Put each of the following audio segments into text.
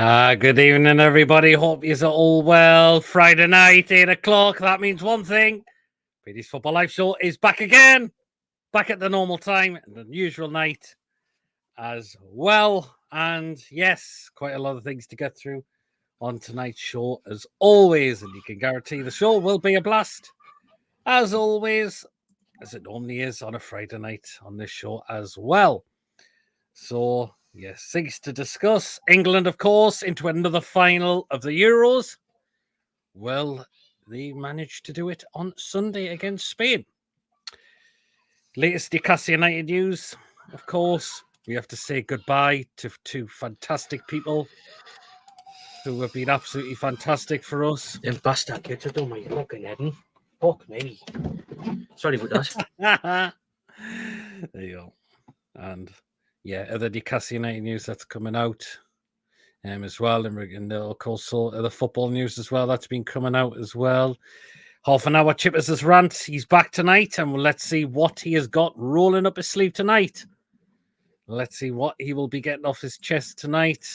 Good evening, everybody. Hope you're all well. Friday night, 8 o'clock. That means one thing. Brady's Football Live Show is back again. Back at the normal time, the usual night as well. And yes, quite a lot of things to get through on tonight's show as always. And you can guarantee the show will be a blast as always, as it normally is on a Friday night on this show as well. So, yes, things to discuss. England, of course, into another final of the Euros. Well, they managed to do it on Sunday against Spain. Latest Newcastle United news, of course. We have to say goodbye to two fantastic people who have been absolutely fantastic for us. Them bastard kids are doing my fucking head. Fuck me. Sorry about that. There you go. And yeah, other Newcastle United news that's coming out as well. And of course, the football news as well that's been coming out as well. Half an hour Chippaz' rant. He's back tonight, and let's see what he has got rolling up his sleeve tonight. Let's see what he will be getting off his chest tonight.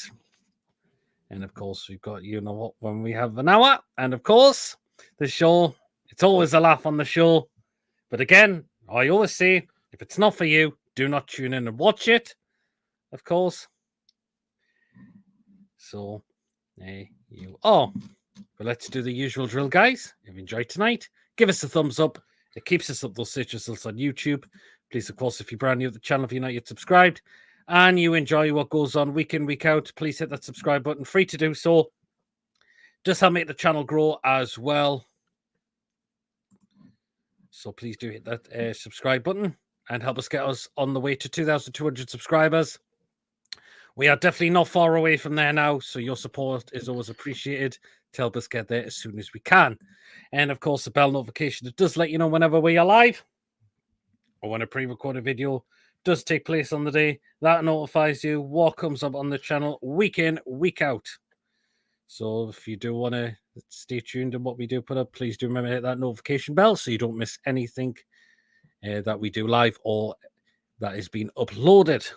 And of course, we've got you know what when we have an hour. And of course, the show. It's always a laugh on the show. But again, I always say, if it's not for you, do not tune in and watch it. Of course. So, there you are. But let's do the usual drill, guys. If you enjoyed tonight, give us a thumbs up. It keeps us up. Those search results on YouTube. Please, of course, if you're brand new to the channel, if you're not yet subscribed, and you enjoy what goes on week in, week out, please hit that subscribe button. Free to do so. Just help make the channel grow as well. So please do hit that subscribe button and help us get us on the way to 2,200 subscribers. We are definitely not far away from there now, so your support is always appreciated to help us get there as soon as we can. And of course, the bell notification, it does let you know whenever we are live or when a pre-recorded video does take place on the day. That notifies you what comes up on the channel week in, week out. So if you do want to stay tuned in what we do put up, please do remember to hit that notification bell so you don't miss anything that we do live or that is being uploaded.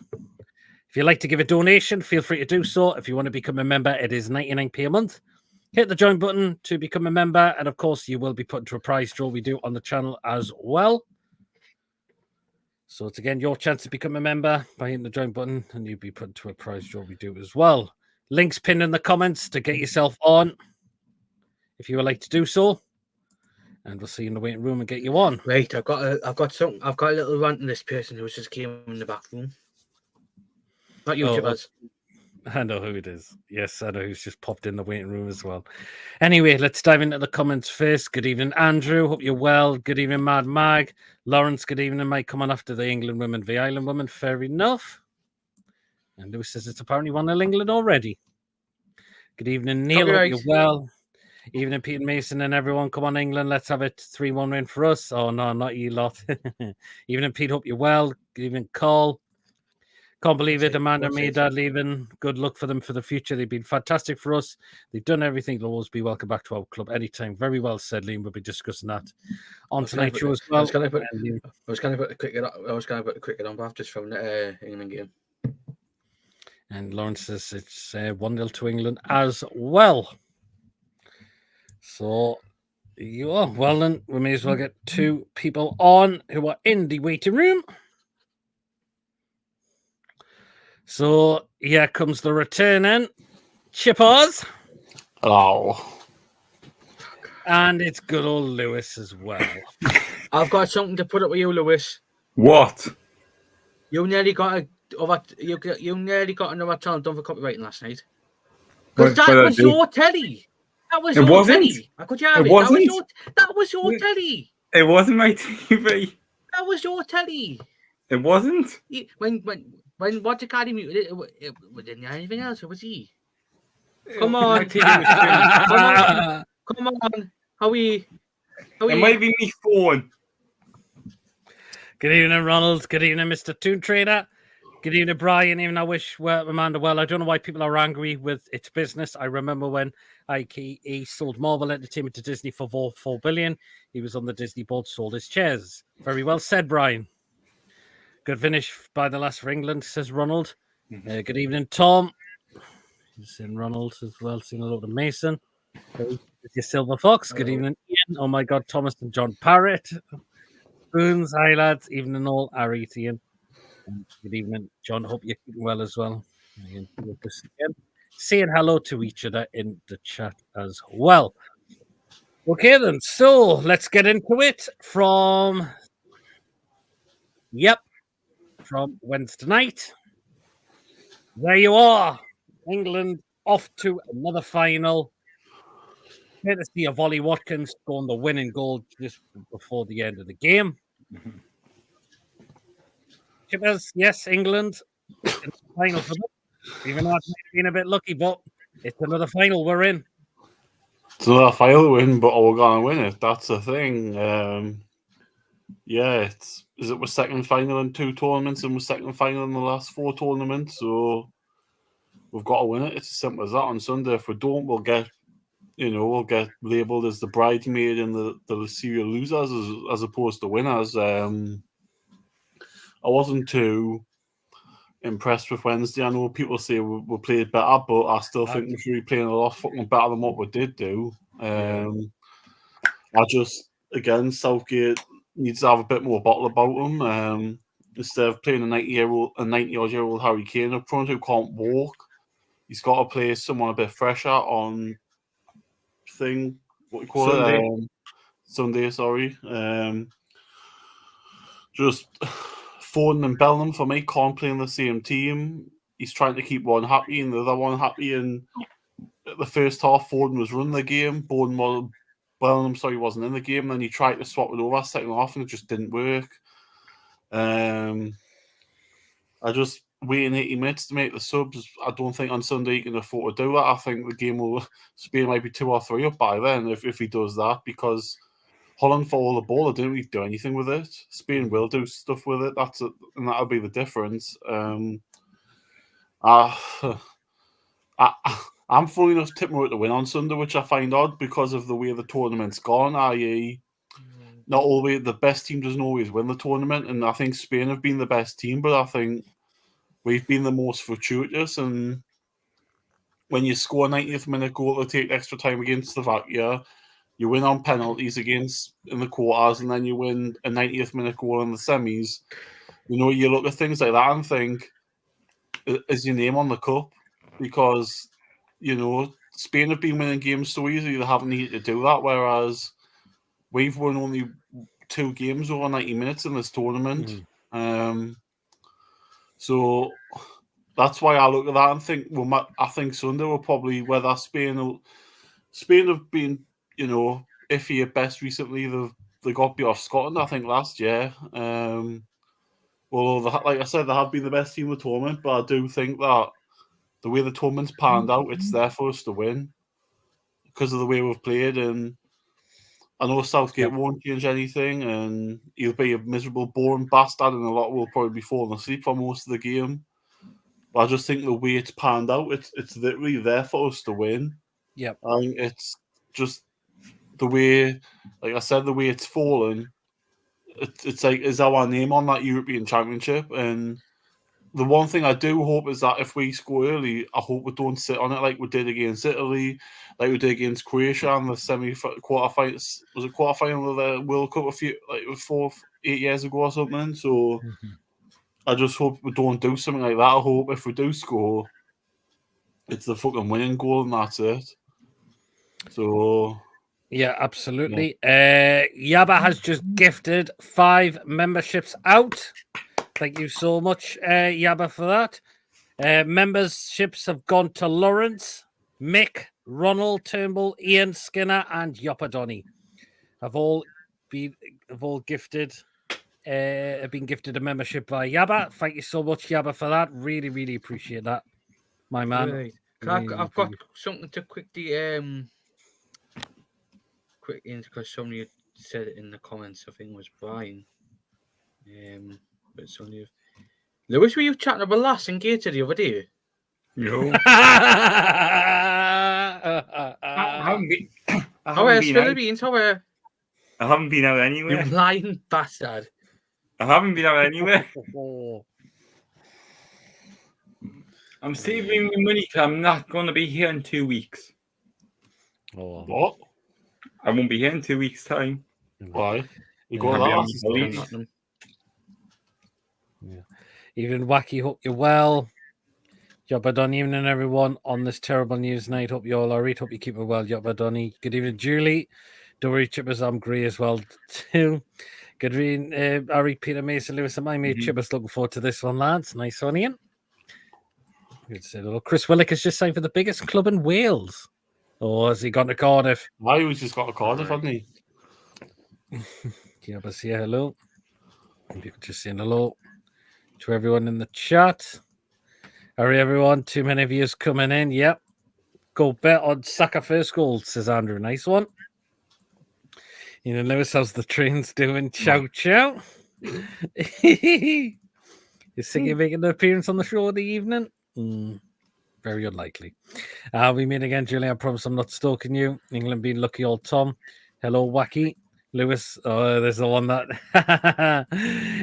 If you'd like to give a donation, feel free to do so. If you want to become a member, it is 99p a month. Hit the join button to become a member. And of course, you will be put into a prize draw we do on the channel as well. So it's again your chance to become a member by hitting the join button, and you'll be put into a prize draw we do as well. Links pinned in the comments to get yourself on if you would like to do so. And we'll see you in the waiting room and get you on. Right, I've got a little rant on this person who just came in the back room. Not you, Chippaz. I know who it is. Yes, I know who's just popped in the waiting room as well. Anyway, let's dive into the comments first. Good evening, Andrew. Hope you're well. Good evening, Mad Mag. Lawrence, good evening. Might come on after the England women, the Ireland women. Fair enough. And Lewis says it's apparently 1-0 England already. Good evening, Neil. Hope you're well. Evening, Pete and Mason and everyone. Come on, England. Let's have it 3-1 win for us. Oh, no, not you lot. Evening, Pete. Hope you're well. Good evening, Carl. Can't believe it. Amanda and Mehrdad leaving. Good luck for them for the future. They've been fantastic for us. They've done everything. They'll always be welcome back to our club anytime. Very well said, Liam. We'll be discussing that on tonight's show as well. I was going to put a cricket on, but I've just found the England game. And Lawrence says it's 1-0 to England as well. So you are. Well, then we may as well get two people on who are in the waiting room. So here comes the returning Chippaz. Hello. And it's good old Lewis as well. I've got something to put up with you, Lewis. What? You nearly got another channel done for copywriting last night. Because that was your telly. That was your telly. I could have it. That was your telly. It wasn't my TV. That was your telly. It wasn't. When what the Academy muted it didn't have anything else. It was he. Come on. Come on. How are you? It might be me phone. Good evening, Ronald. Good evening, Mr. Toon Trader. Good evening, Brian. Even I wish Amanda well. I don't know why people are angry with its business. I remember when he sold Marvel Entertainment to Disney for $4 billion. He was on the Disney board, sold his shares. Very well said, Brian. Good finish by the last for England, says Ronald. Good evening, Tom. Seeing Ronald as well. Seeing a lot of Mason. There's your Silver Fox. Good evening, Ian. Oh my God, Thomas and John Parrott. Boons, hi lads. Evening all. Ari, Ian. Good evening, John. Hope you're keeping well as well. Saying hello to each other in the chat as well. Okay then, so let's get into it from Wednesday night. There you are. England off to another final. Courtesy of Ollie Watkins scoring the winning goal just before the end of the game. Chippaz, yes, England in the final for them. Even though it's been a bit lucky, but it's another final we're in. It's another final win, but we're going to win it. That's the thing. Yeah, we're second final in 2 tournaments and we're second final in the last 4 tournaments, so we've got to win it. It's as simple as that. On Sunday, if we don't, we'll get labelled as the bridesmaid and the serial losers as opposed to winners. I wasn't too impressed with Wednesday. I know people say we played better, but I still think we should be playing a lot fucking better than what we did do. Again, Southgate needs to have a bit more bottle about him. Instead of playing a 90-odd-year-old Harry Kane up front who can't walk, he's got to play someone a bit fresher on Sunday. Sorry. Just Foden and Bellingham for me can't play in the same team. He's trying to keep one happy and the other one happy. And the first half, Foden was running the game. Bellingham wasn't in the game. Then he tried to swap it over second half and it just didn't work. I just waiting 80 minutes to make the subs. I don't think on Sunday he can afford to do that. I think Spain might be 2 or 3 up by then if he does that, because Holland for all the ball, they didn't really do anything with it. Spain will do stuff with it. And that'll be the difference. I'm fully enough tipping to win on Sunday, which I find odd because of the way the tournament's gone, i.e. not always the best team doesn't always win the tournament, and I think Spain have been the best team, but I think we've been the most fortuitous. And when you score a 90th minute goal to take extra time against Slovakia, you win on penalties in the quarters, and then you win a 90th minute goal in the semis. You look at things like that and think, is your name on the cup? Because, Spain have been winning games so easily, they haven't needed to do that, whereas we've won only 2 games over 90 minutes in this tournament. So that's why I look at that and think, I think Sunday will probably, whether Spain have been, iffy at best recently. They got beat off Scotland, I think, last year. Although, like I said, they have been the best team in the tournament, but I do think that the way the tournament's panned out, it's there for us to win because of the way we've played. And I know Southgate won't change anything, and he'll be a miserable, boring bastard, and a lot will probably be falling asleep for most of the game. But I just think the way it's panned out, it's literally there for us to win. Yep. I think it's just the way, like I said, the way it's fallen. It's like, is our name on that European Championship? And the one thing I do hope is that if we score early, I hope we don't sit on it like we did against Italy, like we did against Croatia in the quarterfinals. Was it quarterfinal of the World Cup 8 years ago or something? So I just hope we don't do something like that. I hope if we do score, it's the fucking winning goal and that's it. So yeah, absolutely. Yaba has just gifted 5 memberships out. Thank you so much, Yaba, for that. Memberships have gone to Lawrence, Mick, Ronald Turnbull, Ian Skinner, and Yopadoni. Have been gifted a membership by Yaba. Thank you so much, Yaba, for that. Really, really appreciate that, my man. Right. I've got something to quickly because somebody said it in the comments. I think it was Brian. But somebody. Lewis, were you chatting about last engaged the other day? No. I haven't been. How are Philippines? I haven't been out anywhere. You lying bastard. I haven't been out anywhere. I'm saving my money because I'm not going to be here in 2 weeks. Oh, What? I won't be here in 2 weeks' time. Why? You go I'll be on last. holidays. yeah. Even Wacky, hope you're well. Job done evening, everyone, on this terrible news night. Hope you all are right. Hope you keep it well, Job Donny. Good evening, Julie. Don't worry, Chippaz, I'm great as well, too. Good evening, Ari, Peter, Mason, Lewis, and my mate Chippaz. Looking forward to this one, lads. Nice one, Ian. Good to say hello. Chris Willick has just signed for the biggest club in Wales. Or has he gone to Cardiff? Why was just got a Cardiff, hadn't he? Yeah, but say hello. You could just say hello to everyone in the chat. Hurry, everyone. Too many viewers coming in. Yep. Go bet on Saka first goal, says Andrew. Nice one. You know, Lewis, how's the trains doing? Chow, chow. Is Siggy making an appearance on the show of the evening? Very unlikely. We meet again, Julie. I promise I'm not stalking you. England being lucky old Tom. Hello, Wacky. Lewis, there's the one that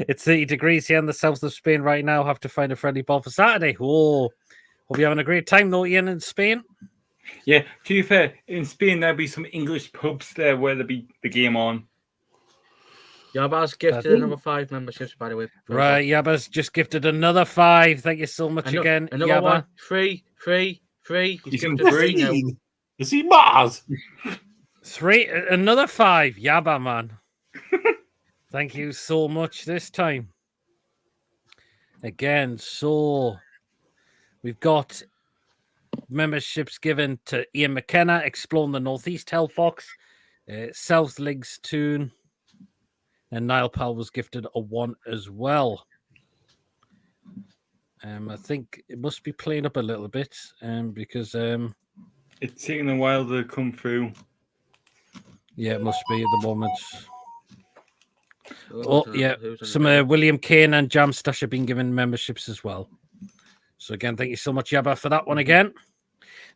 it's 30 degrees here in the south of Spain right now. Have to find a friendly ball for Saturday. Oh, hope you're having a great time though, Ian, in Spain. Yeah, to be fair, in Spain there'll be some English pubs there where there'll be the game on. Yabba's gifted another 5 memberships, by the way. Right, Yabba's just gifted another 5. Thank you so much again, another Yabba. One. Free. He's gifted 3 now. Is he mad? 3, another 5, Yabba, man. Thank you so much this time. Again, so we've got memberships given to Ian McKenna, Exploring the Northeast Hellfox, South Leagues Toon, and Niall Powell was gifted a 1 as well. I think it must be playing up a little bit because it's taking a while to come through. Yeah, it must be at the moment. Some William Kane and Jam Stash have been given memberships as well. So again, thank you so much, Yabba, for that one again.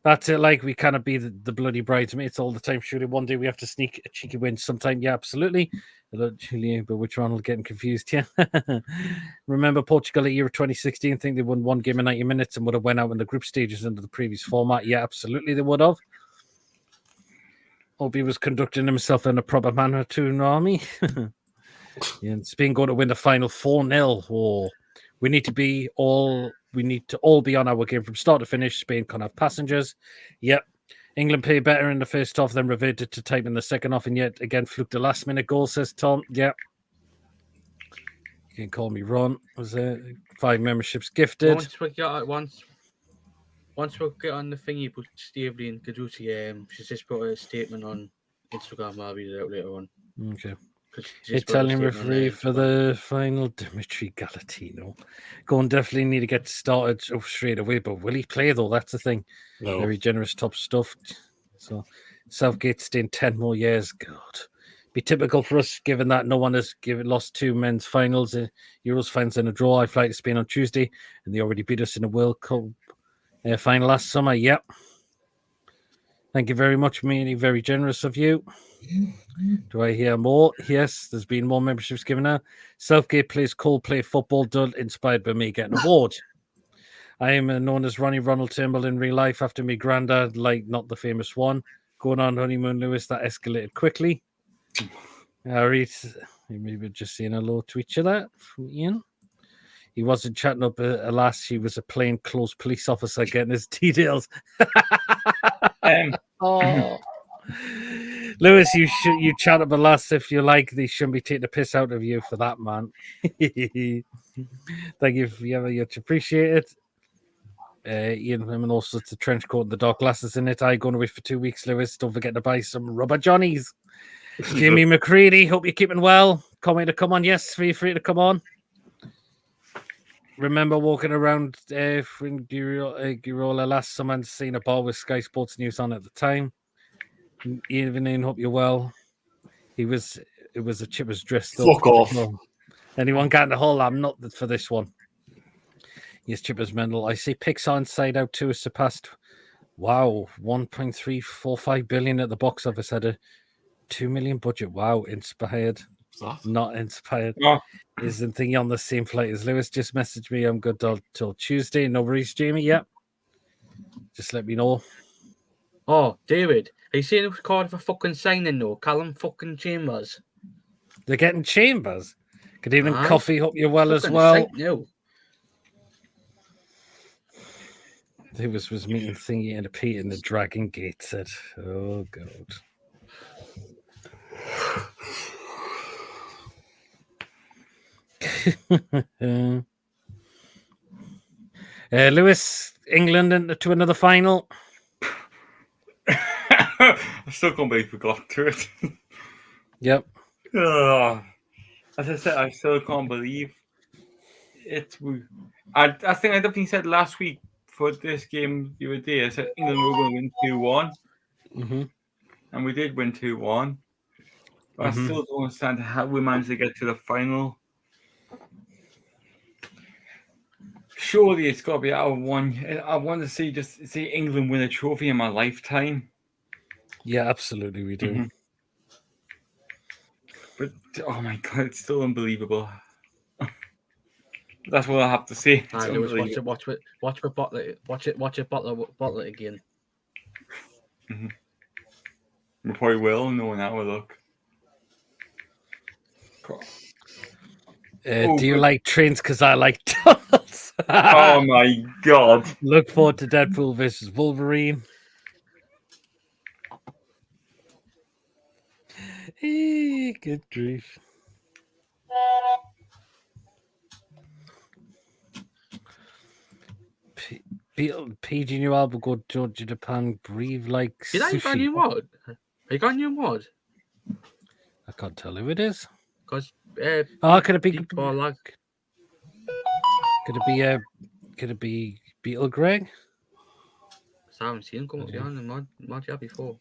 That's it. Like, we cannot be the bloody bridesmaids all the time. Surely one day we have to sneak a cheeky win sometime. Yeah, absolutely. But which one will get confused? Yeah. Remember Portugal at Euro 2016? I think they won 1 game in 90 minutes and would have went out in the group stages under the previous format. Yeah, absolutely they would have. Hope he was conducting himself in a proper manner too, Army. Yeah, and Spain going to win the final 4-0. Oh, we need to all be on our game from start to finish. Spain can't have passengers. Yep. England play better in the first half, then reverted to type in the second half, and yet again fluked the last minute goal, says Tom. Yep. You can call me Ron. Was there 5 memberships gifted? Once we get on the thingy, put Stavely and Gaduti, she's just put a statement on Instagram. I'll read it out later on. Okay. Italian referee for the final, Dimitri Galatino. Going definitely need to get started straight away, but will he play though? That's the thing. No. Very generous top stuff. So Southgate staying 10 more years. God. Be typical for us, given that no one has lost 2 men's finals, Euros finals in a draw. I fly to Spain on Tuesday, and they already beat us in a World Cup final last summer. Yep. Thank you very much, Meany. Very generous of you. Do I hear more? Yes, there's been more memberships given out. Southgate plays Coldplay football, done inspired by me getting an award. I am known as Ronnie Ronald Turnbull in real life after me granddad, like not the famous one. Going on honeymoon, Lewis, that escalated quickly. Maybe just saying hello to each other from Ian. He wasn't chatting up, alas, he was a plainclothes police officer getting his details. Oh. Lewis, you chat up a lass if you like. They shouldn't be taking the piss out of you for that, man. Thank you very much. Appreciate it. Ian, and also the trench coat and the dark glasses in it. I going away for 2 weeks, Lewis. Don't forget to buy some rubber johnnies. Jamie McCready, hope you're keeping well. Can't wait to come on. Yes, feel free to come on. Remember walking around Girola last summer and seeing a bar with Sky Sports News on at the time. Evening, hope you're well. It was a Chippaz dress. Fuck off. Anyone got in the hole? I'm not for this one. Yes, Chippaz mental. I see Pixar Inside Out 2 has surpassed 1.345 billion at the box office, had a 2 million budget. Wow, inspired. Not inspired. Oh. Isn't thinking on the same flight as Lewis. Just messaged me. I'm good till Tuesday. No worries, Jamie. Yep. just let me know. Oh, David, are you seeing who's called for fucking signing though? Callum fucking Chippaz. They're getting Chippaz. Good evening, Aye. Coffee. Hope you're well as Fucking well. sight now. He was meeting Thingy and Pete in the Dragon Gate said, "Oh God." Lewis, England into another final. I still can't believe we got to it. Yep. As I said, I still can't believe it. I think I definitely said last week for this game the other day, I said England were going to win 2-1. Mm-hmm. And we did win 2-1. But I still don't understand how we managed to get to the final. Surely it's got to be out of one. I want to see England win a trophy in my lifetime. Yeah, absolutely, we do. Mm-hmm. But oh my God, it's still unbelievable. That's what I have to say. Lewis, watch it, bottle it again. Mm-hmm. We probably will, knowing how we look. Do you like trains? Because I like tunnels. Oh my God! Look forward to Deadpool versus Wolverine. Good grief. PG new album go Georgia Japan breathe like Did you got a new mod? You got a new mod? I can't tell who it is. Because could it be Proudlock? Could it be Beetle Greg? I haven't seen him come up behind the mod yet before.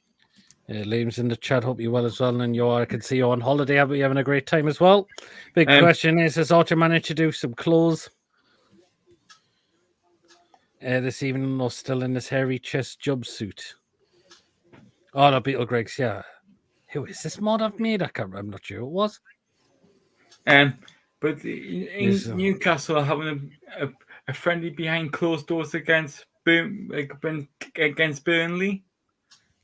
Liam's in the chat. Hope you're well as well, and I can see you on holiday. But you're having a great time as well. Big question is: has Archer managed to do some clothes this evening, or still in this hairy chest jumpsuit? Oh no, Beetle Greg's. Yeah, who is this mod I've made? I'm not sure who it was. But Newcastle are having a friendly behind closed doors against Burnley.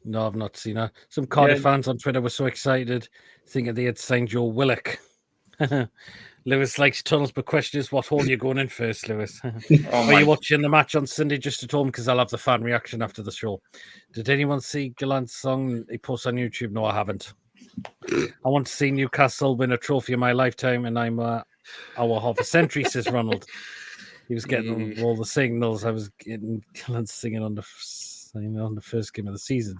No, I've not seen that. Some Cardiff fans on Twitter were so excited, thinking they had signed Joe Willock. Lewis likes tunnels, but question is, what hole are you going in first, Lewis? Are you watching the match on Sunday just at home? Because I'll have the fan reaction after the show. Did anyone see Gallant's song he posts on YouTube? No, I haven't. I want to see Newcastle win a trophy in my lifetime, and I'm our half a century, says Ronald. He was getting all the signals. I was getting Gillan singing on the first game of the season,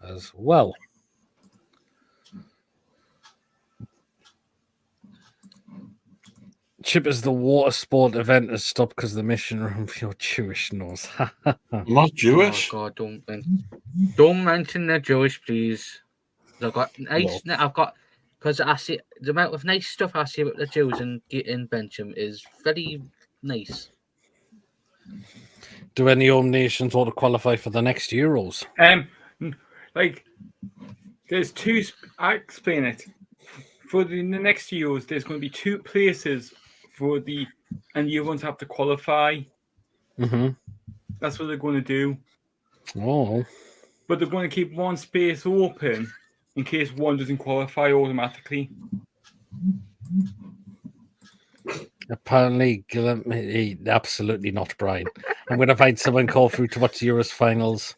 as well. Chippaz, the water sport event has stopped because the mission room for your Jewish nose. I'm not Jewish. Oh God, don't mention the Jewish, please. I've got because I see the amount of nice stuff I see about the Jews in Bentham is very nice. Do any home nations want to qualify for the next Euros? There's two. I explain it. For the next Euros, there's going to be two places and you're going to have to qualify. Mm-hmm. That's what they're going to do. Oh. But they're going to keep one space open in case one doesn't qualify automatically. Apparently, absolutely not, Brian. I'm going to find someone called through to watch the Euros finals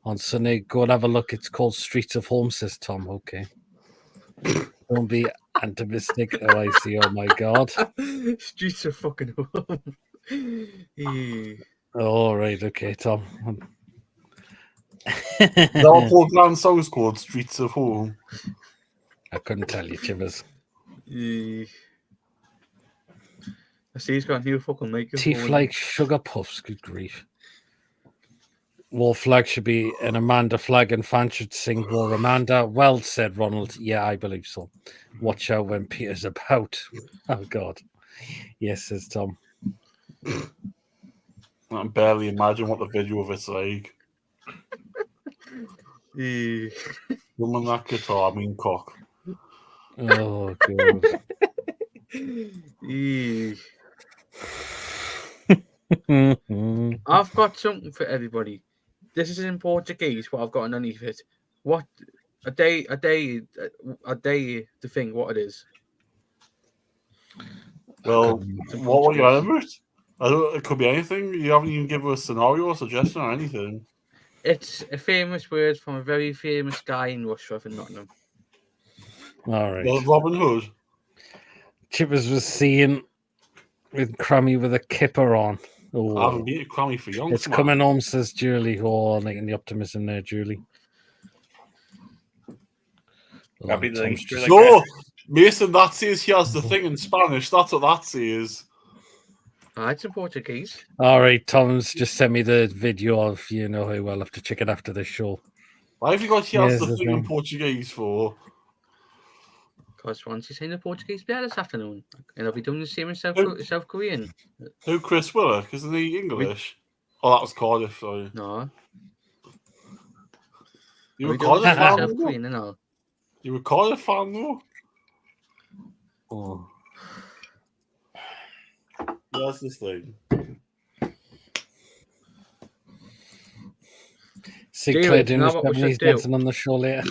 on Sunday. Go and have a look. It's called Streets of Home, says Tom. Okay. Don't be optimistic. Oh, I see. Oh, my God. Streets of fucking home. All right. Okay, Tom. Our program song's called Streets of Home. I couldn't tell you, Chippaz. I see he's got a new fucking microphone. Teeth like sugar puffs. Good grief. War flag should be an Amanda flag and fans should sing War Amanda. Well said, Ronald. Yeah, I believe so. Watch out when Peter's about. Oh, God. Yes, says Tom. I can barely imagine what the video of it's like. Woman that guitar, I mean cock. Oh, God. I've got something for everybody. This is in Portuguese, what I've got underneath it. What a day the thing, what it is. Well, It's in what were you on Portuguese. about? I don't. It could be anything. You haven't even given us a scenario or suggestion or anything. It's a famous word from a very famous guy in Russia for Nottingham. All right. Well, Robin Hood. Chippaz was seen with Crummy with a kipper on. I Oh, haven't been to Crammy for young. it's coming home, says Julie. Oh, making the optimism there, Julie. That'd be the Tom's link. just- No, Mason, that says he has the thing in Spanish. That's what that says. It's in Portuguese. All right, Tom's just sent me the video of you know who I'll have to check it after the show. Why have you got he has Here's the the thing in thing. Portuguese for? Because once he's saying the Portuguese better this afternoon. And I'll be doing the same in South Korean. Who, Chris Willock? Isn't he English? Oh, that was Cardiff, sorry. No. You I'll were be doing the Cardiff same in fan, South though? Korean and all. You were Cardiff fan, though? Oh. That's this thing. See David, Claire you doing know his what we Japanese should do? dancing on the show later.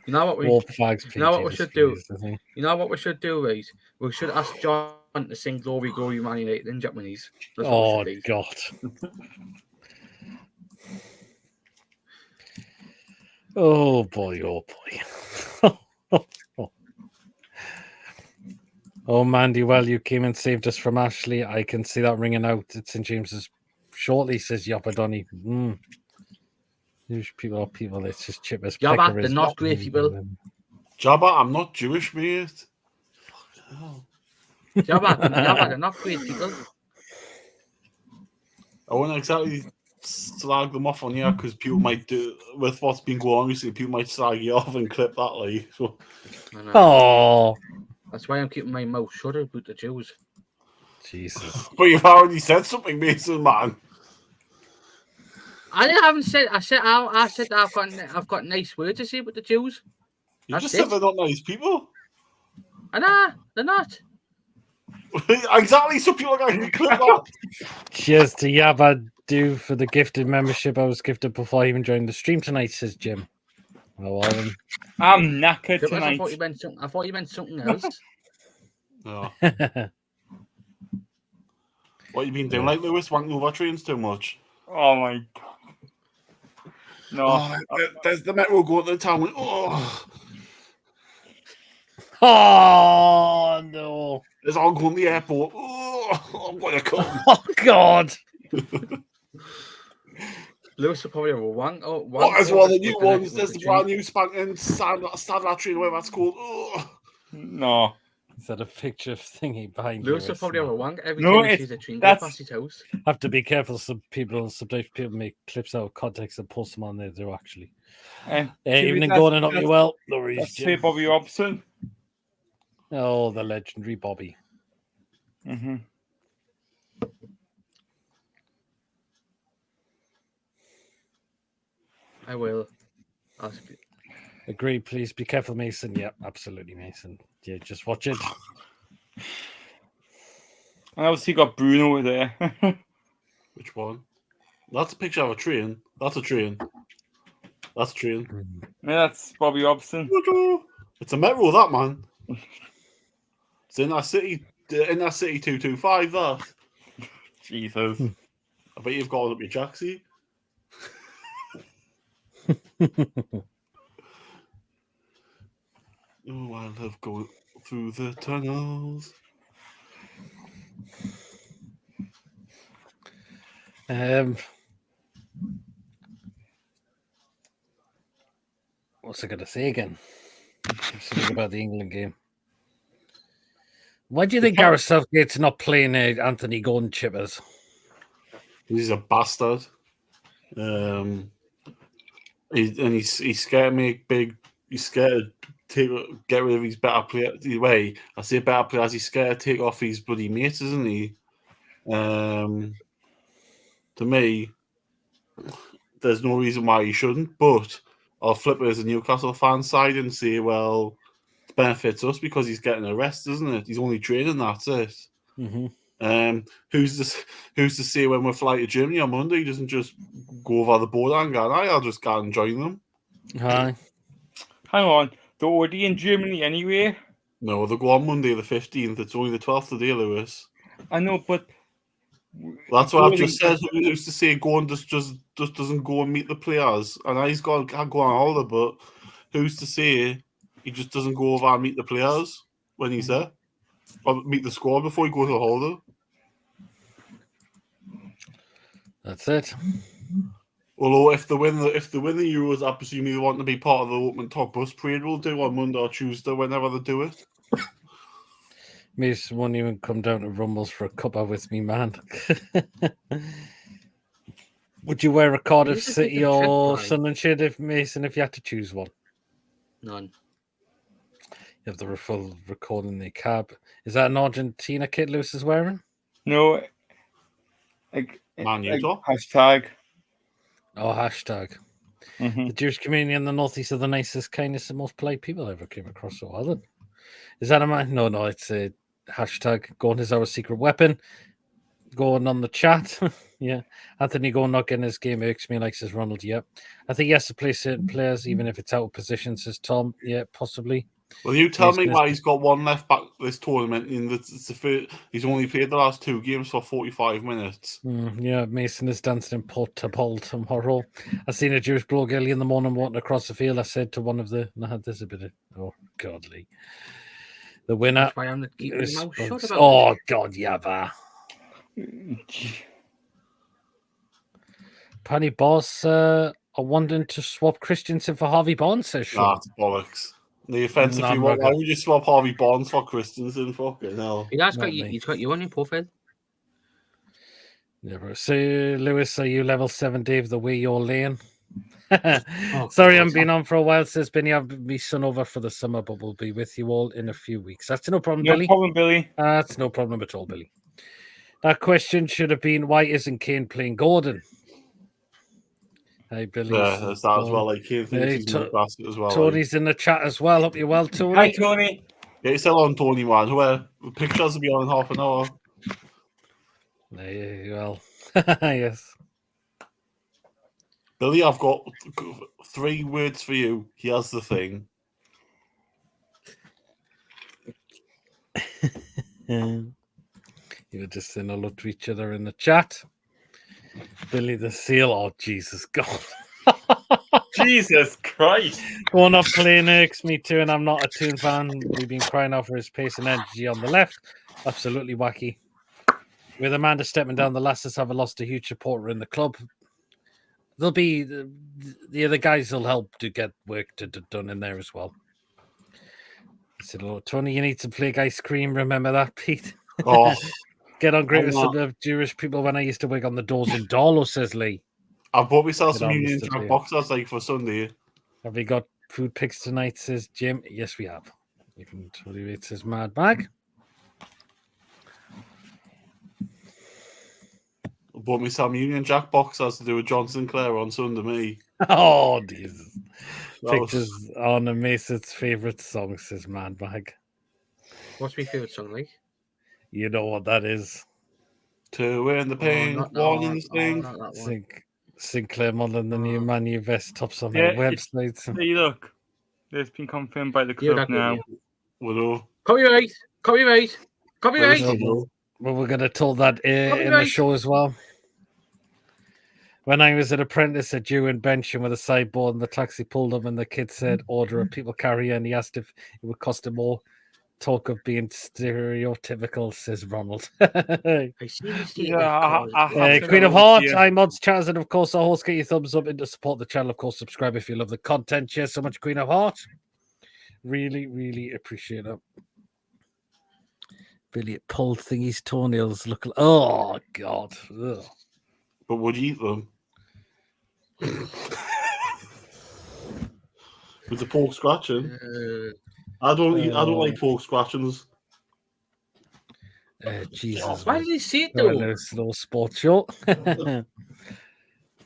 You know what we War flags. you know what we PG should do? displays, I think. You know what we should do, right? We should ask John to sing Glory Glory Man United in Japanese. That's what Oh we should do. God. Oh boy, oh boy. Oh Mandy, well you came and saved us from Ashley. I can see that ringing out at St James's shortly, says Yoppadonny. Jewish people are people, it's just Chippaz. Yabba, Pecker they're is- not great people. Jabba, I'm not Jewish, mate. Yabba, they're not great people. I wouldn't exactly slag them off on here because people might do, with what's been going on recently, people might slag you off and clip that, like. So. I know. Oh That's why I'm keeping my mouth shut about the Jews. Jesus. But you've already said something, Mason, man. I haven't said. I said I've got nice words to say about the Jews. You That's just said it. they're not nice people. And they're not. Exactly, so people are going to clip that. Cheers to Yabba Do for the gifted membership I was gifted before I even joined the stream tonight, says Jim. Oh, well, then. I'm knackered Chippaz, tonight. I thought you meant something else. No. What you been doing, like Lewis? Wanking over trains too much? Oh my god. No. There's the metro going to the town. Like, oh, Oh no! there's all going to the airport. Oh, I'm going to come. Oh God! Lewis will probably have a one. Oh, one What as well, the new with ones, with there's the brand new spanking Standard train, whatever that's called. Oh. No. Is that a picture of thingy behind Lewis you? will probably have a one every No, time he it's- sees a train go that's- past his house. Have to be careful. Sometimes people make clips out of context and post them on there. Do actually. Evening going and up you well. No worries, Let's say Jim. Bobby Robson. Oh, the legendary Bobby. Mm-hmm. I will. Ask you. Agreed. Please be careful, Mason. Yep, absolutely, Mason. Yeah, just watch it. And obviously got Bruno there. Which one? That's a picture of a train. That's a train. That's a train. Yeah, that's Bobby Robson. It's a metro, that man. It's in that city 225, that. Jesus. I bet you've got it up your jacksie. Oh, I love going through the tunnels. What's I going to say again? Something about the England game. Why do you think Gareth Southgate's not playing Anthony Gordon Chippaz? He's a bastard. He's scared to make big. He's scared to get rid of his better player. Way I say better players. He's scared to take off his bloody mates, isn't he? To me, there's no reason why he shouldn't. But I'll flip it as a Newcastle fan side and say, well, it benefits us because he's getting a rest, isn't it? He's only training. That's it. Mm-hmm. Who's to say when we fly to Germany on Monday, he doesn't just go over the border and go, I'll just go and join them. Hi. Hang on. They're already in Germany anyway. No, they go on Monday the 15th. It's only the 12th today, Lewis. I know, but That's what I've just said. Who's to say go and just doesn't go and meet the players? And he's got to go on holiday, but who's to say he just doesn't go over and meet the players when he's there? Or meet the squad before he goes to holiday? That's it. Although if they win the Euros, I presume they want to be part of the opening top bus parade we'll do on Monday or Tuesday, whenever they do it. Mason won't even come down to Rumbles for a cuppa with me, man. Would you wear a Cardiff This is City like a trip or line. Sunderland shirt if Mason, if you had to choose one? None. You have the full record in the cab. Is that an Argentina kit Lewis is wearing? no. Like, Man, you like talk. hashtag. Oh, hashtag. Mhm. The Jewish community in the northeast are the nicest, kindest, and most polite people I ever came across. So Ireland. Is that a man? No, it's a hashtag. Going is our secret weapon. Going on the chat. Yeah. Anthony going not getting his game irks me, like says Ronald. Yep. I think he has to play certain players, even if it's out of position, says Tom. Yeah, possibly. Well, you tell me why he's got one left back this tournament. It's the first, he's only played the last 2 games for 45 minutes. Yeah, Mason is dancing in Port to Paul tomorrow. I seen a Jewish bloke early in the morning walking across the field. I said to one of the, there's a bit of, oh, godly. The winner. That's why I'm not keeping is my mouth shut about oh, it. God, yeah, Penny Boss are wanting to swap Christensen for Harvey Barnes, says Sean. That's bollocks. The offensive Nah, you want, why would you swap Harvey Barnes for Christensen? Fucking hell. He has Not got you. me. He's got you on your profile. Never. So, Lewis, are you level 7, Dave, the way you're laying? Oh, Sorry, God. I'm been on for a while. Says Benny, I've my son over for the summer, but we'll be with you all in a few weeks. That's no problem, No Billy. problem, Billy. That's no problem at all, Billy. That question should have been, why isn't Kane playing Gordon? Hey, Billy. Yeah, there's that as well. Like Kane thinks he's in the basket as well. Tony's in the chat as well. Hope you're well, Tony. Hi, Tony. Yeah, he's still on Tony, man. Where the pictures will be on in half an hour. There you go. Yes. Billy, I've got 3 words for you. Here's the thing. You were just saying hello to each other in the chat. Billy the Seal. Oh, Jesus God. Jesus Christ. Going up playing irks me too, and I'm not a Toon fan. We've been crying out for his pace and energy on the left. Absolutely wacky. With Amanda stepping down, the Lasses have lost a huge supporter in the club. There'll be the other guys will help to get work done in there as well. I said, oh, Tony, you need some flake ice cream. Remember that, Pete? Oh, Get on great with some of Jewish people when I used to work on the doors in Darlow, says Lee. I've bought myself Get some on, Union Mr. Jack Lee. boxers like for Sunday. Have we got food picks tonight, says Jim? Yes, we have. Even Tony Waits says mad bag. I bought me some Union Jack boxers to do with John Sinclair on Sunday, me. Oh, Jesus. That Pictures on a Mason's favourite song, says mad bag. What's my favourite song like? You know what that is. 2 in the paint, not 1 in the sting. not that one. Sinclair modelling the new Manu vest tops on Yeah, their it's- website. Hey, look. It's been confirmed by the You're club not good, now. yeah. Widow. Copyright! Copyright! Copyright! Where's Widow? Well, we're going to tell that in the Copyright. show as well. When I was an apprentice at Jew in Bencham with a sideboard and the taxi pulled up and the kid said, order a people carrier, and he asked if it would cost him more. Talk of being stereotypical, says Ronald. I see this thing. Yeah, Oh, I God. have to Queen of know, Hearts, yeah. I'm Mods Chaz, and of course, our host, get your thumbs up and to support the channel. Of course, subscribe if you love the content. Cheers so much, Queen of Hearts. Really, really appreciate it. Billy, it pulled thingy's toenails. Look, oh, God. Ugh. But would you eat them? With the pork scratching? I don't like pork scratchings. Jesus. Why man. did he say it Oh, though? no, slow sports show.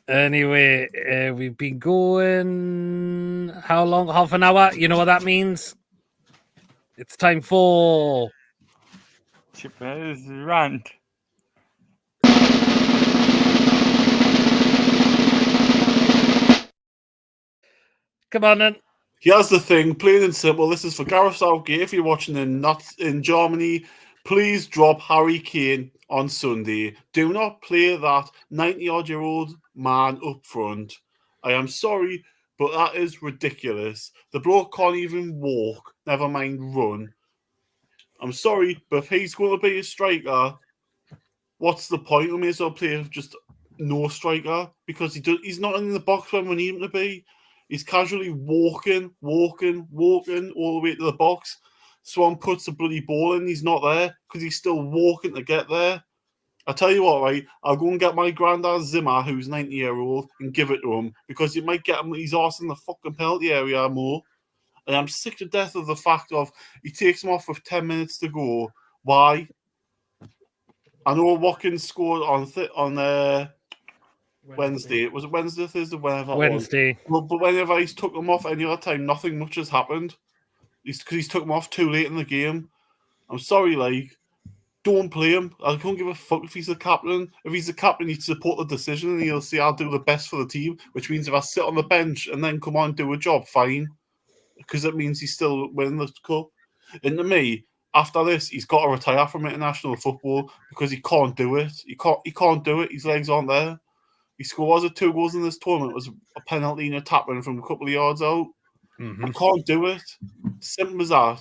Anyway, we've been going how long? Half an hour. You know what that means? It's time for Chippaz rant. Come on then. Here's the thing, plain and simple. This is for Gareth Southgate. If you're watching in Germany, please drop Harry Kane on Sunday. Do not play that 90-odd-year-old man up front. I am sorry, but that is ridiculous. The bloke can't even walk, never mind run. I'm sorry, but if he's going to be a striker, what's the point? We may as well play just no striker because he's not in the box when we need him to be. He's casually walking all the way to the box. Swan puts the bloody ball in, he's not there because he's still walking to get there. I tell you what, right? I'll go and get my granddad Zimmer, who's 90-year-old, and give it to him because it might get him his arse in the fucking penalty area more. And I'm sick to death of the fact of he takes him off with 10 minutes to go. Why? I know Watkins scored on Wednesday. Was it Wednesday, Thursday, whenever Wednesday. it was? But whenever he's took him off any other time, nothing much has happened. Because he's took him off too late in the game. I'm sorry, like, don't play him. I don't give a fuck if he's the captain. If he's the captain, he'd support the decision and he'll say, I'll do the best for the team, which means if I sit on the bench and then come on and do a job, fine. Because it means he's still winning the cup. And to me, after this, he's got to retire from international football because he can't do it. He can't do it. His legs aren't there. He scores 2 goals in this tournament. It was a penalty and a tap-in from a couple of yards out. Mm-hmm. He can't do it. Simple as that.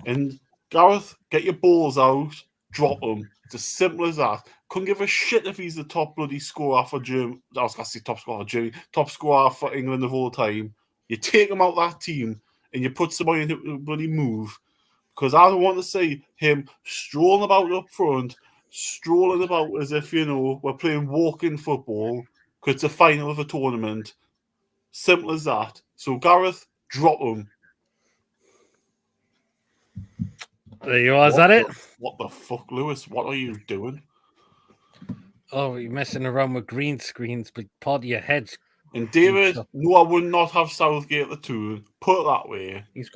And Gareth, get your balls out, drop them. It's as simple as that. Couldn't give a shit if he's the top bloody scorer for Germany. I was going to say top scorer for Germany. Top scorer for England of all time. You take him out that team and you put somebody in a bloody move. Because I don't want to see him strolling about up front, strolling about as if, we're playing walking football because it's a final of a tournament. Simple as that. So, Gareth, drop him. There you are, is that it? What the fuck, Lewis? What are you doing? Oh, you're messing around with green screens, but part of your head. And David, no, I would not have Southgate at the two. Put it that way. He's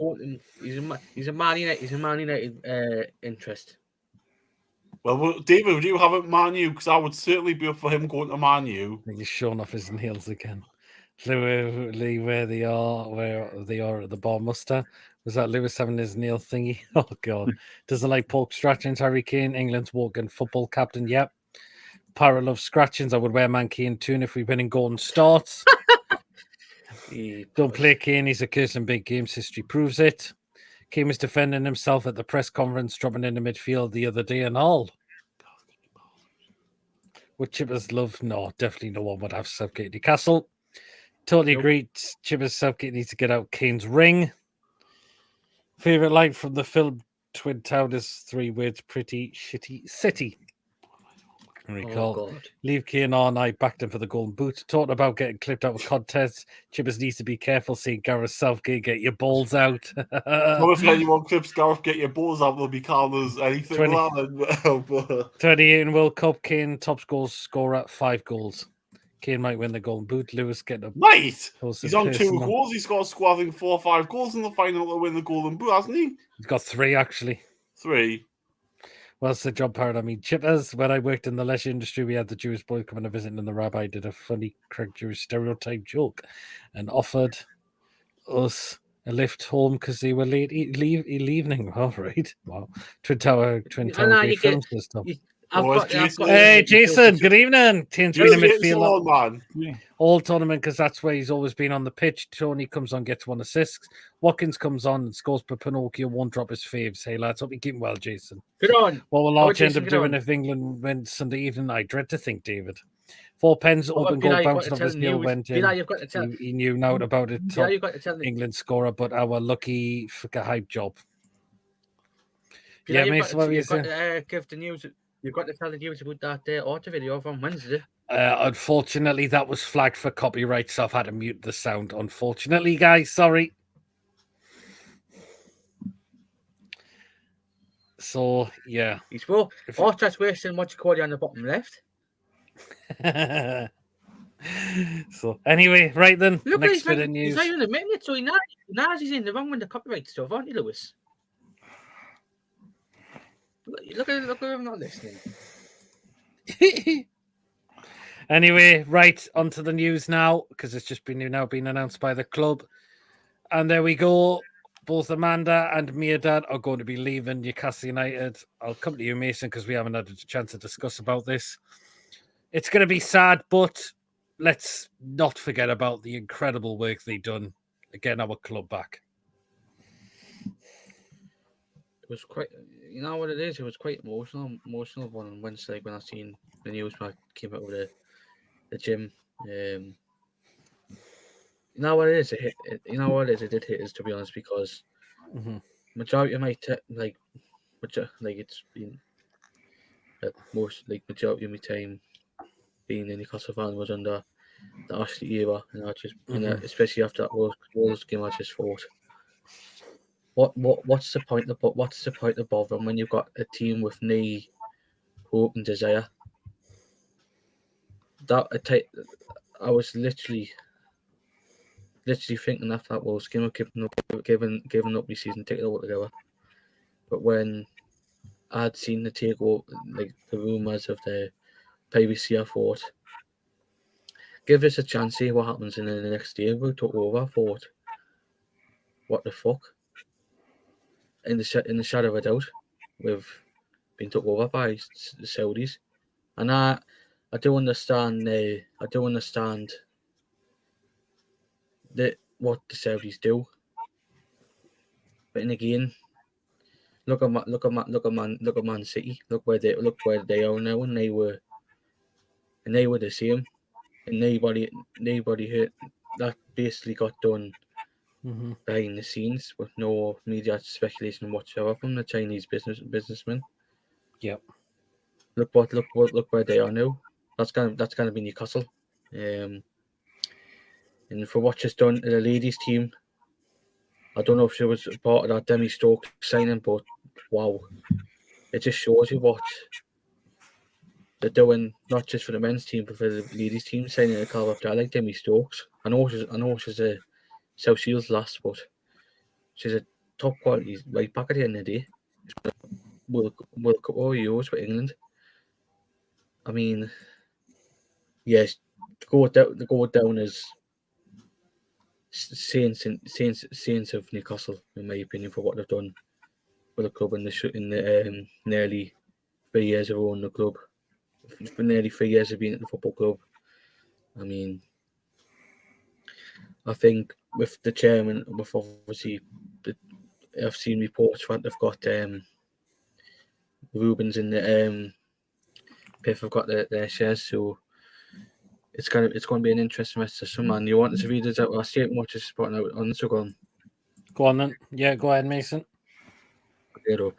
a Man United interest. Well, David, would you have it Man U? Because I would certainly be up for him going to Man U. He's showing off his nails again. Where they are at the bar muster. Was that Lewis having his nail thingy? Oh God. Doesn't like pork scratchings, Harry Kane, England's walking football captain. Yep. Para loves scratchings. I would wear Man Kane too if we've been in golden starts. Don't play Kane, he's a curse in big games. History proves it. Kane was defending himself at the press conference, dropping into midfield the other day and all. Would Chippaz love? No, definitely no one would have Southgate Newcastle. Totally agree. Chippaz Southgate needs to get out Kane's ring. Favorite line from the film Twin Towers, 3 words, pretty shitty city. Recall. Leave Kane on. I backed him for the golden boot. Talking about getting clipped out of contests. Chippaz needs to be careful seeing Gareth Southgate get your balls out. Well, if anyone clips Gareth, get your balls out, they'll be calm as anything. 28 World Cup, Kane top goal scorer, 5 goals. Kane might win the golden boot. Lewis getting up. Right. He's on 2 goals. He's got to score, I think, 4 or 5 goals in the final to win the golden boot, hasn't he? He's got 3, actually. 3. Well, it's the job part. I mean, Chippaz, when I worked in the leisure industry, we had the Jewish boy coming to visit, and the rabbi did a funny, correct Jewish stereotype joke and offered us a lift home because they were late evening. All right. Wow. Twin Tower film system. Hey, Jason, good evening. Tane's been in midfield all tournament because that's where he's always been on the pitch. Tony comes on, gets 1 assist. Watkins comes on and scores, but Pinocchio won't drop his faves. Hey, lads, hope you keep well, Jason. Good on. What will Arch end up doing if England wins Sunday evening? I dread to think, David. 4 pens, open goal, bouncing off his heel, went in. He knew now about it. England scorer, but our lucky hype job. Yeah, mate, what you saying? Give the news. You've got to tell the viewers about that auto video from Wednesday. Unfortunately, that was flagged for copyright, so I've had to mute the sound. Unfortunately, guys, sorry. So, yeah. He's well. Archer's wasting what you call you on the bottom left. So, anyway, right then. Look, next bit of news. He's not even admitting it, so he knows he's in the wrong with the copyright stuff, aren't you, Lewis? Look at him not listening. Anyway, right onto the news now because it's just been announced by the club. And there we go. Both Amanda and Mehrdad are going to be leaving Newcastle United. I'll come to you, Mason, because we haven't had a chance to discuss about this. It's going to be sad, but let's not forget about the incredible work they've done getting our club back. It was quite, you know what it is. It was quite emotional on Wednesday when I seen the news when I came out of the gym. You know what it is. You know what it is. It did hit us, to be honest, because majority of my it's been majority of my time being in Newcastle fan was under the Ashley era, and I just especially after that Wolves game, I just thought, what's the point of bothering when you've got a team with knee, hope, and desire? I was literally thinking after that Wolves game of giving up the season ticket altogether. But when I'd seen the takeover, like the rumours of the PVC, I thought, give this a chance, see what happens in the next year. We took over. I thought, what the fuck? In the shadow of a doubt, we've been took over by the Saudis, and I do understand. I do understand that what the Saudis do, but then again, look at Man City. Look where they are now, and they were the same. And nobody hurt. That basically got done behind the scenes with no media speculation whatsoever from the Chinese businessmen. Yep. Look where they are now. That's gonna be Newcastle. And for what she's done to the ladies team, I don't know if she was part of that Demi Stokes signing, but wow, it just shows you what they're doing, not just for the men's team, but for the ladies team, signing a caliber player like Demi Stokes. I know she's a South Shields lass, but she's a top quality right back at the end of the day. World Cup or Euros for England. I mean, yes, to go down as saints of Newcastle, in my opinion, for what they've done for the club in the nearly 3 years of owning the club. For nearly 3 years of being at the football club. I mean, I think with the chairman, with obviously, I've seen reports that they've got Rubens in the PIF have got their shares, so it's going to be an interesting rest of summer. And you want to read us out our statement, what is putting out on Instagram? Go on then. Yeah, go ahead, Mason. Get up.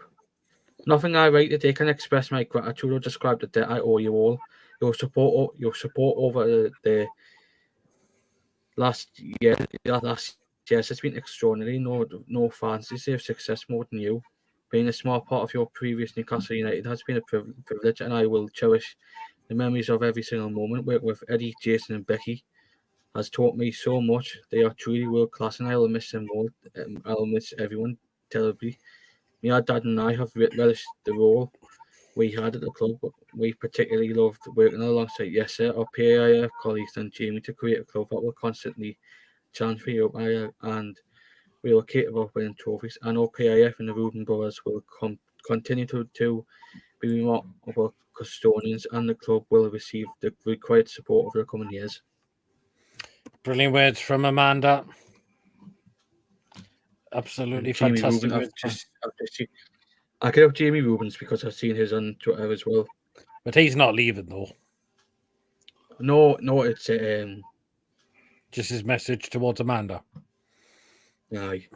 Nothing I write today can express my gratitude or describe the debt I owe you all. Your support over the last year has been extraordinary. No fancy save success more than you. Being a small part of your previous Newcastle United has been a privilege, and I will cherish the memories of every single moment. Work with Eddie, Jason, and Becky has taught me so much. They are truly world class, and I will miss them all. I'll miss everyone terribly. My dad and I have relished the role we had at the club. We particularly loved working alongside our PAIF colleagues and Jamie to create a club that will constantly challenge for Europe and we will capable of winning trophies. I know PAF and the Reuben brothers will continue to be remarkable custodians, and the club will receive the required support over the coming years. Brilliant words from Amanda. Absolutely fantastic. I could have Jamie Rubens because I've seen his on Twitter as well. But he's not leaving though. No, it's just his message towards Amanda. Aye.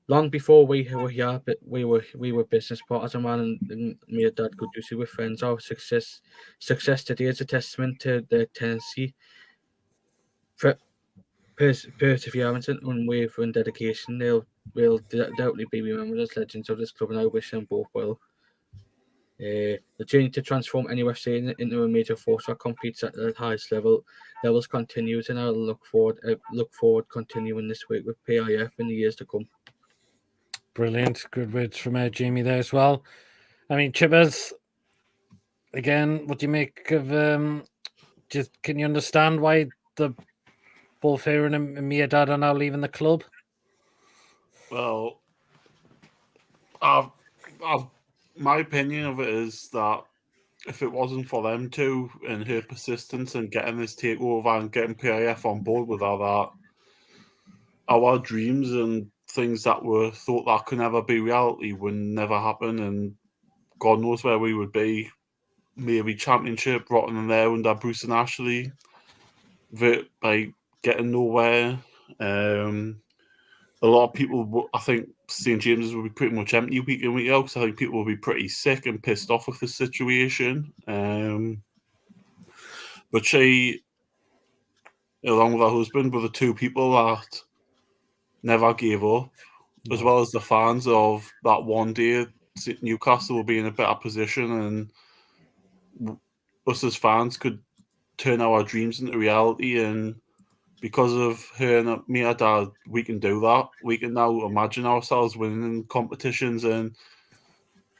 Long before we were business partners, man, and me and Dad could do see with friends. Our success today is a testament to their tendency, perseverance, and unwavering dedication. Will doubtly be remembered as legends of this club, and I wish them both well. The journey to transform NUFC into a major force that competes at the highest levels continues, and I'll look forward continuing this week with PIF in the years to come. Brilliant, good words from Jamie there as well. I mean, Chippaz, again, what do you make of? Can you understand why the both Aaron and Mehrdad are now leaving the club. Well, my opinion of it is that if it wasn't for them two and her persistence and getting this takeover and getting PIF on board with all that, our dreams and things that were thought that could never be reality would never happen, and God knows where we would be. Maybe Championship, rotting in there under Bruce and Ashley, by getting nowhere. A lot of people, I think St. James's will be pretty much empty week in, week out, because I think people will be pretty sick and pissed off with the situation. But she, along with her husband, were the two people that never gave up, as well as the fans of that one day Newcastle will be in a better position, and us as fans could turn our dreams into reality. And because of her and me and Dad, we can do that. We can now imagine ourselves winning competitions and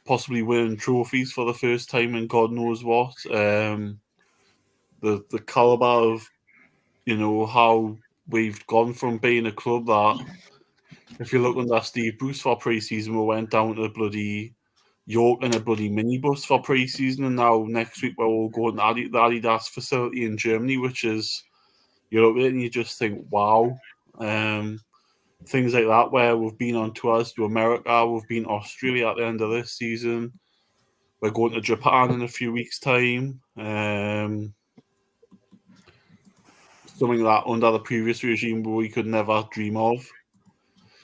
possibly winning trophies for the first time in God knows what. The caliber of, how we've gone from being a club that, if you look under Steve Bruce for pre-season, we went down to bloody York in a bloody minibus for pre-season, and now next week we're all going to the Adidas facility in Germany, which is, you look at it and you just think, wow. Things like that, where we've been on tours to America, we've been to Australia at the end of this season, we're going to Japan in a few weeks' time. Something that under the previous regime we could never dream of.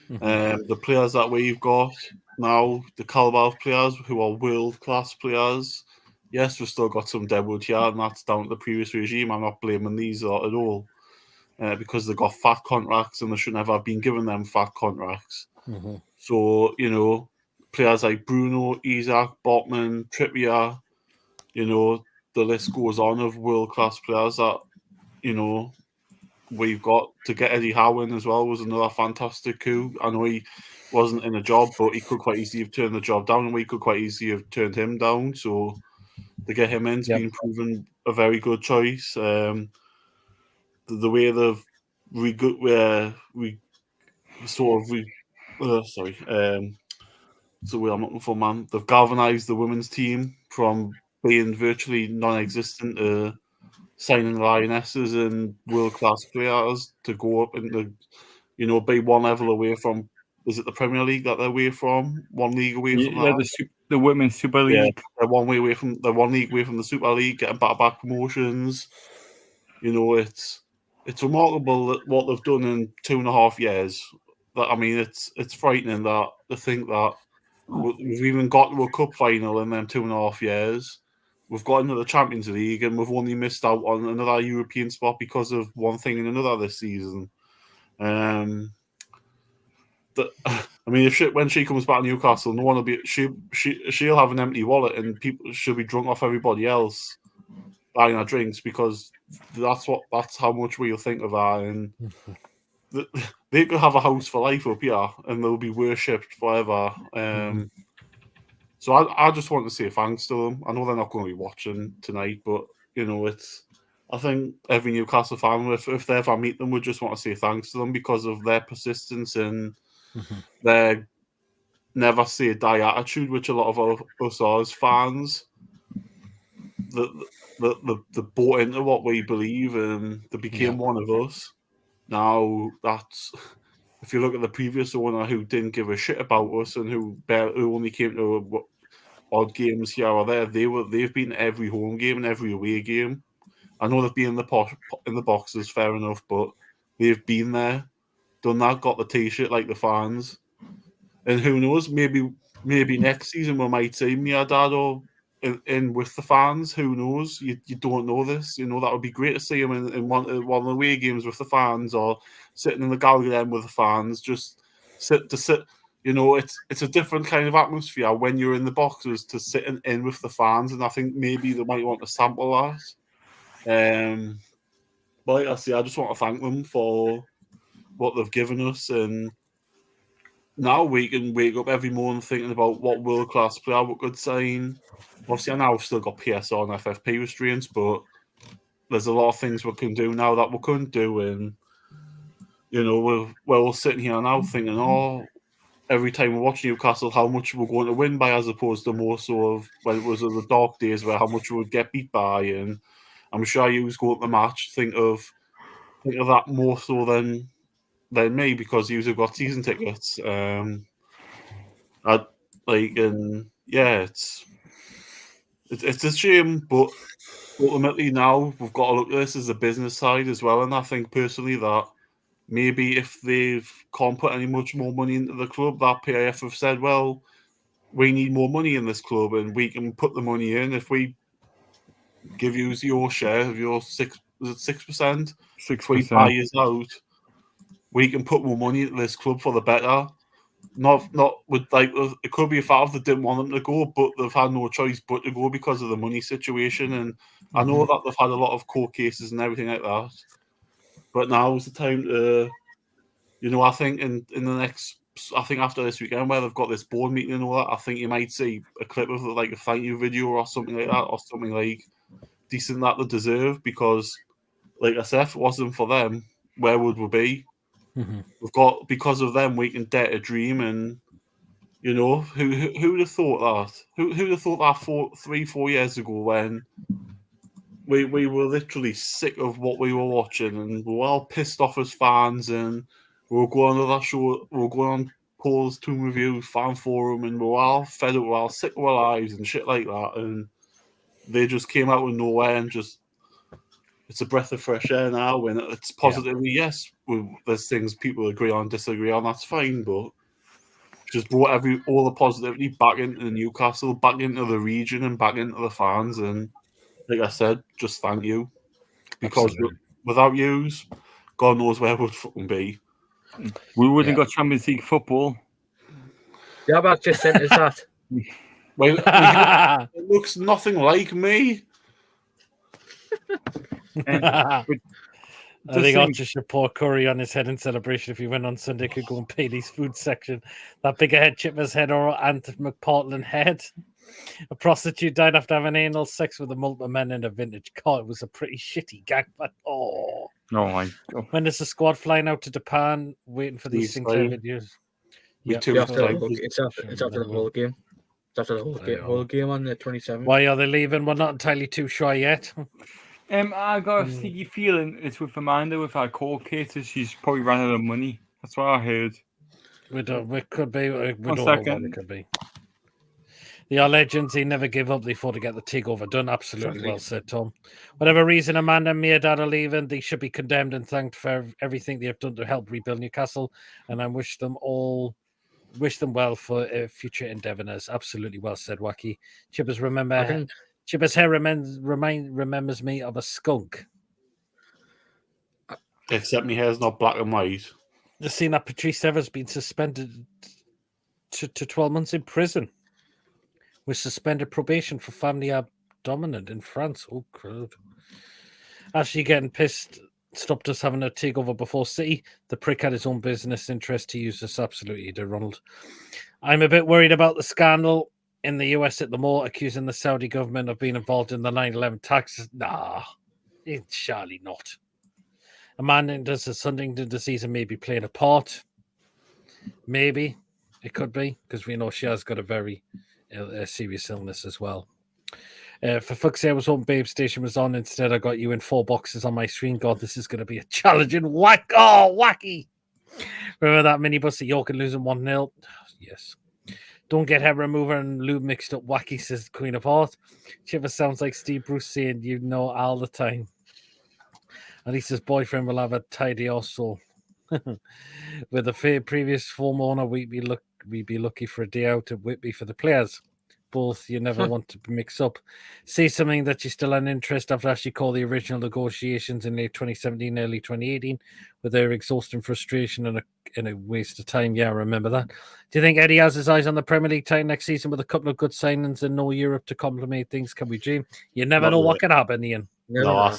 The players that we've got now, the caliber of players who are world-class players. Yes, we've still got some deadwood here, and that's down to the previous regime. I'm not blaming these at all. Because they got fat contracts and they should never have been given them fat contracts. So, players like Bruno, Isaac, Botman, Trippier, the list goes on of world-class players that, we've got. To get Eddie Howe in as well was another fantastic coup. I know he wasn't in a job, but he could quite easily have turned the job down, and we could quite easily have turned him down. So to get him in has been proven a very good choice. The way they've I'm looking for, man. They've galvanised the women's team from being virtually non-existent to signing lionesses and world-class players to go up into, be one level away from. Is it the Premier League that they're away from? One league away from that? The Women's Super League. Yeah, they're one league away from the Super League, getting back promotions. It's remarkable that what they've done in 2.5 years. It's frightening to think that we've even got to a cup final in them 2.5 years. We've got into the Champions League, and we've only missed out on another European spot because of one thing and another this season. When she comes back to Newcastle, no one will be. She'll have an empty wallet, and she'll be drunk off everybody else buying her drinks, because that's how much we'll think of her. And they could have a house for life up here, and they'll be worshipped forever. So I just want to say thanks to them. I know they're not going to be watching tonight, but I think every Newcastle fan, if they ever meet them, would just want to say thanks to them because of their persistence and their never say die attitude, which a lot of us are as fans. The bought into what we believe, and they became one of us. Now that's, if you look at the previous owner who didn't give a shit about us and who only came to odd games here or there, they've been to every home game and every away game. I know they've been in the boxes, fair enough, but they've been there, done that, got the t-shirt like the fans. And who knows, maybe next season we might see Mehrdad or in with the fans. Who knows? You don't know this. That would be great to see him in one of the away games with the fans, or sitting in the gallery then with the fans. Just sit. It's a different kind of atmosphere when you're in the boxes to sitting in with the fans, and I think maybe they might want to sample that. But like I say, I just want to thank them for what they've given us, and now we can wake up every morning thinking about what world-class player we could sign. Obviously, I know we've still got PSR and FFP restraints, but there's a lot of things we can do now that we couldn't do in you know, we're all sitting here now thinking, oh, every time we watch Newcastle, how much we're going to win by, as opposed to more so of when it was the dark days where how much we would get beat by. And I'm sure you was going to the match think of that more so than me, because you have got season tickets. It's a shame, but ultimately now we've got to look at this as a business side as well. And I think personally that maybe if they can't put any much more money into the club, that PIF have said, well, we need more money in this club and we can put the money in. If we give you your share of your 6%, if we buy you out, we can put more money into this club for the better. Not with like, it could be a fact that didn't want them to go, but they've had no choice but to go because of the money situation. And I know that they've had a lot of court cases and everything like that, but now is the time to, you know, I think in the next, I think after this weekend where they've got this board meeting and all that, I think you might see a clip of like a thank you video or something like that, or something like decent that they deserve, because like I said, if it wasn't for them, where would we be? We've got, because of them, we can dare to dream. And you know, who would have thought that? Who would have thought that 4 years ago, when we were literally sick of what we were watching and we were all pissed off as fans, and we were going on that show, we were going on Paul's Tomb Review fan forum, and we were all fed up, we were all sick of our lives and shit like that, and they just came out of nowhere and just, it's a breath of fresh air now. And it's positively, yes, there's things people agree on, disagree on, that's fine, but just brought all the positivity back into Newcastle, back into the region, and back into the fans. And like I said, just thank you, because without yous, God knows where we'd fucking be. We wouldn't got Champions League football. Yeah, but just sent us that. Well, it looks nothing like me. I think Archer should pour curry on his head in celebration. If he went on Sunday, could go and pay his food section. That bigger head, Chippaz head, or Ant McPartland head. A prostitute died after having anal sex with a multiple men in a vintage car. It was a pretty shitty gag, but oh my God. When there's a squad flying out to Japan, waiting for these Sinclair videos. It's after the whole game. It's after the whole game on the 27th. Why are they leaving? We're not entirely too sure yet. I got a sneaky feeling it's with Amanda with our court cases. She's probably ran out of money. That's what I heard. We could be. We don't know what it could be. They are legends. They never give up. They fought to get the takeover done. Absolutely well said, Tom. Whatever reason Amanda and Mehrdad are leaving, they should be condemned and thanked for everything they have done to help rebuild Newcastle. And I wish them well for future endeavours. Absolutely well said, Wacky. Chippaz hair remembers me of a skunk. Except my hair's not black and white. The scene that Patrice Evra's been suspended to 12 months in prison with suspended probation for family dominant in France. Oh, crud. Actually getting pissed stopped us having a takeover before City. The prick had his own business interest to use this. Absolutely did, Ronald. I'm a bit worried about the scandal in the US at the moment, accusing the Saudi government of being involved in the 9/11 taxes. Nah, it's surely not. A man that does something to the season may be playing a part. Maybe. It could be, because we know she has got a very serious illness as well. For fuck's sake, I was hoping Babe Station was on. Instead, I got you in 4 boxes on my screen. God, this is going to be a challenging wacky. Remember that minibus at York and losing 1-0? Yes. Don't get hair remover and lube mixed up, Wacky, says Queen of Heart. Chippaz sounds like Steve Bruce saying, you know, all the time. At least his boyfriend will have a tidy also. With the previous former owner, we'd be lucky for a day out at Whitby for the players. Both you never want to mix up. Say something that you still had an interest after actually call the original negotiations in late 2017, early 2018, with their exhausting frustration and a waste of time. Yeah, I remember that. Do you think Eddie has his eyes on the Premier League title next season with a couple of good signings and no Europe to complement things? Can we dream? You never know what can happen, Ian. I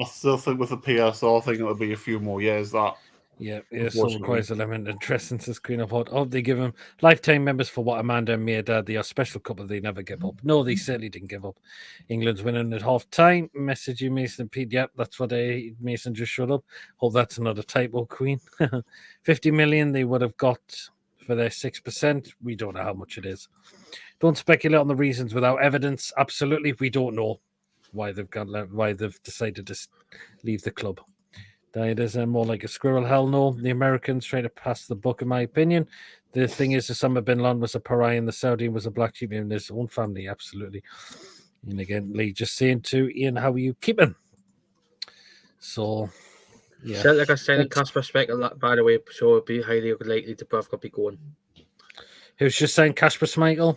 still think with the PSL, I think it'll be a few more years that. Yeah, it also Unfortunately. requires a limit of interest since this Queen of Hot. Oh, they give him lifetime members for what Amanda and Mehrdad. They are a special couple. They never give up. No, they certainly didn't give up. England's winning at half time. Message you, Mason and Pete. Yep, that's what Mason just showed up. Hope that's another typo, Queen. 50 million they would have got for their 6%. We don't know how much it is. Don't speculate on the reasons without evidence. Absolutely, we don't know why they've decided to leave the club. Died as more like a squirrel. Hell no. The Americans trying to pass the buck, in my opinion. The thing is, Osama bin Laden was a pariah and the Saudi was a black sheep in his own family. Absolutely. And again, Lee just saying to Ian, how are you keeping? So, yeah. Celtic are signing Casper Schmeichel, by the way, so it'd be highly likely the Bravka be going. Who's just saying Casper Schmeichel?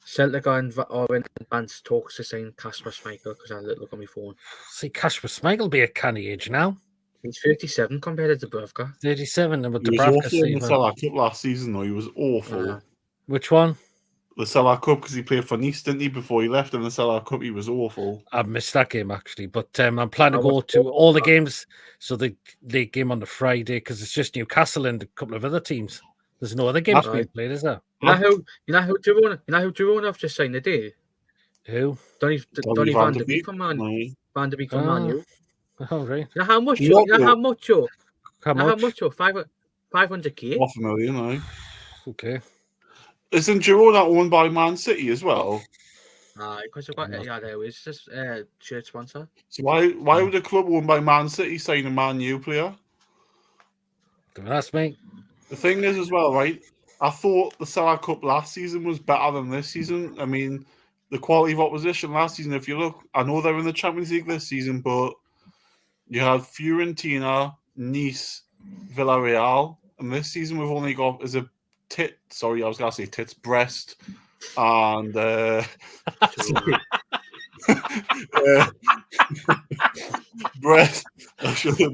Celtic are in advanced talks to sign Casper Schmeichel because I look on my phone. See, Casper Schmeichel be a canny age now. He's 37 compared to Dubravka. 37. And with He was Dubravka awful in the saving. Salah Cup last season, though. He was awful. Which one? The Salah Cup, because he played for Nice, didn't he? Before he left in the Salah Cup, he was awful. I missed that game actually, but I'm planning to go to all the games. So the game on the Friday because it's just Newcastle and a couple of other teams. There's no other games being played, is there? You know who Girona have just signed today? Who? Donny Van de Beek from Man. Van de Beek from Man U. Oh right. You know how much? How much? 500k. Half a million, aye. Okay. Isn't Girona owned by Man City as well? Because I've got there is this shirt sponsor. So why would a club owned by Man City sign a Man U player? Don't ask me. The thing is as well, right? I thought the Salah Cup last season was better than this season. I mean, the quality of opposition last season, if you look, I know they're in the Champions League this season, but you had Fiorentina, Nice, Villarreal, and this season we've only got Brest, and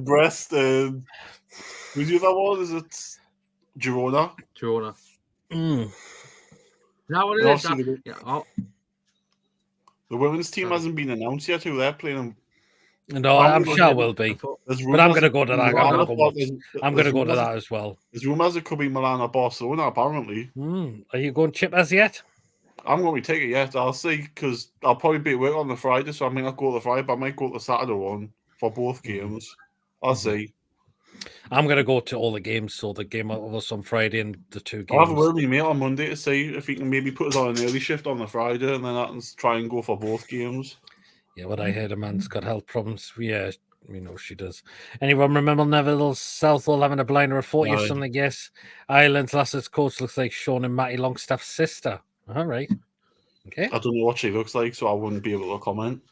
Brest, and who's the other one? Is it Girona? Now what it is? The women's team hasn't been announced yet. Who they're playing? No, I'm sure it will be. But I'm going to go to that. I'm going to go to that as well. There's rumours it could be Milan or Barcelona, apparently. Are you going Chippaz yet? I'm going to take it yet. I'll see, because I'll probably be at work on the Friday, so I may not go to the Friday, but I might go to the Saturday one for both games. I'll see. I'm going to go to all the games, so the game was on Friday and the two games. I'll have a word with my mate on Monday to see if he can maybe put us on an early shift on the Friday, and then I can try and go for both games. Yeah, what I heard, a man's got health problems. Yeah, we know she does. Anyone remember Neville Southall having a blinder at 40 or something? Yes. Ireland's last coach looks like Sean and Matty Longstaff's sister. All right. Okay. I don't know what she looks like, so I wouldn't be able to comment.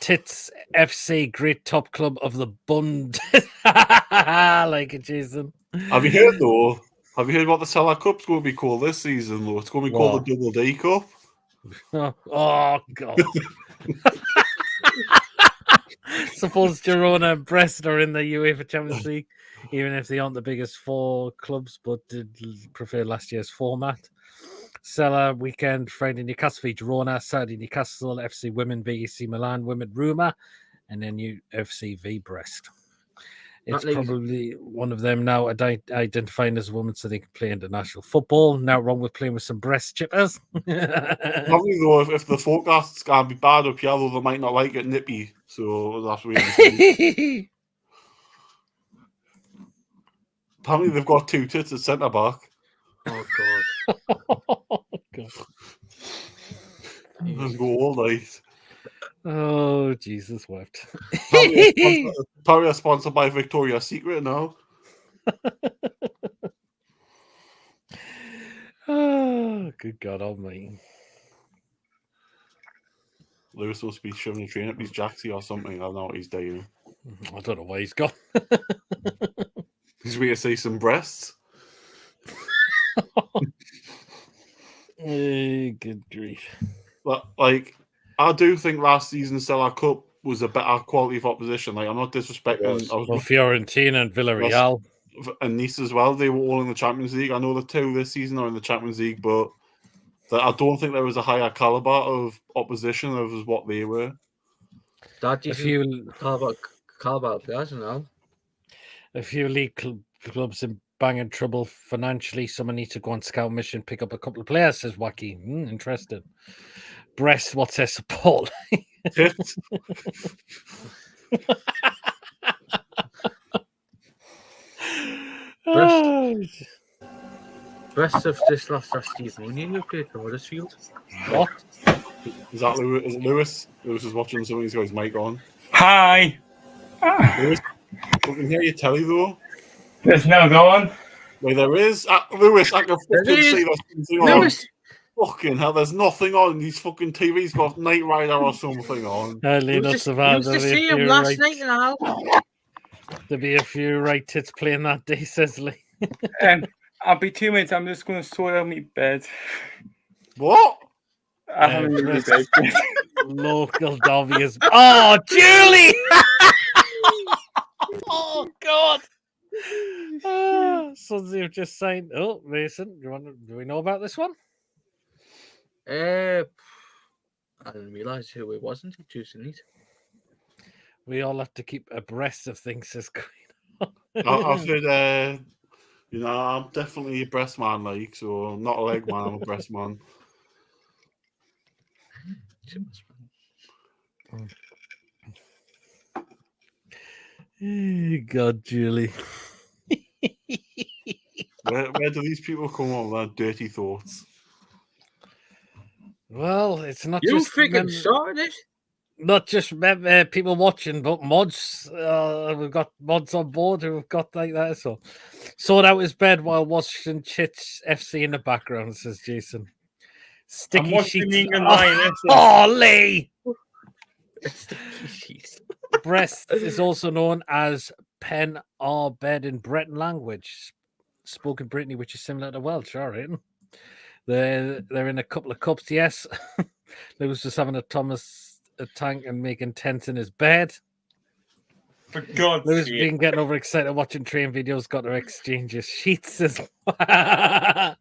Tits FC, great top club of the Bund. Like it, Jason. Have you heard what the Salah Cup's going to be called this season, though? It's going to be called the Double D Cup. Oh God. Suppose Girona and Brest are in the UEFA Champions League, even if they aren't the biggest four clubs, but did prefer last year's format. Salah weekend, Friday Newcastle v Girona, Saturday Newcastle, FC Women v AC Milan, Women Roma, and then UFC v Brest. It's probably one of them now identifying as a woman so they can play international football. Now wrong with playing with some breast chippers. Probably though, if the forecast's going to be bad up here, though, they might not like it nippy. So we'll have to wait and see. Apparently they've got two tits at centre back. Oh God. God. Let's go all night. Oh, Jesus wept. Probably sponsored by Victoria's Secret now. Oh, good God almighty. Lewis supposed to be shoving a train up his jacksy or something. I don't know what he's doing. I don't know why he's gone. He's waiting to see some breasts. Good grief. But, I do think last season's Salah Cup was a better quality of opposition. I'm not disrespecting. Fiorentina and Villarreal. And Nice as well. They were all in the Champions League. I know the two this season are in the Champions League, but I don't think there was a higher caliber of opposition as what they were. That if you caliber players, you know. A few league clubs in banging trouble financially. Someone needs to go on scout mission, pick up a couple of players, says Wacky. Interesting. Brest, what's their support? Tits. Brest have just lost our Steve Mooney who played for Huddersfield. What? Is that Lewis? Is it Lewis? Lewis is watching something. He's got his mic on. Hi. Lewis, we can hear your telly though. There's no going. Wait, there is. Lewis, I can fucking There is. see there's something on. Lewis, Fucking hell, there's nothing on. These fucking TV's got Knight Rider or something on. you used to see him last night now. There'll be a few right tits playing that day, says Lee. I'll be 2 minutes. I'm just going to sort out my bed. What? I haven't really bed. Local Dobby is. Oh, Julie! Oh, God. Sunsy have just signed. Oh, Mason, do we know about this one? I didn't realise who it was until Tuesday night. We all have to keep abreast of things, says Queen. I've heard, I'm definitely a breast man, like, so I'm not a leg man, I'm a breast man. God, Julie. Where do these people come on with their dirty thoughts? Well, it's not You just freaking started it. not just people watching, but mods. We've got mods on board who've got like that. So, sort out his bed while watching Chits FC in the background, says Jason. Sticky I'm watching sheets. England Lioness. Oh, Lee! Sticky sheets. Breast is also known as pen or bed in Breton language, spoken Brittany, which is similar to Welsh, all right? They're in a couple of cups, yes. Lewis was having a tank and making tents in his bed. For God's Lewis sake. been getting overexcited watching train videos, got to exchange his sheets as well.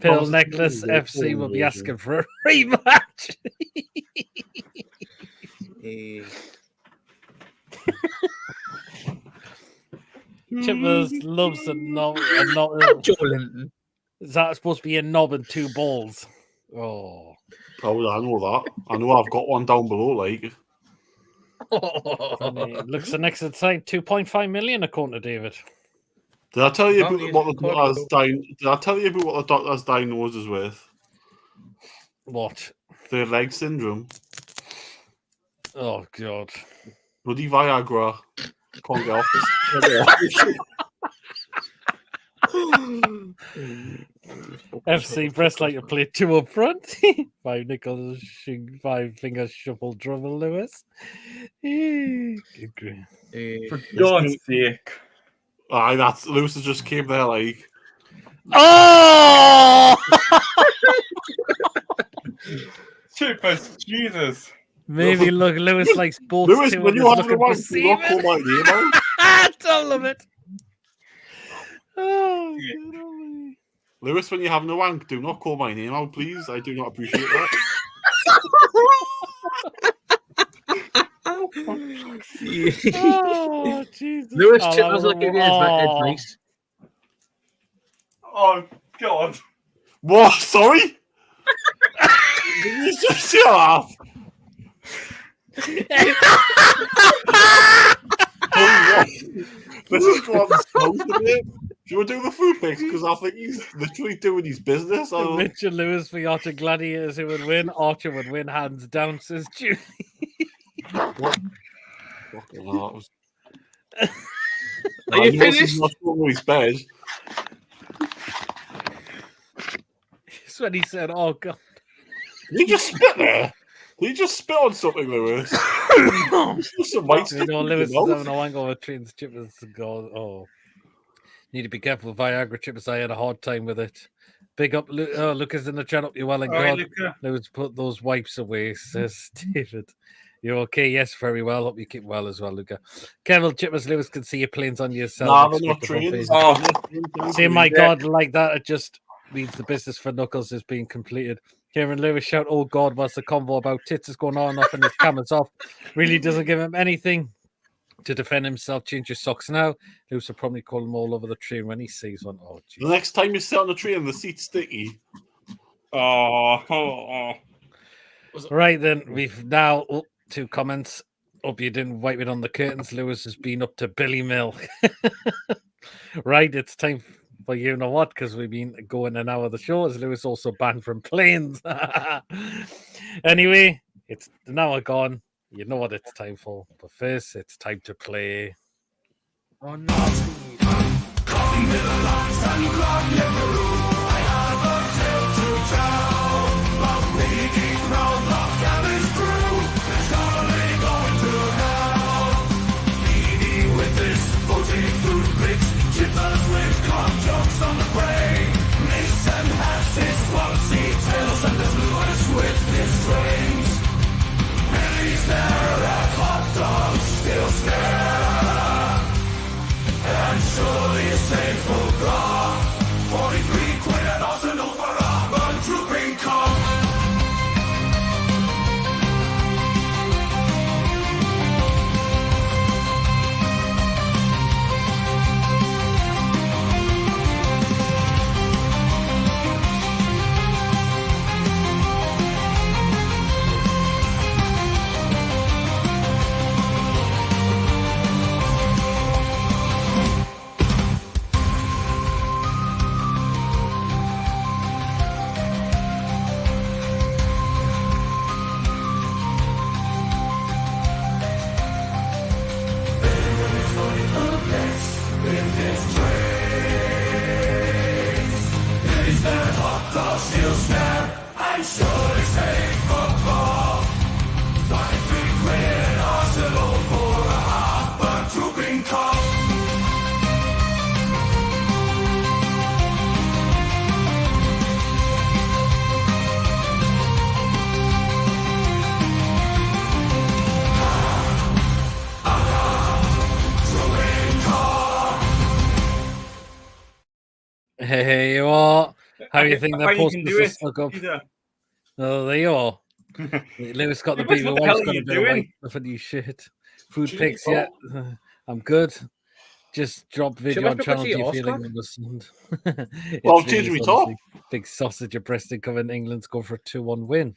Pill Necklace FC will be asking for a rematch. Chippaz loves a knob. Joe Linton. Is that supposed to be a knob and two balls? Oh. Oh, I know that. I know I've got one down below, like. Looks the next inside 2.5 million according to David. Did I tell you Well, about what the doctor's Did I tell you about what the doctor's diagnosed us with? What? Third leg syndrome. Oh God. Bloody Viagra. Can't get off this. FC Breast like to play two up front. 5 nickels, 5 fingers shuffle dribble, Lewis. Good grief. For God's sake. Aye, that's Lewis has just came there like. Oh! Chippaz, Jesus. Maybe look, Lewis likes sports Lewis, too. when you have the one, do not call my name out. Don't love it. Oh, good on me. Lewis, when you're having a wank, do not call my name out, please. I do not appreciate that. Oh, Jesus. Lewis Oh, Chippaz will give you advice. Oh, God. What? Sorry? Did you just see that? This is going to be. Do you want to do the food picks? Because I think he's literally doing his business. Richard Lewis for Archer Gladiators who would win. Archer would win hands down, says Julie. What? Fucking hell, that was... Are you finished? Not sure his bed. That's when he said, oh, God. Did you just spit there? Did you just spit on something, Lewis? Some white You know, Lewis is having a wank over trains. Chippaz to go. Oh, need to be careful with Viagra. Chippaz, I had a hard time with it. Big up, Lucas in the chat. Up you well and All right, God. Luca. Lewis, put those wipes away, says David. You okay? Yes, very well. Hope you keep well as well, Luca. Kevin, Chippaz, Lewis can see your planes on yourself. Nah, they're not trained. See, my God, like that, it just means the business for Knuckles is being completed. Kieran Lewis shout, oh God, what's the convo about? Tits is going on and off and his camera's off. Really doesn't give him anything. to defend himself, change his socks now. Lewis will probably call him all over the train when he sees one. Oh, The jeez. next time you sit on the train, the seat's sticky. Oh. Right then, we've now 2 comments. Hope you didn't wipe it on the curtains. Lewis has been up to Billy Mill. Right, it's time for you know what, because we've been going an hour of the show. Is Lewis also banned from planes? Anyway, it's an hour gone. You know what it's time for. But first, it's time to play. Oh no. Hey, what? How do you think How that you can posters do are it, stuck up? Peter? Oh, there you are. Lewis got the Lewis, baby what the wife's hell are got a you bit of doing? white stuff in his shit. Food Jimmy pics, yeah. I'm good. Just drop video Chippaz, on look channel. at Do your you horse feeling cock. understand? Well, It's change Lewis, me top. honestly. Big sausage at Preston covering England's go for a 2-1 win.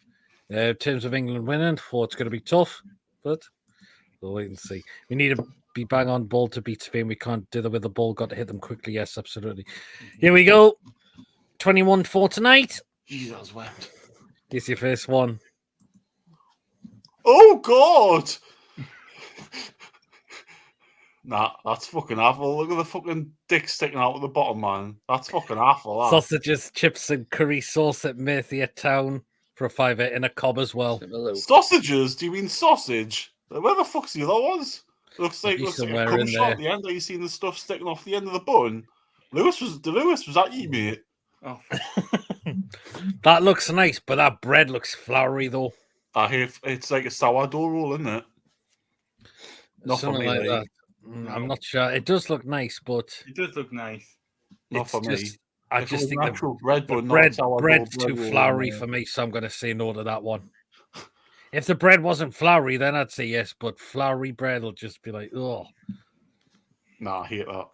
In terms of England winning, it's going to be tough, but we'll wait and see. We need to be bang on ball to beat Spain. We can't dither with the ball. Got to hit them quickly. Yes, absolutely. Here we go. 21 for tonight. Jeez, that was wet. Here's your first one. Oh, God! Nah, that's fucking awful. Look at the fucking dick sticking out at the bottom, man. That's fucking awful. That. Sausages, chips, and curry sauce at Mehrdad Town for a £5 in a cob as well. Sausages? Do you mean sausage? Where the fuck's the other ones? Looks like a somewhere cum in shot there. at the end. Are you seeing the stuff sticking off the end of the bun? Lewis, was that you, mate? Oh, That looks nice, but that bread looks floury though. I hear it's like a sourdough roll, isn't it? Not for Something me, like like. that. I'm not sure. It does look nice, but it does look nice. Not it's for me. just I If it just was think natural bread, the but not bread sourdough bread's bread too roll, floury no. for me, so I'm going to say no to that one. If the bread wasn't floury, then I'd say yes, but floury bread will just be like, oh. Nah, I hate that.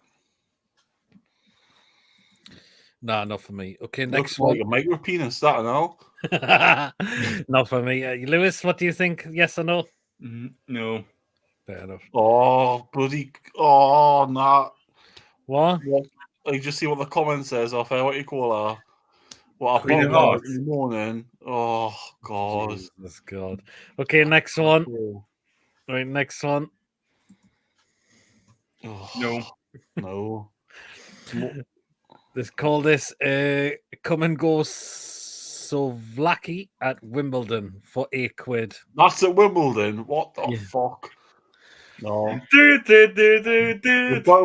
Nah, not for me. Okay, Looks next one. like a micro penis, that and all. Not for me. Lewis, what do you think? Yes or no? No. Fair enough. Oh, bloody. Oh, nah. What? I just see what the comment says off what you call her. What I Queen found of out Hearts. in the morning. Oh, God. Jesus God. Okay, next one. Oh, Right, next one. No. No. Let's call this Come and Go Sovlaki at Wimbledon for £8. That's at Wimbledon. What the Yeah. fuck? No. Dude.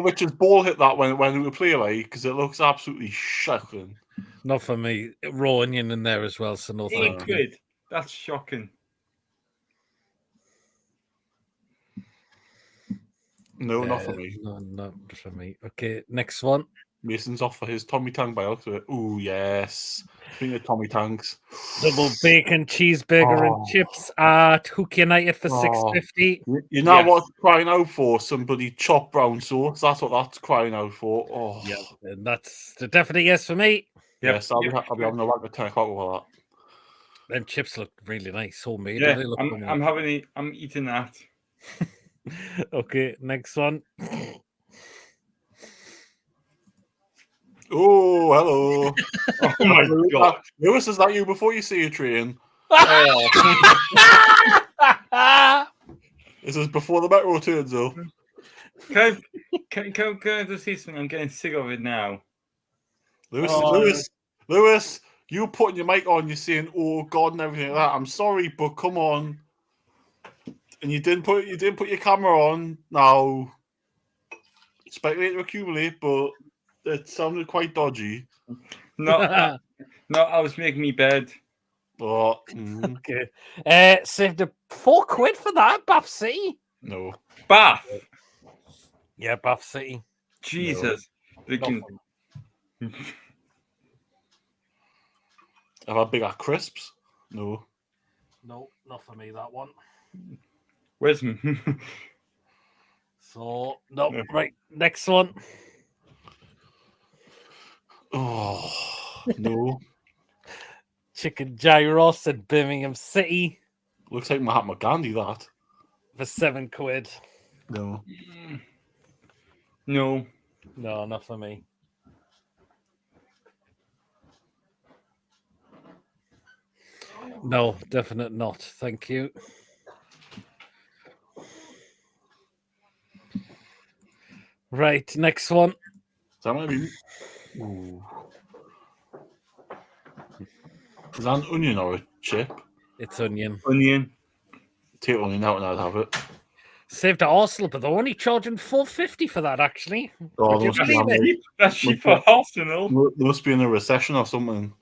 Richard's ball hit that when we play, like, because it looks absolutely shocking. Not for me. Raw onion in there as well, so no thank you. £8. That's shocking. No, not for me. No, not for me. Okay, next one. Mason's off for his Tommy Tank by Oxford. Ooh, yes. Speaking of Tommy Tanks. Double bacon cheeseburger and chips at Hook United for $6.50. You know Yes. what it's crying out for? Somebody chopped brown sauce. That's what that's crying out for. Oh, Yeah, and that's the definite yes for me. yes. I'll be having a whack at 10 o'clock over that. Them chips look really nice, homemade. Yeah, They look I'm eating that. Okay, next one. Oh, hello. Oh my god. Lewis, is that you before you see a train? Oh. This is before the metro turns up. Can I just say something? I'm getting sick of it now. Lewis, you putting your mic on, you're saying, "Oh God," and everything like that. I'm sorry, but come on. And you didn't put your camera on. Now, speculate to accumulate, but it sounded quite dodgy. No, I was making me bed. But Okay. Saved a £4 for that, Bath City. no. Bath. Yeah, Bath City. Jesus. They can... Have I bigger crisps? No. No, not for me, that one. Where's So, no, right, next one. Oh no. Chicken gyros at Birmingham City Looks like Mahatma Gandhi, that. for £7. No. No. No, not for me. No, definite not. Thank you. Right, next one. Is that maybe? Ooh. Is that an onion or a chip? It's onion. Onion. Take onion out and I'd have it. Saved at Arsenal, but they're only charging $4.50 for that, actually. Oh, Would you those believe it? That's cheap for Arsenal. There must be in a recession or something.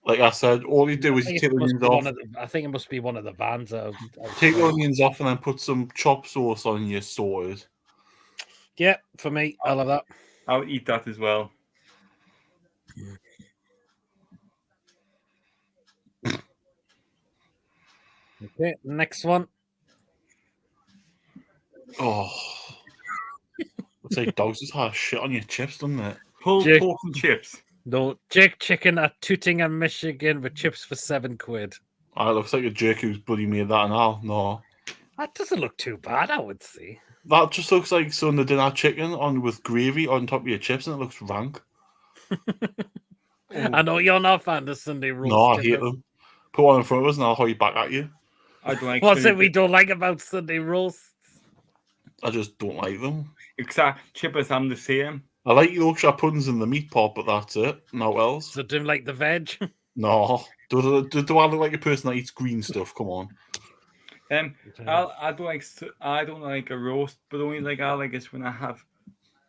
Like I said, all you do is you take the onions off. I think it must be one of the vans. Take the onions off and then put some chopped sauce on your sorted. Yeah, for me, I love that. I'll eat that as well. Okay, next one. Oh. Looks like dogs just had shit on your chips, doesn't it? Pulled Jake- pork and chips. No, Jake Chicken at Tootingham, Michigan with chips for £7. Ah, it looks like a jerk who's bloody made that and all. No. That doesn't look too bad, I would say. That just looks like Sunday dinner chicken on with gravy on top of your chips and it looks rank. I know you're not a fan of Sunday roast. No, I hate chicken. them. Put one in front of us and I'll hold you back at you. I don't like What's it we don't like about Sunday roasts? I just don't like them. Exact. Chippaz, I'm the same. I like Yorkshire puddings in the meat pot, but that's it. No else. So don't like the veg? No. Do I look like a person that eats green stuff? Come on. I don't like a roast, but the only like I like is when I have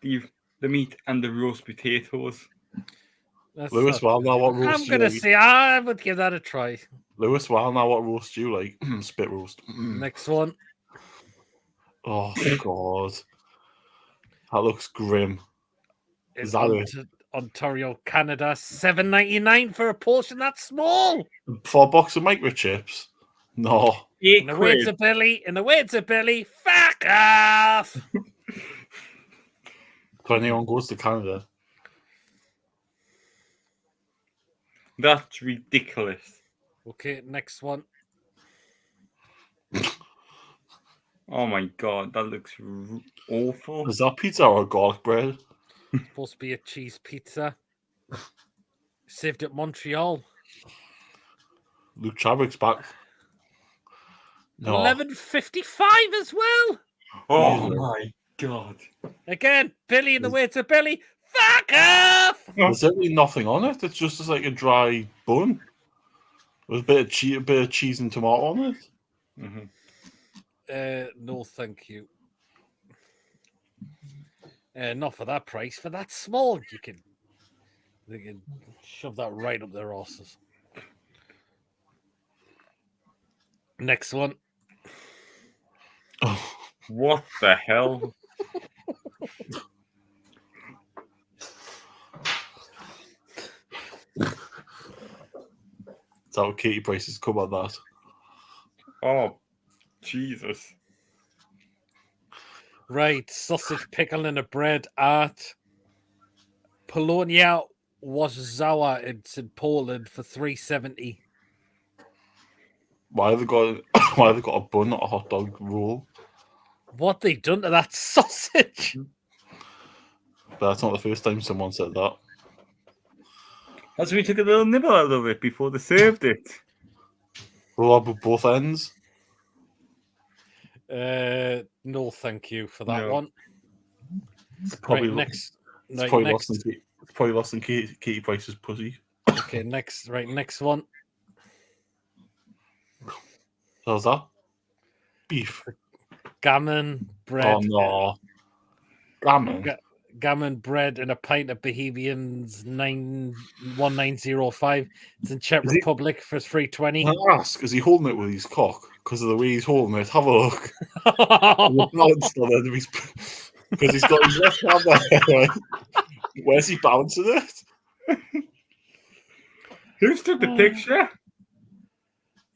the meat and the roast potatoes. Lewis, well, now what roast I'm do you gonna like? say I would give that a try. Lewis, well, now what roast do you like? Spit roast. Next one. Oh, God. That looks grim. Is Is that it? Ontario, Canada, $7.99 for a portion that small. For a box of microchips? No. In the words of Billy, fuck off. If anyone goes to Canada. That's ridiculous. Okay, next one. Oh my god, that looks awful. Is that pizza or garlic bread? Supposed to be a cheese pizza. Saved at Montreal. Luke Chadwick's back. No. $11.55 as well. Oh my god. Again, Billy in the words of Billy, fuck off. There's literally nothing on it. It's just like a dry bun with a bit of cheese and tomato on it. Mm-hmm. No, thank you. Not for that price. For that small, they can shove that right up their asses. Next one. What the hell? That's how Katie Price's come on that. Oh, Jesus. Right, sausage pickle in a bread at Polonia Warsaw in Poland for $3.70. Why have they got a bun, not a hot dog roll? What they done to that sausage? But that's not the first time someone said that. That's we took a little nibble out of it before they served it. Roll up with both ends. No, thank you for that No. one. It's probably Right, next. It's Right, probably next. lost in Katie Price's pussy. Okay, next. Right, next one. How's that? Beef. Gammon bread. Oh no. Gammon. Gammon bread and a pint of Bohemians 1905. It's in Czech Is he- Republic for $3.20. Can I ask, is he holding it with his cock? Because of the way he's holding it. Have a look. The balance on it, because he's got his left hand there, right? Where's he balancing it? Who's took the picture?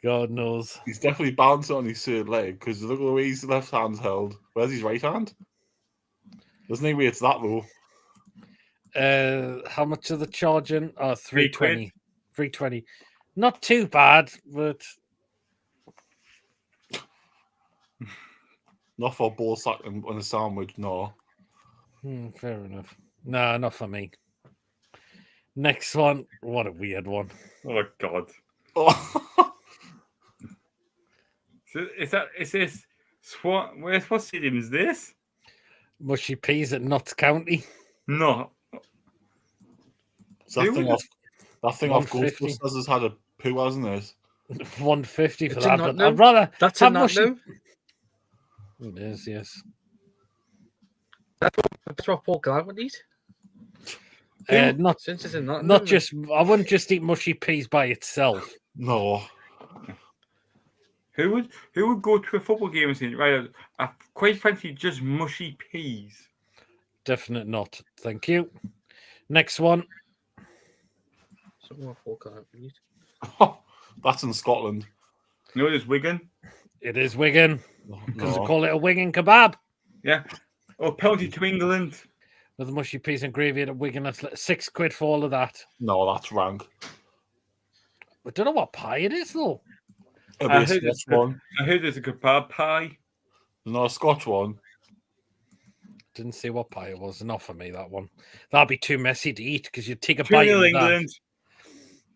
God knows. He's definitely balancing on his third leg because look at the way his left hand's held. Where's his right hand? There's no way it's that low. How much are they charging? Oh, £3. $3.20. $3.20. Not too bad, but Not for a ball sack and a sandwich, no. fair enough. Nah, not for me. Next one. What a weird one. Oh God. Oh. So is this what stadium is this? Mushy peas at Notts County. No. So that thing off 150. Ghostbusters has had a poo, hasn't it? $1.50 for It's in that. But Nottingham. I'd rather That's have in mushy. Nottingham. It is, yes. That's what Paul Gallagher would eat. Not Since it's in Nottingham. not just. I wouldn't just eat mushy peas by itself. No. Who would go to a football game and say, right, I quite fancy just mushy peas? Definite not. Thank you. Next one. Something what Paul Gallagher would eat. That's in Scotland. No, there's Wigan. It is Wigan because they No. call it a Wigan kebab Yeah. Oh, penalty to England. with mushy peas and gravy at Wigan. That's like £6 for all of that. No, that's rank. I don't know what pie it is though. It'll I be a heard Scotch one. I heard there's a kebab pie. No, a Scotch one. Didn't see what pie it was. Not for me, that one. That'd be too messy to eat because you'd take a 2-0 bite of that, England.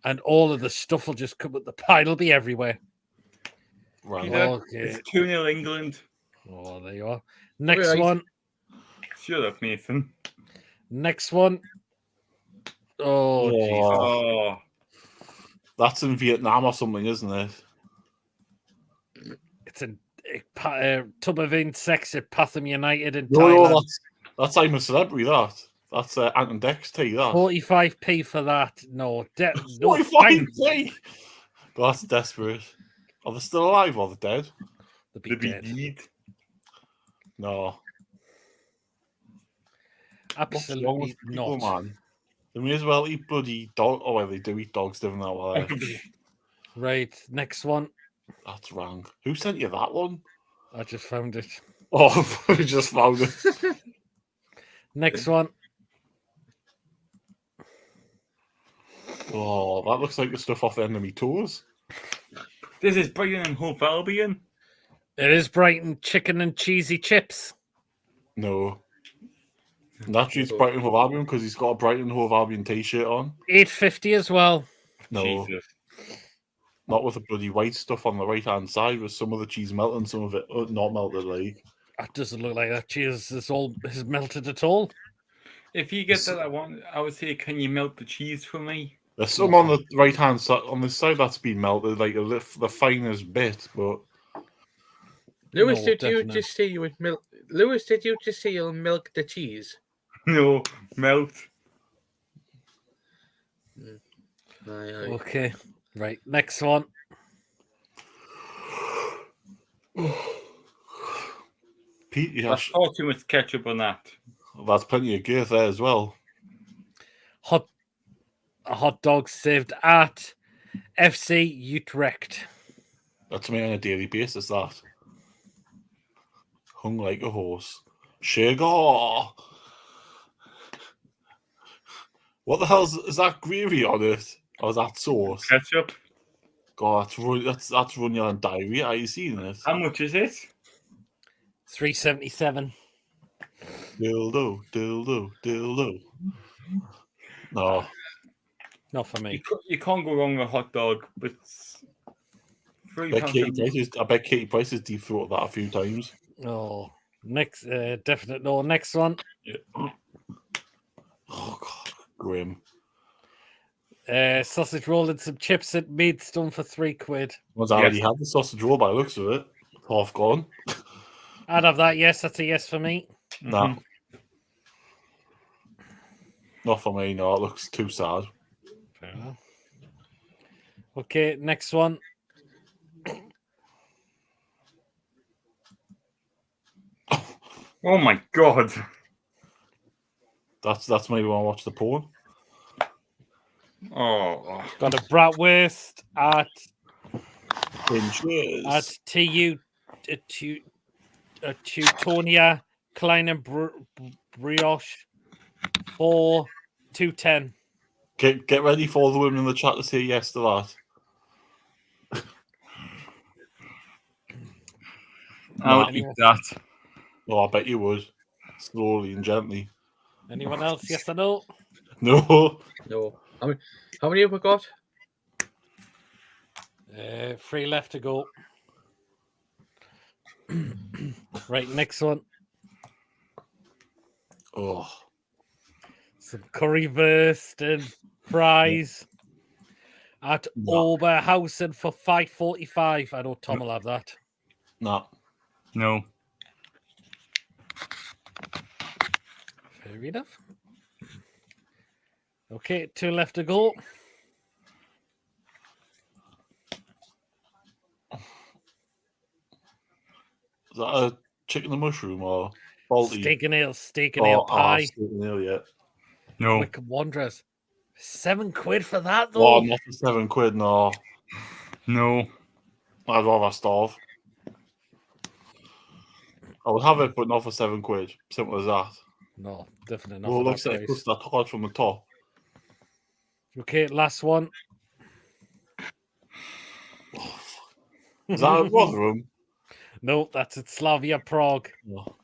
and all of the stuff will just come with the pie. It'll be everywhere. Rank. Peter, Okay. It's 2-0 England. Oh, there you are. Next Right. one. Shut up, Nathan. Next one. Oh, Jesus. Oh, That's in Vietnam or something, isn't it? It's a tub of insects at Pathum United in No, Thailand. that's I'm a Celebrity, that. That's Ant and Dex tea, that. 45p for that. No, no 45 thanks. p. That's desperate. Are they still alive or are they dead? They'll be the dead. bead. No. What's wrong with Absolutely people, not. man? They may as well eat bloody dog. Oh, well, they do eat dogs, don't they? Well, Right, next one. that's wrong. Who sent you that one? I just found it. Oh, we just found it. Next one. Oh, that looks like the stuff off the enemy tours. This is Brighton and Hove Albion. It is Brighton chicken and cheesy chips. No. And that's it's Brighton Hove Albion because he's got a Brighton Hove Albion t-shirt on. $8.50 as well. No, Jesus. not with the bloody white stuff on the right-hand side with some of the cheese melting, some of it not melted, like. That doesn't look like that cheese is melted at all. If you get that, I would say, can you melt the cheese for me? There's some on the right-hand side, on the side that's been melted, like the finest bit, but... Lewis, No, did you definitely. just say you would milk? Lewis, did you just say you'll milk the cheese? No, melt. Aye. Okay, right. Next one. Pete, yeah, That's far too much ketchup on that. that's plenty of girth there as well. Hot a hot dog served at FC Utrecht. That's me on a daily basis, that. Hung like a horse. Sugar. What the hell is that gravy on it? Or is that sauce? Ketchup. God, that's running on diarrhea. Are you seeing it? How much is it? $3.77. Dildo. No. Not for me. You can't go wrong with a hot dog, but I bet Katie Price has deep throated that a few times. Oh, next, definite no. Next one. Yeah. Oh God, grim. Sausage roll and some chips at Maidstone for £3. Was already had the sausage roll by the looks of it. Half gone. I'd have that. Yes, that's a yes for me. Nah. Not for me, no. It looks too sad. Fair enough. Okay, next one. Oh my God. That's maybe when I watch the porn. Oh. Got a bratwurst at Inches. Teutonia Klein and Brioche for $2.10. Get ready for the women in the chat to say yes to that. I would eat that. Oh, I bet you would. Slowly and gently. Anyone else? Yes or no? No. No. How many have we got? 3 left to go. Right, next one. Oh. Some currywurst and fries at Oberhausen for $5.45. I know Tom will have that. Nah. No. Fair enough. Okay, 2 left to go. Is that a chicken and mushroom or baldy? Steak and ale pie. Steak and ale, yeah. No. Wicked Wanderers. £7 for that, Oh, though. not for £7, no. No. I'd rather starve. I would have it, but not for £7. Simple as that. No, definitely not. Well, it For looks that like price. that tart from the top. Okay, last one. Is that a Rotherham? No, that's at Slavia Prague. No.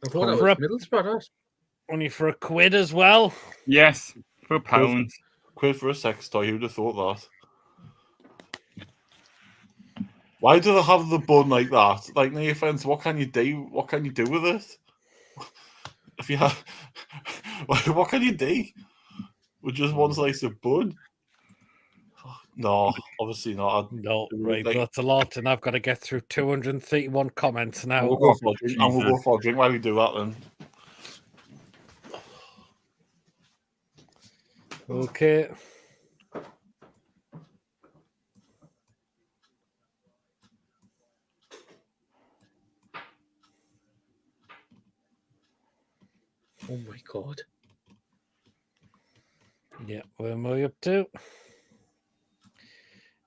I thought that was Middlesbrough. Only for £1 as well. Yes. For a pound. £1 for a sex toy. Who'd have thought that? Why do they have the bun like that? Like, no offense, what can you do? What can you do with it? If you have, what can you do with just one slice of bun? No, obviously not. No, right, like- that's a lot, and I've got to get through 231 comments now. We'll go for a drink. And we'll go for a drink while we do that then. Okay. Oh my God. Yeah, where am I up to?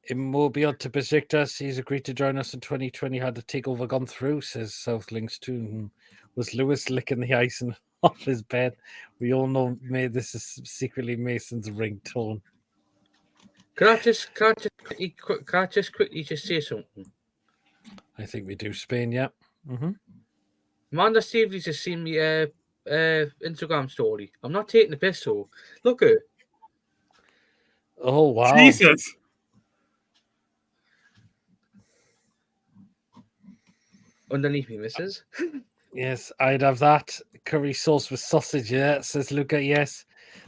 Immobile to Besiktas. He's agreed to join us in 2020. Had the takeover gone through, says South Links 2. Was Lewis licking the icing off his bed? We all know this is secretly Mason's ringtone. Can I just quickly say something? I think we do Spain, yeah. Mm-hmm. Amanda Stevens just seen me Instagram story. I'm not taking the piss, so look at it. Oh, wow. Jesus. Underneath me, missus. Yes, I'd have that. Curry sauce with sausage, yeah, says Luca, yes.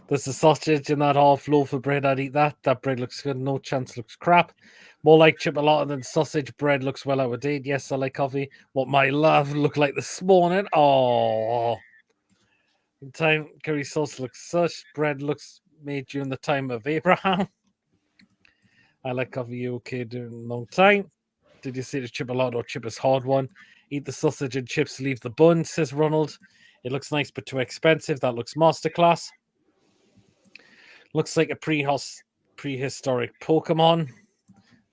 There's the sausage in that half loaf of bread. I'd eat that. That bread looks good. No chance looks crap. More like chipolata than sausage. Bread looks well out of date. Yes, I like coffee. What my love looked like this morning. Oh. In time, curry sauce looks such. Bread looks made during the time of Abraham. I like coffee okay during a long time. Did you see the chipolata or chip is hard one? Eat the sausage and chips, leave the bun, says Ronald. It looks nice but too expensive. That looks masterclass. Looks like a prehistoric Pokemon.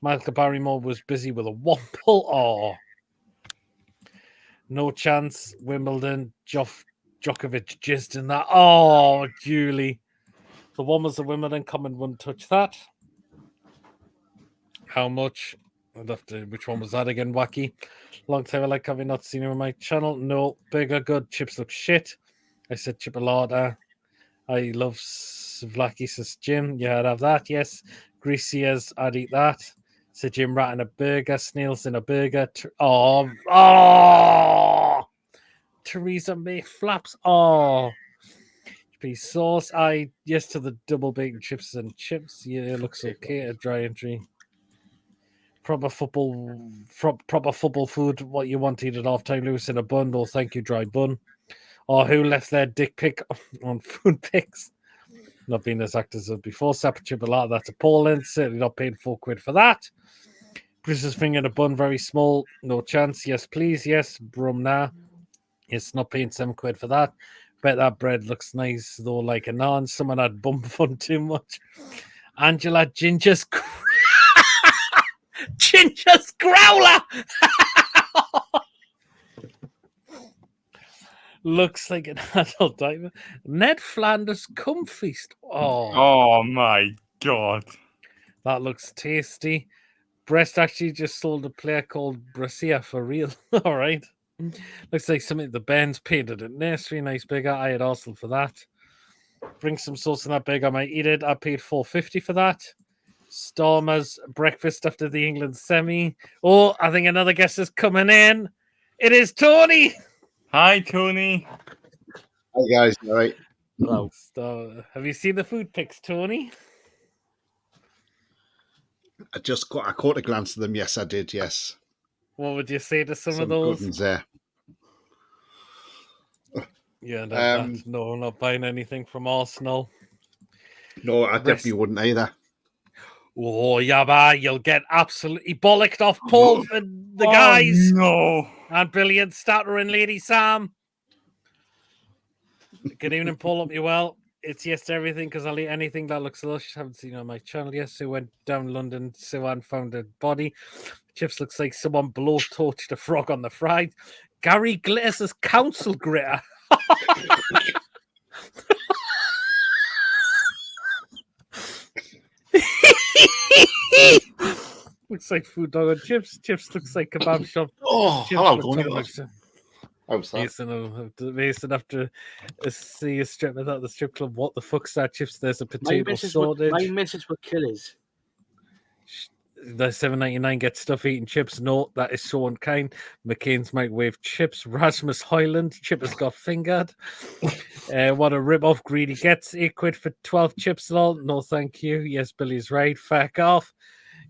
Michael Barrymore was busy with a Womple. Oh, no chance. Wimbledon. Djokovic jizzed in that. Oh, Julie. The one was the Wimbledon. Comment wouldn't touch that. How much? I'd have to. Which one was that again? Wacky. Long time I like having not seen him on my channel. No, bigger good. Chips look shit. I said chipolata. I love Vlaki, says Jim. Yeah, I'd have that. Yes. Greasy as I'd eat that. Said Jim Rat in a burger. Snails in a burger. Oh. Theresa May flaps. Oh. Piece sauce. Yes to the double bacon chips and chips. Yeah, it looks okay. A dry entry. Proper football food. What you want to eat at half time, Lewis, in a bun. Oh, thank you, dry bun. Or who left their dick pic on food pics? Not being as active as before. Separate chipolata, that's appalling. Certainly not paying £4 for that. Bruce's finger in a bun, very small. No chance. Yes, please. Yes, Brum nah. Yes, not paying £7 for that. Bet that bread looks nice, though, like a naan. Someone had bum fun too much. Angela Ginger's Ginger's growler. Looks like an adult diver. Ned Flanders cum feast. Oh my god. That looks tasty. Brest actually just sold a player called Brasia for real. All right. Looks like something the Bairns painted at nursery. Nice bigger. I had Arsenal for that. Bring some sauce in that big. I might eat it. I paid $4.50 for that. Stormers breakfast after the England semi. Oh, I think another guest is coming in. It is Tony. Hi, Tony. Hi guys, all right. Well, have you seen the food pics, Tony? I caught a glance at them. Yes, I did. Yes. What would you say to some of Good those? ones there. Yeah, no, no, I'm not buying anything from Arsenal. No, I definitely wouldn't either. Oh, Yabba, you'll get absolutely bollocked off Paul and the guys. No. And brilliant starter and Lady Sam. Good evening, Paul. Hope you well. It's yes to everything because I'll eat anything that looks lush. Haven't seen on my channel yet. So went down London. Siwan found a body. Chips looks like someone blowtorched a frog on the fried. Gary Glitters' council gritter. Looks like food dog and chips. Chips looks like kebab shop. Oh, Chips hello, looks Tony. like How's that? Mason after see a strip without the strip club. What the fuck's that? Chips? There's a potato My shortage. missus were killers. The $7.99 get stuff eating chips. No, that is so unkind. McCain's microwave chips. Rasmus Highland. Chip has got fingered. What a rip off greedy gets. £8 for 12 chips. Lol. No, thank you. Yes, Billy's right. Fuck off.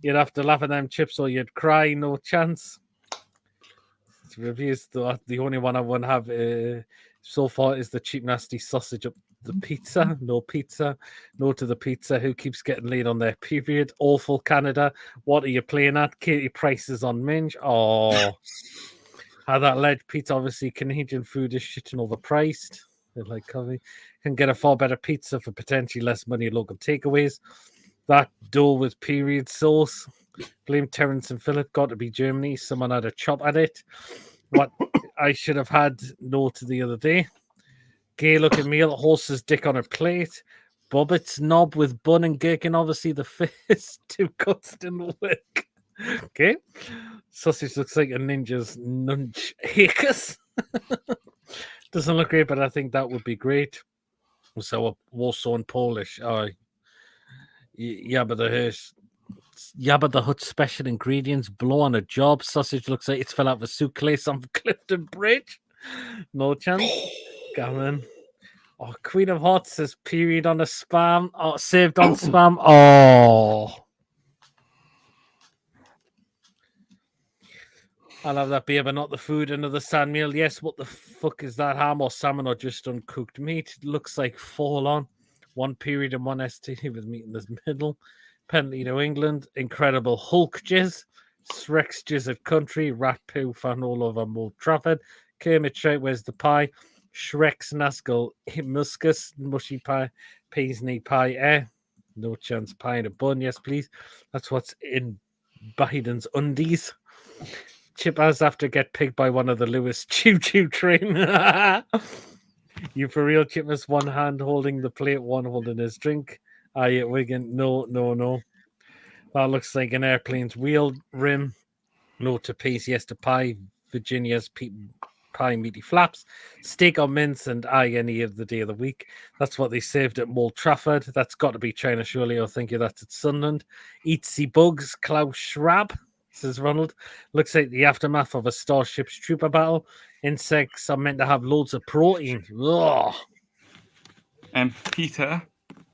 You'd have to laugh at them chips or you'd cry. No chance. Reviews. The only one I won't have so far is the cheap, nasty sausage up the pizza. No pizza. No to the pizza. Who keeps getting laid on their period? Awful Canada. What are you playing at? Katie Price is on Minge. Oh, how that led pizza. Obviously, Canadian food is shit and overpriced. They like coffee. Can get a far better pizza for potentially less money at local takeaways. That dough with period sauce. Blame Terence and Philip. Got to be Germany. Someone had a chop at it. What I should have had no to the other day. Gay looking meal. Horse's dick on a plate. Bobbitt's knob with bun and gherkin. Obviously, the first 2 cuts didn't work. Okay. Sausage looks like a ninja's nunch hakers. Doesn't look great, but I think that would be great. So, Warsaw and Polish. Yeah, but the Hut special ingredients. Blow on a job. Sausage looks like it's fell out of a suitcase on Clifton Bridge. No chance. Gammon. Oh, Queen of Hearts says period on a spam. Oh, saved on spam. Oh. I'll have that beer, but not the food. Another sand meal. Yes, what the fuck is that? Ham or salmon or just uncooked meat? It looks like fall on. 1 period and 1 ST with meat in the middle. Penalty to England. Incredible Hulk jizz. Rex jizz at country. Rat poo found all over Mold Trafford. Kermit Shite, where's the pie? Shrek's Nascal. Muscus. Mushy pie. Paisley pie. No chance. Pie in a bun, yes, please. That's what's in Biden's undies. Chippaz after get picked by one of the Lewis choo-choo train. You for real, Chippaz? One hand holding the plate, one holding his drink. Wigan, no. That looks like an airplane's wheel rim. No to pace, yes to pie. Virginia's pie meaty flaps. Steak or mince and any of the day of the week. That's what they served at Mold Trafford. That's got to be China, surely. Or think you that's at Sunderland. Eatsy Bugs, Klaus Schwab, says Ronald. Looks like the aftermath of a Starship's Trooper battle. Insects are meant to have loads of protein. Ugh. And Peter,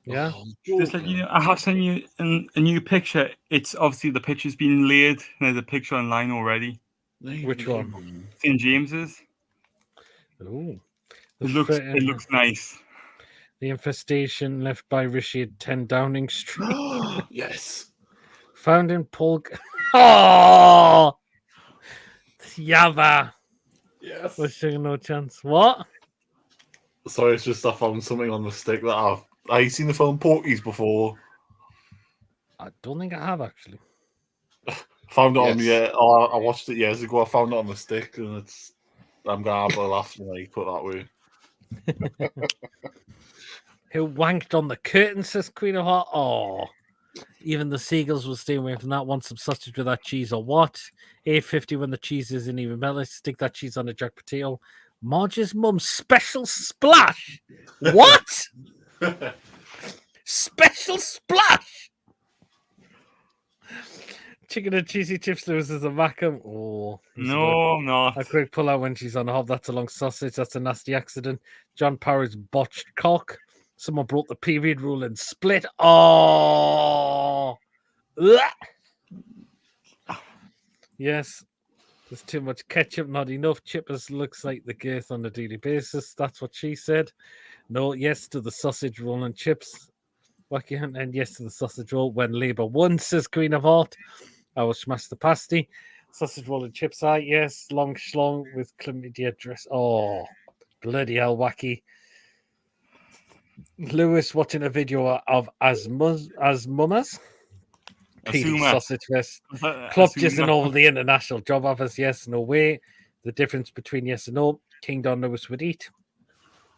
Yeah. just like you know, I have sent you a new picture. It's obviously the picture's been laid. There's a picture online already. Which one? St. James's. Ooh. It looks nice. The infestation left by Rishi at 10 Downing Street. Yes. Found in Polk. Oh! Yava. Yes. Was there no chance? What? Sorry, it's just I found something on the stick that I've seen the film Porky's before. I don't think I have actually. Found it on Yes. I watched it years ago. I found it on the stick, and I'm gonna have a laugh when I put it that way. Who wanked on the curtain, says Queen of Heart. Oh, even the seagulls will stay away from that. Want some sausage with that cheese or what? $8.50 when the cheese isn't even melted. Stick that cheese on a jack potato. Marge's mum's special splash. What? Special splash. Chicken and cheesy chips loses a vacuum. Oh, No, I'm not. a quick pull out when she's on the hob. That's a long sausage. That's a nasty accident. John Power's botched cock. Someone broke the period rule and split. Oh, Ugh. Yes. There's too much ketchup, not enough. Chippers looks like the girth on a daily basis. That's what she said. No, yes to the sausage roll and chips. Wacky Hunt, and yes to the sausage roll when Labour won, says Queen of Heart. I will smash the pasty. Sausage roll and chips, yes. Long schlong with chlamydia dress. Oh, bloody hell, Wacky. Lewis watching a video of Asmumas. PD sausage fest. Club jizzing over the international job offers. Yes, no way. The difference between yes and no. King Don Lewis would eat.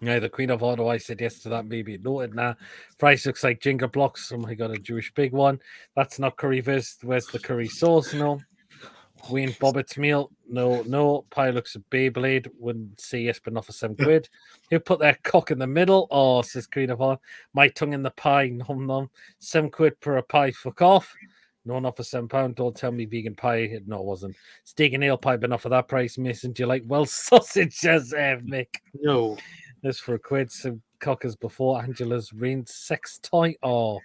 Neither Queen of Heart or I said yes to that. Maybe it noted now. Price looks like Ginger Blocks. Oh my god, a Jewish big one. That's not curry vest. Where's the curry sauce? No. Wayne Bobbitt's meal. No. Pie looks a Beyblade. Wouldn't say yes, but not for £7. Who put their cock in the middle? Oh, says Queen of Heart. My tongue in the pie. Nom. £7 per a pie. Fuck off. No, not for £7. Don't tell me vegan pie. No, it wasn't. Steak and ale pie, but not for that price. Mason, do you like well sausage? Says Mick. No. This for £1. Some cockers before Angela's rain sex toy. Oh,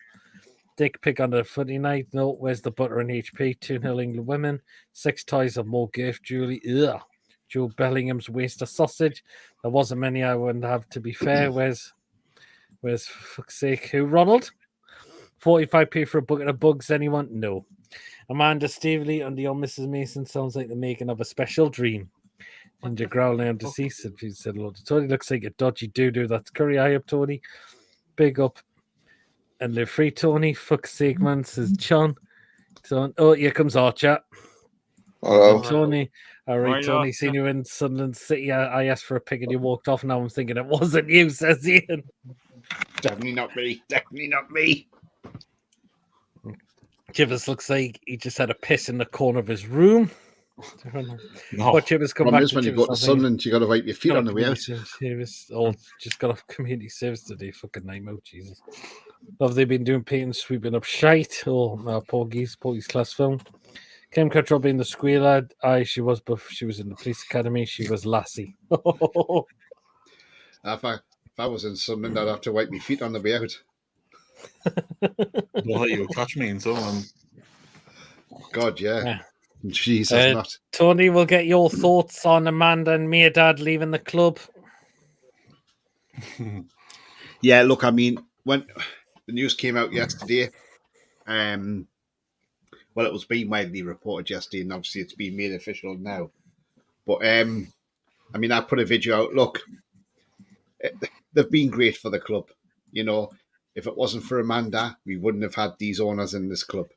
dick pic on the footy night. No, where's the butter and HP? 2-0 England women. 6 toys of more gift. Julie. Ugh. Joe Bellingham's waste of sausage. There wasn't many I wouldn't have, to be fair. Where's for fuck's sake? Who, Ronald? 45p for a bucket of bugs. Anyone? No. Amanda Staveley and the old Mrs. Mason sounds like the making of a special dream. Ginger growling on deceased. If you said hello to Tony, looks like a dodgy doo-doo. That's curry eye up, Tony. Big up and live free, Tony. Fuck's sake, man, says John. Oh, here comes Archer. Hello. Tony. All right, Why Tony. not? Seen you in Sunderland City. I asked for a pic and you walked off. Now I'm thinking it wasn't you, says Ian. Definitely not me. Definitely not me. Chivers looks like he just had a piss in the corner of his room. No. But Chivers come Problem back is to when you Chivers, go to I think. Sunderland, you got to wipe your feet on the way out. Service. Oh, just got off community service today. Fucking nightmare, Jesus. Have they been doing painting, sweeping up shite? Oh, no, Porgy's class film. Kim Cuttrell being the squealer. She was in the police academy. She was Lassie. If I was in Sunderland, I'd have to wipe my feet on the way out. Don't let you catch me in someone. God, yeah. Yeah. Jesus, not. Tony, will get your thoughts on Amanda and Mehrdad leaving the club. Yeah, look, I mean, when the news came out yesterday, well, it was being widely reported yesterday, and obviously it's been made official now. But, I mean, I put a video out. Look, they've been great for the club. You know, if it wasn't for Amanda, we wouldn't have had these owners in this club.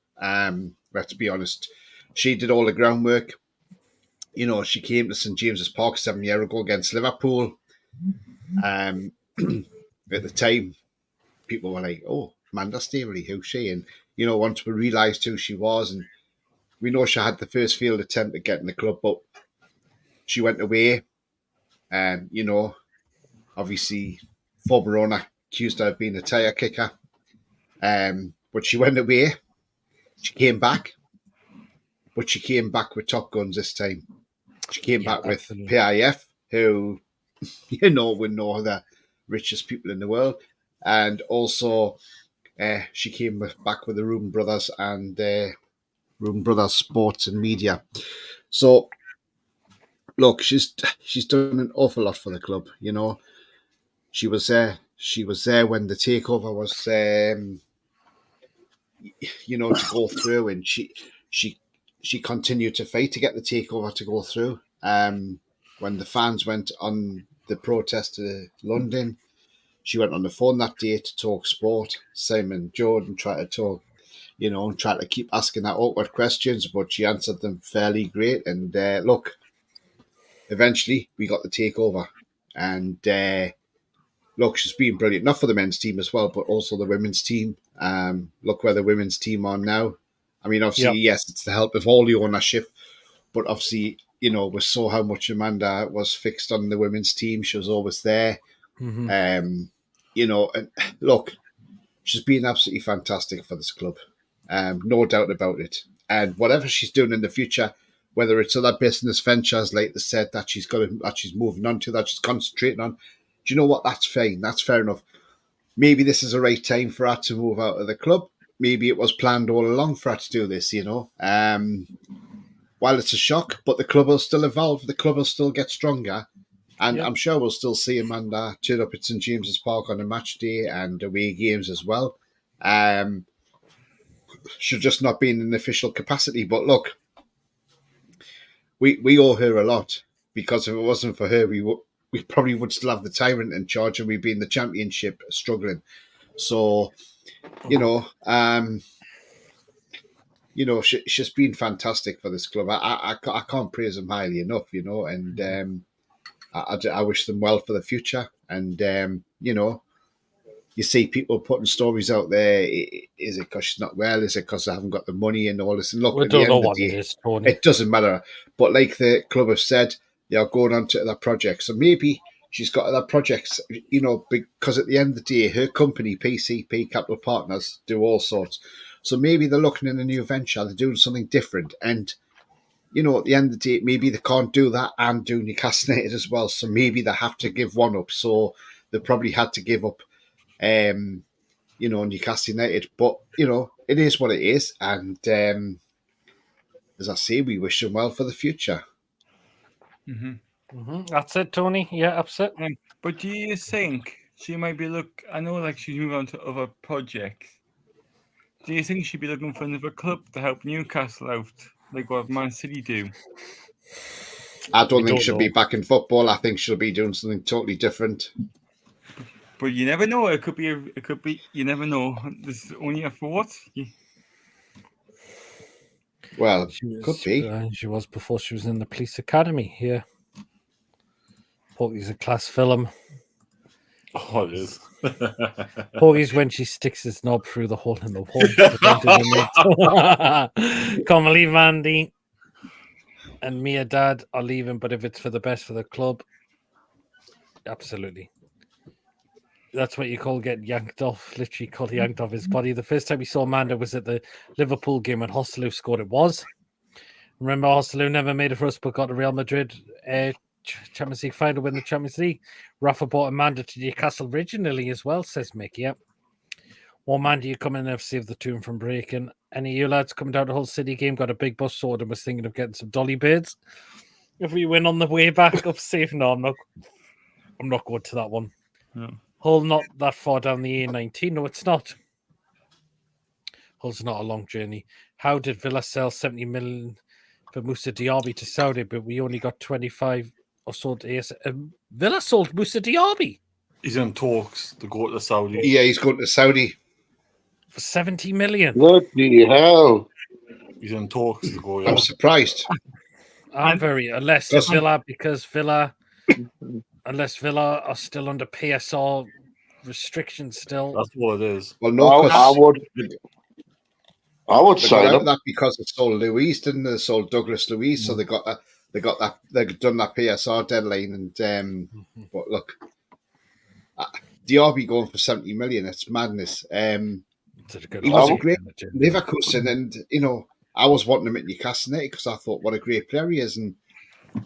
Let's be honest. She did all the groundwork. You know, she came to St James's Park 7 years ago against Liverpool. At the time, people were like, "Oh, Amanda Staveley, who's she?" And you know, once we realised who she was, and we know she had the first failed attempt at getting the club, but she went away. And you know, obviously, former owner accused her of being a tire kicker. But she went away. She came back, but she came back with Top Guns this time. She came back with absolutely. PIF, who, you know, we know the richest people in the world. And also, she came back with the Rubin Brothers and Rubin Brothers Sports and Media. So, look, she's done an awful lot for the club. You know, she was there when the takeover was, you know, to go through, and she continued to fight to get the takeover to go through. When the fans went on the protest to London, she went on the phone that day to talk sport. Simon Jordan tried to talk, you know, and tried to keep asking that awkward questions, but she answered them fairly great. And look, eventually we got the takeover. And look, she's been brilliant, not for the men's team as well, but also the women's team. Look where the women's team are now. I mean, obviously, yes, it's the help of all the ownership, but obviously, you know, we saw how much Amanda was fixed on the women's team. She was always there. You know, and look, she's been absolutely fantastic for this club. No doubt about it. And whatever she's doing in the future, whether it's other business ventures, like they said, that she's moving on to, that she's concentrating on, do you know what? That's fine. That's fair enough. Maybe this is the right time for her to move out of the club. Maybe it was planned all along for her to do this, you know. While it's a shock, but the club will still evolve. The club will still get stronger. And I'm sure we'll still see Amanda turn up at St James's Park on a match day and away games as well. She'll just not be in an official capacity. But look, we owe her a lot, because if it wasn't for her, we probably would still have the tyrant in charge and we'd be in the championship struggling. So, you know, she's been fantastic for this club. I can't praise them highly enough, you know, and I wish them well for the future. And, you know, you see people putting stories out there. Is it because she's not well? Is it because they haven't got the money and all this? And look, We at the don't end know of the what day, it is, Tony. it doesn't matter. But like the club have said, they are going on to other projects. So maybe she's got other projects, you know, because at the end of the day, her company, PCP Capital Partners, do all sorts. So maybe they're looking in a new venture. They're doing something different. And, you know, at the end of the day, maybe they can't do that and do Newcastle United as well. So maybe they have to give one up. So they probably had to give up, you know, Newcastle United. But, you know, it is what it is. And as I say, we wish them well for the future. That's it, Tony. Yeah, upset. But do you think she might be I know, like, she's moving on to other projects. Do you think she'd be looking for another club to help Newcastle out, like what Man City do? I don't think she'll be back in football. I think she'll be doing something totally different. But you never know. It could be. You never know. This is only a thought. Well, could be. She was before she was in the police academy. Yeah. Porky's a class film. Oh, it is. Porky's when she sticks his knob through the hole in the wall. Can't believe Andy and Mehrdad are leaving, but if it's for the best for the club, absolutely. That's what you call getting yanked off, literally got yanked off his body. The first time we saw Amanda was at the Liverpool game when Hostelou scored. It was. Remember, Hostelou never made it for us, but got the Real Madrid Champions League final, win the Champions League. Rafa bought Amanda to Newcastle originally as well, says Mick. Yep. Well, Amanda, you come in there to save the tune from breaking. Any of you lads coming down the whole City game, got a big bus sorted and was thinking of getting some dolly birds? If we win on the way back up safe, no, I'm not going to that one. No. Hull not that far down the A19. No, it's not. Hull's not a long journey. How did Villa sell 70 million for Moussa Diaby to Saudi, but we only got 25 or sold AS? Villa sold Moussa Diaby. He's in talks to go to Saudi. Yeah, he's going to Saudi. For 70 million. Bloody hell. He's in talks to go. Yeah. I'm surprised. I'm very unless Because- Villa unless Villa are still under PSR restrictions still. That's what it is. Well, no, I because would they got sign out of him. that because they sold Luis, didn't they? They sold Douglas Luis, so they got that. They've done that PSR deadline, and but look, Diaby going for 70 million. It's madness. It's a good He was a option, great isn't it? Leverkusen, and I was wanting him at Newcastle United because I thought what a great player he is, and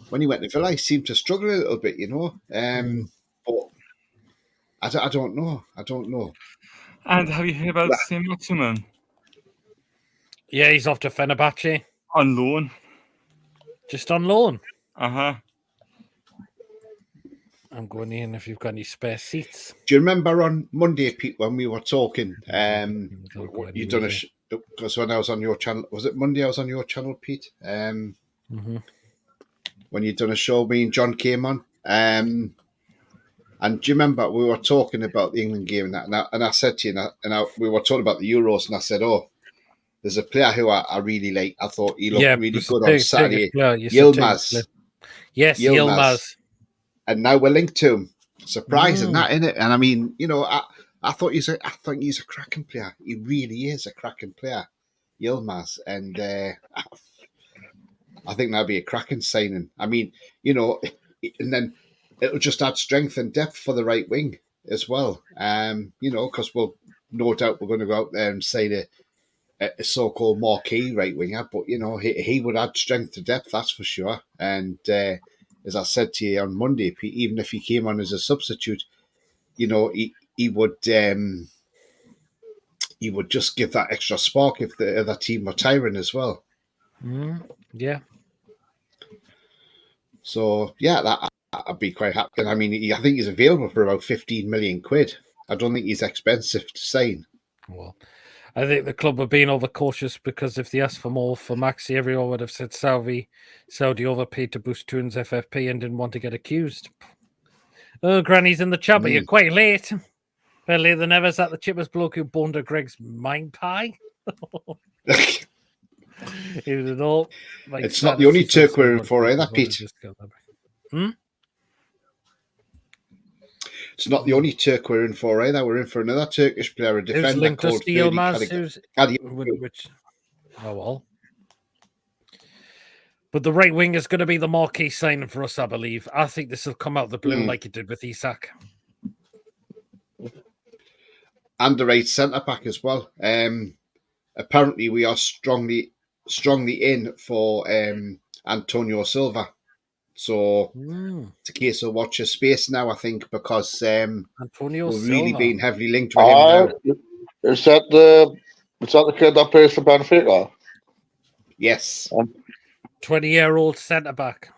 when he went to Villa, he seemed to struggle a little bit, But I don't know. I don't know. And have you heard about Sim Maximin Yeah, he's off to Fenerbahce, on loan? just on loan. Uh-huh. I'm going in if you've got any spare seats. Do you remember on Monday, Pete, when we were talking? Don't go You done anywhere. because when I was on your channel, was it Monday? I was on your channel, Pete. When you done a show, me and John came on. And do you remember we were talking about the England game and that, and I said to you, we were talking about the Euros, and I said, "Oh, there's a player who I really like. I thought he looked really good on Saturday, Yilmaz. Yes, Yilmaz. And now we're linked to him. Surprising that, isn't it? And I mean, I thought he's a cracking player. He really is a cracking player, Yilmaz, and I think that'd be a cracking signing. I mean, and then it'll just add strength and depth for the right wing as well. Because we'll no doubt we're going to go out there and say a so-called marquee right winger, but he would add strength to depth, that's for sure. And as I said to you on Monday, even if he came on as a substitute, he would just give that extra spark if the other team were tiring as well. Yeah. So yeah, I'd be quite happy. And I mean, I think he's available for about 15 million quid. I don't think he's expensive to sign. Well, I think the club are being overcautious because if they asked for more for Maxi, everyone would have said Saudi overpaid to boost Tune's FFP and didn't want to get accused. Oh, Granny's in the chat, but you're quite late. Better late than ever. Is that the Chippaz bloke who boned a Greg's mind pie? He was an all. It's not the only Turk we're in for either, Pete. It's not the only Turk we're in for either. We're in for another Turkish player, a defender called Yilmaz. Oh well. But the right wing is going to be the marquee signing for us, I believe. I think this will come out of the blue like it did with Isak. And the right centre back as well. Apparently, we are strongly in for Antonio Silva. So it's a case of watch your space now, I think, because Antonio we're Silva. really being heavily linked with him now. Is that the kid that plays for Benfica? Yes. 20-year-old centre back.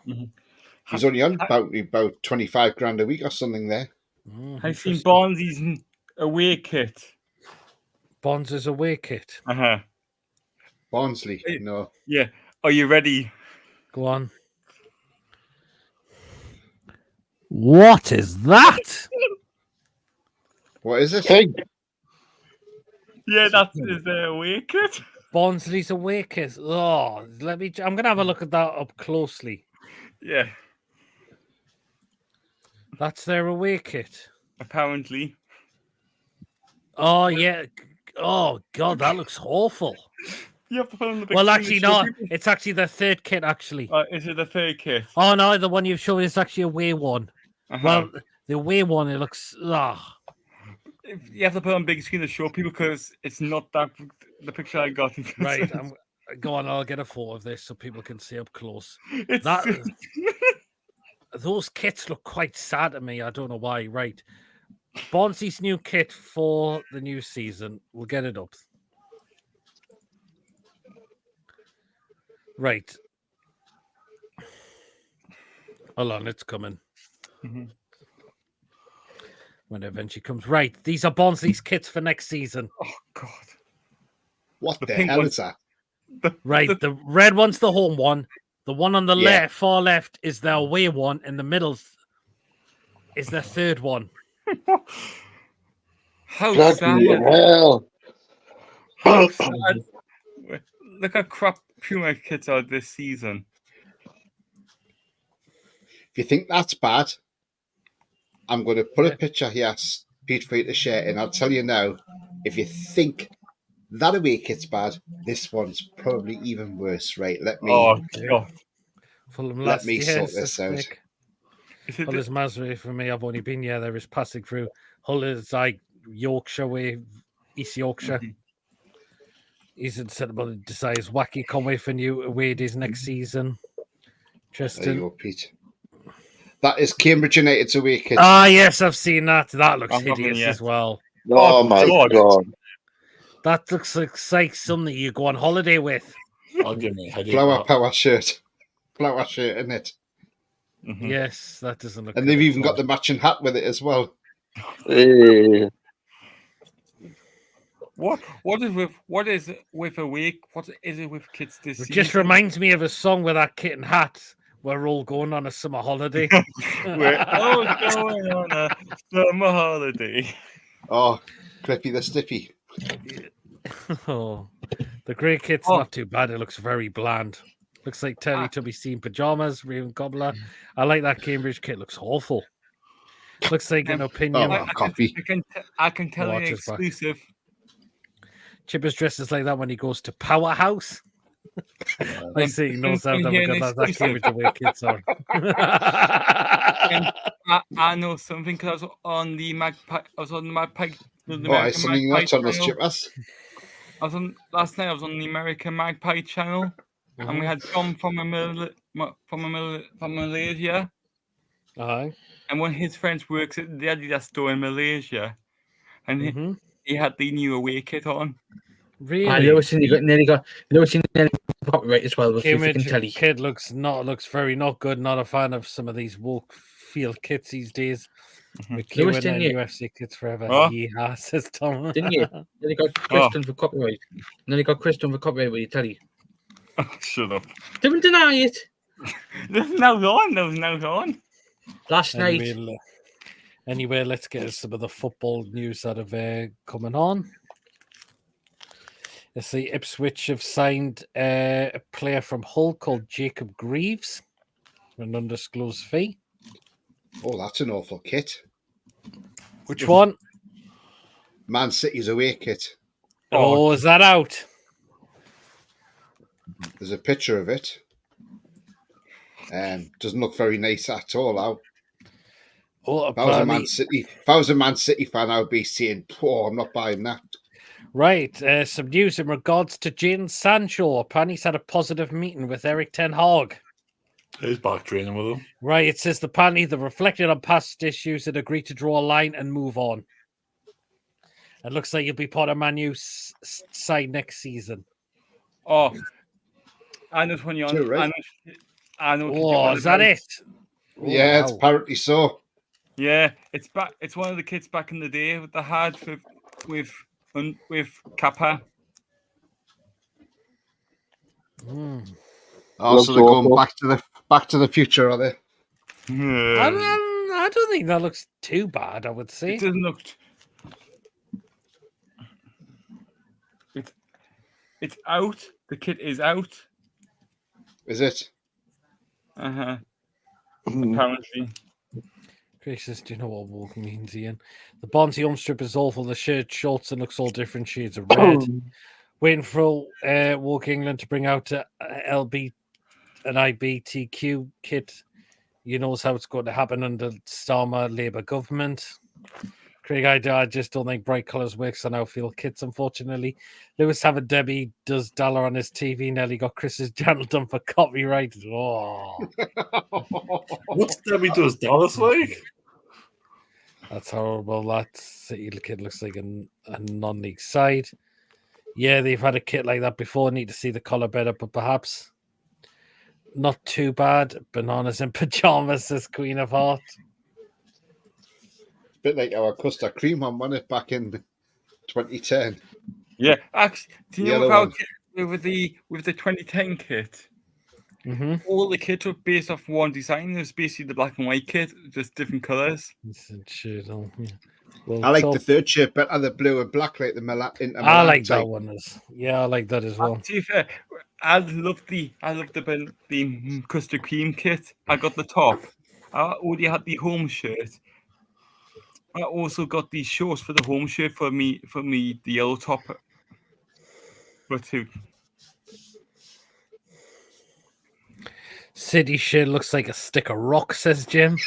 He's only on about 25 grand a week or something there. I've seen Barnsley's away kit. Bonds' away kit. Uh-huh. Barnsley, no. Yeah. Are you ready? Go on. What is that? What is it? Pig. Yeah, that is their away kit. Barnsley's away kit. Oh, I'm going to have a look at that up closely. Yeah, That's their away kit. apparently. Oh, yeah. Oh, God, that looks awful. You have to put on the big Well, screen actually, to show no. people. It's actually their third kit, actually. Is it the third kit? Oh, no, the one you've shown is actually a away one. Uh-huh. Well, the away one, it looks... You have to put on big screen to show people because it's not that the picture I got. Right, go on, I'll get a photo of this so people can see up close. It's Those kits look quite sad to me. I don't know why. Right. Barnsley's new kit for the new season. We'll get it up. Right. Hold on, it's coming. When it eventually comes. Right. These are Barnsley's kits for next season. oh god. What the pink hell one. is that? Right. The red one's the home one. The one on the far left is the away one, and the middle is the third one. How Bloody sad. hell. How sad. Look at crap Puma kits are this season. If you think that's bad, I'm going to put Yeah. a picture here, Pete, for you to share, and I'll tell you now, if you think that away kit's bad, this one's probably even worse. Right, let me Oh, God. Fulham let last me year. sort this out. Is it Hull is Masbury for me. I've only been there is passing through. Hull is like Yorkshire way, East Yorkshire. He's insensible to decides wacky Conway for new away days next season. There you Tristan. go, Pete. That is Cambridge United's away kit. Ah, yes, I've seen that. That looks I'm having hideous it. as well. Oh, Oh, my God. God. That looks like something you go on holiday with. I'll give me a headache. Flower that. power shirt. Flower shirt, isn't it? Mhm. Yes, that doesn't look And good they've at even got all. the matching hat with it as well. Hey. What is it with a week? What is it with kids this It season? just reminds me of a song with that kit and hat. We're all going on a summer holiday. We're all going on a summer holiday. Oh, Clippy the Stiffy. Oh, the grey kit's Oh. not too bad. It looks very bland. Looks like Teletubby scene pajamas, Raven Gobbler. I like that Cambridge kit. Looks awful. Looks like an opinion. Oh, coffee. I can tell you Watch an his back. exclusive. Chippaz dresses like that when he goes to Powerhouse. I see he knows how can to hear because an that's that exclusive. Cambridge away kids are. I know something because I was on the Magpie. I was on the Magpie. The Oh, I American something Magpie not on us, channel. Chippaz. I was on last night. I was on the American Magpie channel, and we had John from Malaysia, Aye. and one of his friends works at the Adidas store in Malaysia, and Mhm. he had the new away kit on. I Really? never seen nearly got copyright as well with you can Cambridge tell. kid looks very not good. Not a fan of some of these woke field kits these days. Mhm. Lewis, McEwen didn't and you? UFC kits forever. Oh. Yeah, says Tom. Didn't you? Nearly got Kristen for copyright. Nearly got Kristen for copyright with you telly. Shut up. Don't deny it. There's no on. There's no on. Last night. Anyway, let's get some of the football news that have coming on. Let's see, Ipswich have signed a player from Hull called Jacob Greaves for an undisclosed fee. Oh, that's an awful kit. Which one? Man City's away kit. Oh, is that out? There's a picture of it. Doesn't look very nice at all. Now, Oh, if I was a Man City fan, I would be saying, "Oh, I'm not buying that." Right, some news in regards to Jadon Sancho. Apparently, he's had a positive meeting with Eric Ten Hag. He's back training with him. Right, it says apparently they reflected on past issues and agreed to draw a line and move on. It looks like he'll be part of Man U's side next season. Oh, I know when you're on. Right. I know. Oh, is that it? Oh, Yeah, it's wow. apparently so. Yeah, it's back. It's one of the kids back in the day with the had with Kappa. Oh, so they're going back to the future, are they? I don't think that looks too bad, I would say. It doesn't look. It's out. The kit is out. Is it? Apparently. Chris says, do you know what woke means, Ian? The Bonzi home strip is awful. The shirt shorts and looks all different shades of red. Waiting for Woke England to bring out an IBTQ kit. You knows how it's going to happen under Starmer Labour government. Craig, I just don't think bright colours works on outfield kits, unfortunately. Lewis having Debbie does dollar on his TV. Nearly got Chris's channel done for copyright. Oh. What's Debbie does Dallas like? That's horrible. That City kit looks like a non-league side. Yeah, they've had a kit like that before. Need to see the colour better, but perhaps not too bad. Bananas in pajamas, says Queen of Heart. Bit like our custard cream one, wasn't it, back in 2010? Yeah, actually, do you know Yellow about one. with the 2010 kit? Mm-hmm. All the kits were based off one design. It was basically the black and white kit, just different colours. I like the third shirt better, the blue and black, like the I like type. that one. I like that as well. To be fair, I love the custard cream kit. I got the top. I already had the home shirt. I also got the shorts for the home shirt for me, the yellow top. But too. City shirt looks like a stick of rock, says Jim.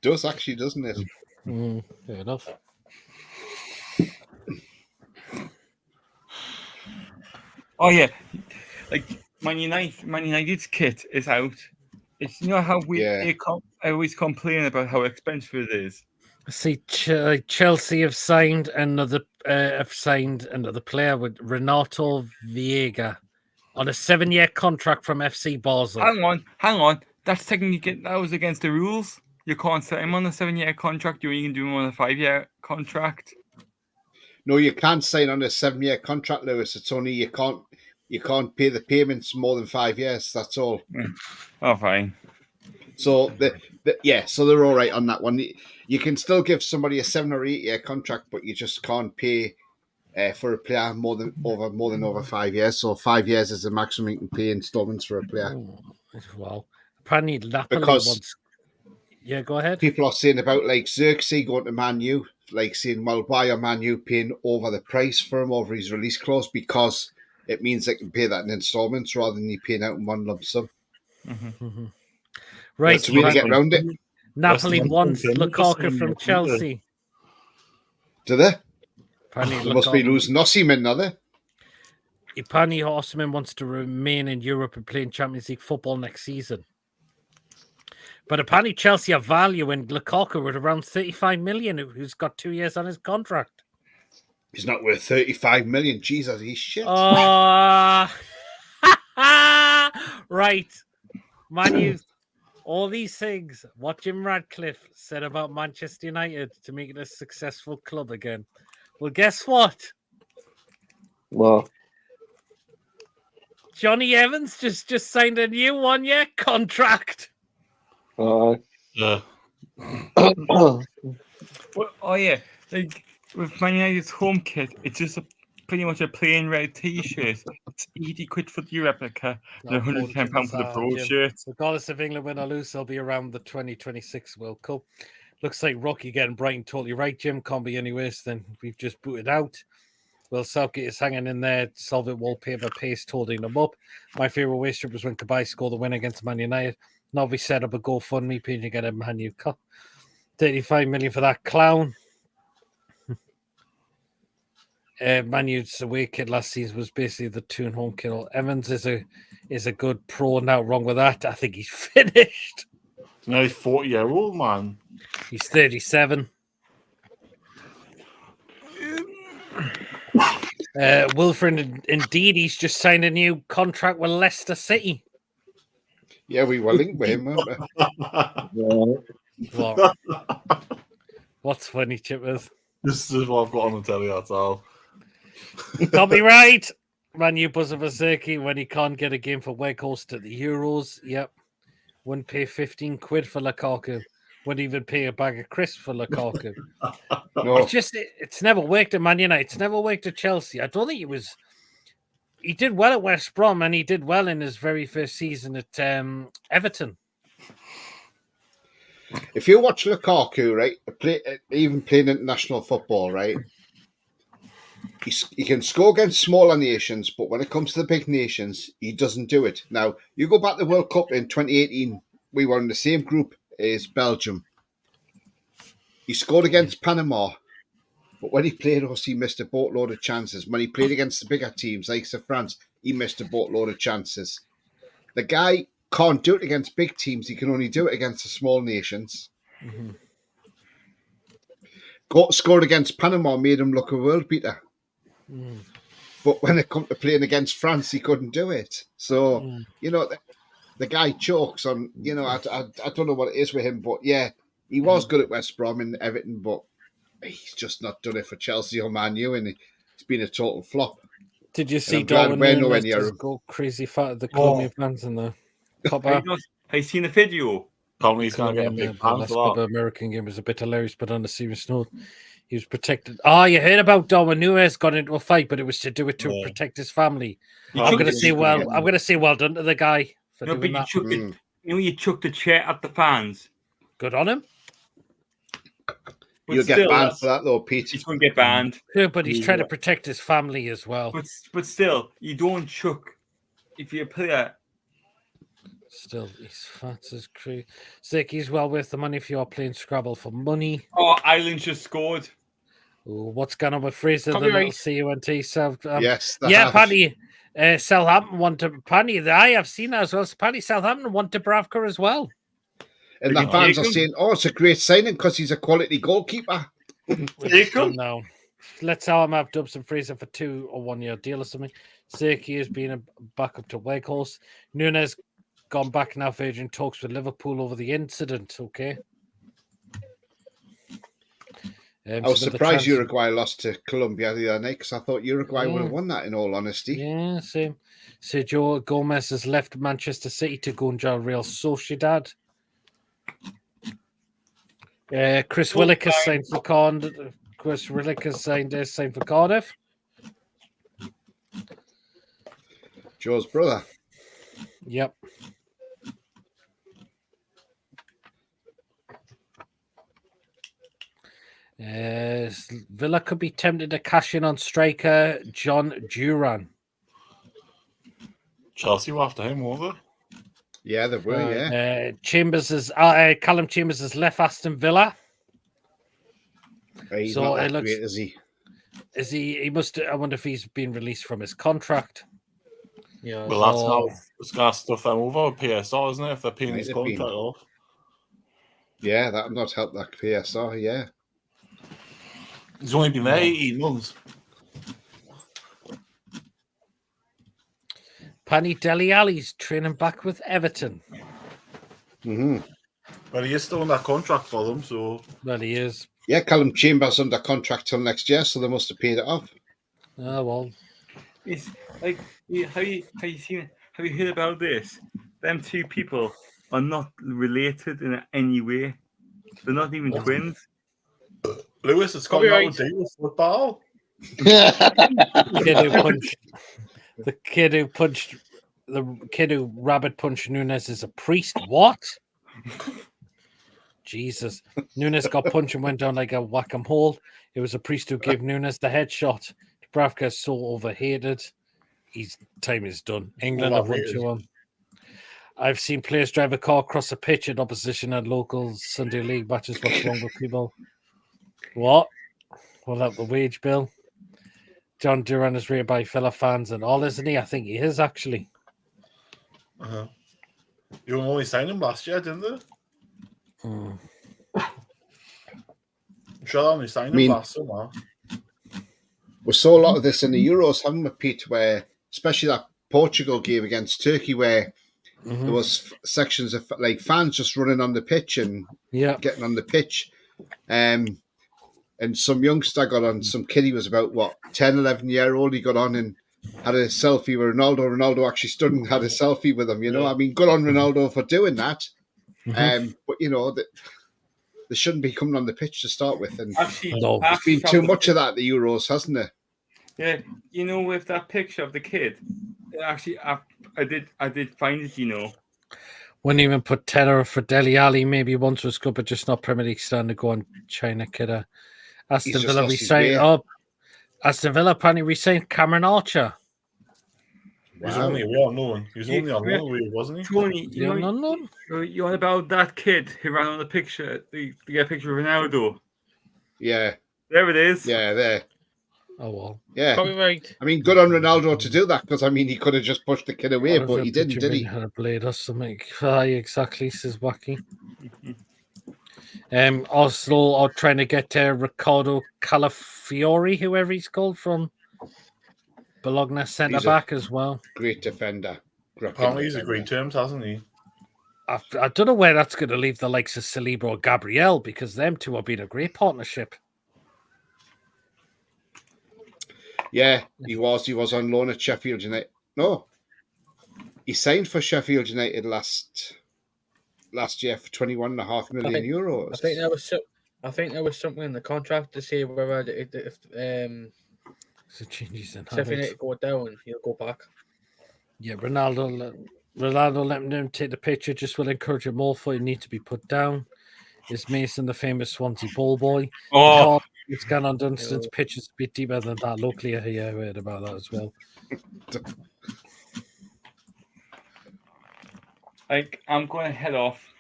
Does actually, doesn't it? Fair enough. Oh yeah, like Man United's kit is out. It's how I always complain about how expensive it is. I see Chelsea have signed another player with Renato Viega on a 7-year contract from FC Basel. Hang on. That's technically that was against the rules. You can't set him on a 7-year contract. You only can do him on a 5-year contract. No, you can't sign on a 7-year contract, Lewis. It's only you can't pay the payments more than 5 years. That's all. Oh, fine. So so they're all right on that one. You can still give somebody a 7 or 8 year contract, but you just can't pay for a player more than over 5 years. So 5 years is the maximum you can pay installments for a player. Well, apparently Napoli because yeah, go ahead. People are saying about like Xerxes going to Man U, like saying, well, why are Man U paying over the price for him over his release clause? Because it means they can pay that in installments rather than you paying out in one lump sum. Mm-hmm. Right. That's the way to get around it. Napoli wants Lukaku from Chelsea. Do they? Apparently they must be losing Osimhen, are they? Apparently Osimhen wants to remain in Europe and play in Champions League football next season. But apparently Chelsea are valuing Lukaku at around 35 million, who's got 2 years on his contract. He's not worth 35 million. Jesus, he's shit. Right. Man U, all these things, what Jim Radcliffe said about Manchester United to make it a successful club again. Well, guess what? Well, Johnny Evans just signed a new 1-year contract. Yeah. Well, oh yeah, like with Man United's home kit, it's just pretty much a plain red T-shirt. It's 80 quid for the replica and £110 for the pro shirt. Regardless of England win or lose, they'll be around the 2026 World Cup. Looks like Rocky getting Brighton totally right, Jim. Can't be any worse than we've just booted out. Well, Southgate is hanging in there. Solvit wallpaper paste holding them up. My favourite way strip was when Chippaz scored the win against Man United. Now we set up a GoFundMe page and get a Man U cup. 35 million for that clown. Man U's away kit last season was basically the 2 and home kit. Evans is a good pro now. Wrong with that. I think he's finished. Now he's 40-year-old man. He's 37. Wilfred, indeed, he's just signed a new contract with Leicester City. Yeah, we were linked with him, weren't we? What? What's funny, Chippaz? This is what I've got on the telly, that's all. Copyright! Man U buzzer for Zerky when he can't get a game for Weghorst at the Euros. Yep. Wouldn't pay 15 quid for Lukaku. Wouldn't even pay a bag of crisps for Lukaku. No. It's never worked at Man United. It's never worked at Chelsea. I don't think he did well at West Brom and he did well in his very first season at Everton. If you watch Lukaku, right, even playing international football, right, he can score against smaller nations, but when it comes to the big nations, he doesn't do it. Now, you go back to the World Cup in 2018, we were in the same group as Belgium. He scored against Panama, but when he played us, he missed a boatload of chances. When he played against the bigger teams, like France, he missed a boatload of chances. The guy can't do it against big teams. He can only do it against the small nations. Mm-hmm. Scored against Panama, made him look a world beater. Mm. But when it come to playing against France, he couldn't do it. So, the guy chokes on, I don't know what it is with him, but yeah, he was good at West Brom and Everton, but he's just not done it for Chelsea or Man U, and it's been a total flop. Did you see I'm glad Darwin we're nowhere Núñez near just him. go crazy fat at the Colombian fans in the Copa? Have you seen the video? Conley's going to get a Colombian, big the fan last for that. American game was a bit hilarious, but on a serious note, he was protected. Oh, you heard about Darwin Núñez got into a fight, but it was to do it to Yeah. protect his family. You I'm took gonna the- say I'm gonna say well done to the guy for No, but doing you that. took it. You chucked the chair at the fans. Good on him. But You'll get still, banned for that, though, Pete. he's going to get banned. Yeah, but he's trying to protect his family as well. But still, you don't chuck if you're a player. Still, he's fat as crazy. Sick, he's well worth the money if you are playing Scrabble for money. Oh, Ireland just scored. Ooh, what's going on with Fraser? The Copyright. little CUNT Southampton. Yes, they Yeah, have. Paddy. Southampton want to. Paddy, I have seen that as well. Paddy, Southampton want to Bravka as well. And the Did you fans take are him? saying, "Oh, it's a great signing because he's a quality goalkeeper." Take him. No. Let's have Dubs and Fraser for 2 or 1 year deal or something. Saki has been a backup to Weghorst. Núñez gone back now for urgent talks with Liverpool over the incident. Okay. I was some of the surprised Uruguay lost to Colombia the other night because I thought Uruguay would Yeah. have won that, in all honesty. Yeah, same. Sergio Gomez has left Manchester City to go and join Real Sociedad. Chris Willick has signed for signed for Cardiff. Joe's brother. Yep. Villa could be tempted to cash in on striker John Duran. Chelsea were after him, won't Yeah, they were, yeah. Callum Chambers has left Aston Villa. He's so not that it looks- great, is he? Is he must? I wonder if he's been released from his contract. Yeah. they? Well, that's going to stuff them over with PSR, isn't it? If they're paying Might his have been. contract off. Yeah, that would not help that PSR, yeah. He's only been there 18 months. Pani Dele Alli's training back with Everton. Mm-hmm. But he is still on that contract for them, so Well, he is. Yeah, Callum Chambers under contract till next year, so they must have paid it off. Oh well. It's like have you seen it? Have you heard about this? Them two people are not related in any way. They're not even twins. Lewis, it's got Copyright. nothing to do with football. The kid who rabbit punched Núñez is a priest. What? Jesus. Núñez got punched and went down like a whack-a-mole. It was a priest who gave Núñez the headshot. Dubravka is so overhated. His time is done. England have won Overrated. 2-1. I've seen players drive a car across the pitch at opposition at local Sunday league matches. What's wrong with people? What? What about the wage bill? John Duran is rated by fellow fans and all, isn't he? I think he is, actually. Uh-huh. You only signed him last year, didn't they? Hmm. I'm sure they only signed him last summer. We saw a lot of this in the Euros, haven't we, Pete, where, especially that Portugal game against Turkey, where there was sections of like fans just running on the pitch and getting on the pitch. And some youngster got on, some kid, he was about, 10, 11-year-old, he got on and had a selfie with Ronaldo. Ronaldo actually stood and had a selfie with him, you know. I mean, good on Ronaldo for doing that. But, you know, they shouldn't be coming on the pitch to start with. And Actually, there's been too much of that at the Euros, hasn't there? Yeah, you know, with that picture of the kid, actually, I did find it, you know. Wouldn't even put tenner for Dele Alli. Maybe once was good, but just not Premier League standard. Go on, China kidder. Aston just Villa lost his re-signed way. up. Aston Villa apparently re-signed Cameron Archer. He's only on loan. He was only on loan, wasn't he? Tony, You know, you on about that kid who ran on the picture, the picture of Ronaldo. Yeah. There it is. Yeah, there. Oh well. Yeah. Copyright. I mean, good on Ronaldo to do that because, I mean, he could have just pushed the kid away, but he didn't, did he? Had a blade or something. Aye, exactly, says Wacky. Arsenal are trying to get Riccardo Calafiori, whoever he's called, from Bologna centre back as well. Great defender. Apparently he's agreed terms, hasn't he? I don't know where that's going to leave the likes of Saliba or Gabriel, because them two have been a great partnership. Yeah, he was. He was on loan at Sheffield United. No, he signed for Sheffield United last year for €21.5 million. I think there was something in the contract to say whether if So changes in Sheffield habits. United go down, he'll go back. Yeah, Ronaldo letting him take the picture just will encourage him more for him need to be put down. Is Mason the famous Swansea ball boy? Oh, It's gone on Dunstan's pitch is a bit deeper than that. Locally, I heard about that as well. I'm going to head off.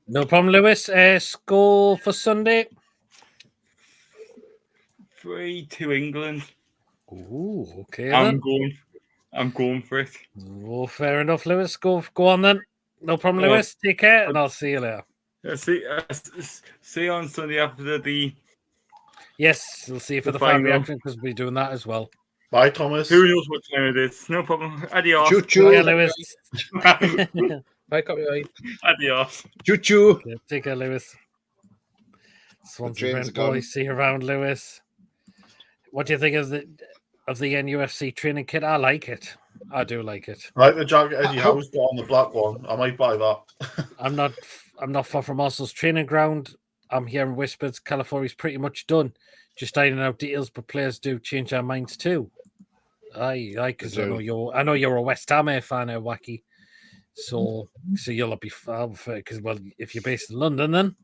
No problem, Lewis. Score for Sunday. 3-2 England. Ooh, okay I'm then. going for it. Oh, fair enough, Lewis. Go on then. No problem, Oh, Lewis. Take care, and I'll see you later. See you on Sunday after the. Yes, we'll see you for The the fan final. reaction because we'll be doing that as well. Bye, Thomas. Who knows what time it is? No problem. Adios. Choo See choo. you, Lewis. Bye, copyright. Adios. Choo choo. Yeah, take care, Lewis. Swansea trains Rent are gone. boy. See you around, Lewis. What do you think of the NUFC training kit? I like it. I do like it. Right, the jacket Eddie Howe's got on the black one. I might buy that. I'm not far from Arsenal's training ground. I'm hearing whispers California's pretty much done. Just ironing out details, but players do change their minds too. Aye, because I know you're a West Ham fan, Wacky. So you'll be because if you're based in London, then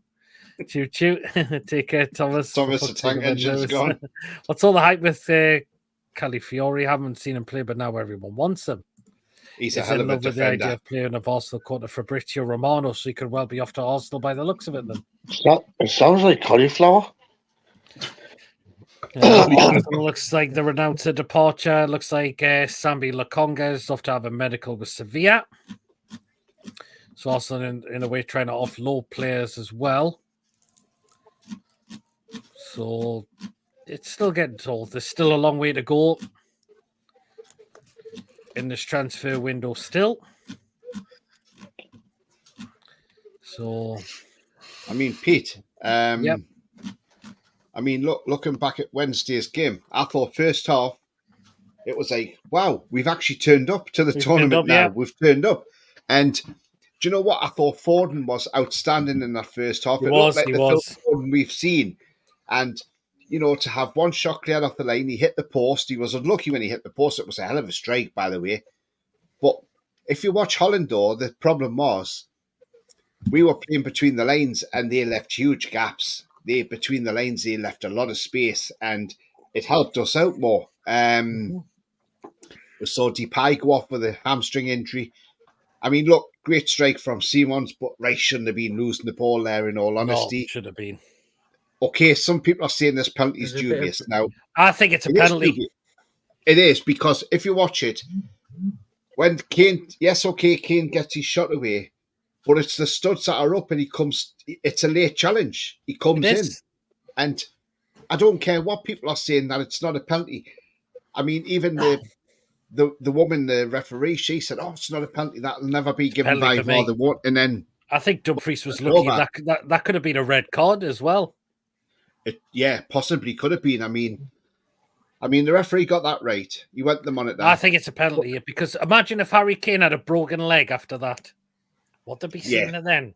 choo choo. Take care, Thomas. Thomas, the tank engine's gone. What's all the hype with Califiori? Haven't seen him play, but now everyone wants him. He's a hell of a with the idea defender. of playing of Arsenal called Fabrizio Romano, so he could well be off to Arsenal by the looks of it. Then It sounds like cauliflower. Arsenal looks like they're announced a departure. Looks like Sambi Lokonga is off to have a medical with Sevilla. So Arsenal in a way trying to offload players as well. So it's still getting told. There's still a long way to go in this transfer window still. So I mean, Pete. Yep. I mean, looking back at Wednesday's game, I thought first half it was like, wow, we've actually turned up to the tournament now. Yeah. We've turned up. And do you know what? I thought Foden was outstanding in that first half. He was. Foden we've seen. And, to have one shot cleared off the lane, he hit the post. He was unlucky when he hit the post. It was a hell of a strike, by the way. But if you watch Holland, though, the problem was we were playing between the lanes and they left huge gaps. Between the lanes, they left a lot of space and it helped us out more. We saw Depay go off with a hamstring injury. I mean, look, great strike from Simons, but Rice shouldn't have been losing the ball there, in all honesty. No, should have been. Okay, some people are saying this penalty is dubious. Now, I think it's a penalty. It is, because if you watch it, when Kane gets his shot away, but it's the studs that are up and it's a late challenge. He comes in. And I don't care what people are saying that it's not a penalty. I mean, even the woman, the referee, she said, "Oh, it's not a penalty. That'll never be given by VAR." And then I think Dumfries was lucky. That could have been a red card as well. Possibly could have been. I mean, the referee got that right. He went them on it there. I think it's a penalty because imagine if Harry Kane had a broken leg after that. What they'd be saying then?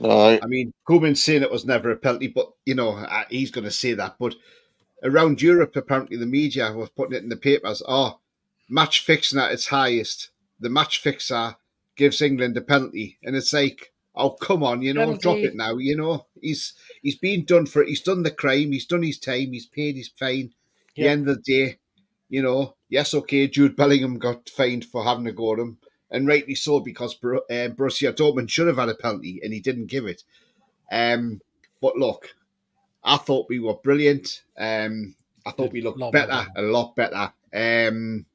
Right. I mean, Koeman's saying it was never a penalty, but he's going to say that. But around Europe, apparently the media was putting it in the papers. Oh, match fixing at its highest. The match fixer gives England a penalty, and it's like, oh, come on, penalty. Drop it now. He's been done for it. He's done the crime. He's done his time. He's paid his fine. At the end of the day, yes, okay, Jude Bellingham got fined for having a go at him. And rightly so, because Borussia Dortmund should have had a penalty and he didn't give it. But look, I thought we were brilliant. I thought we looked a lot better. And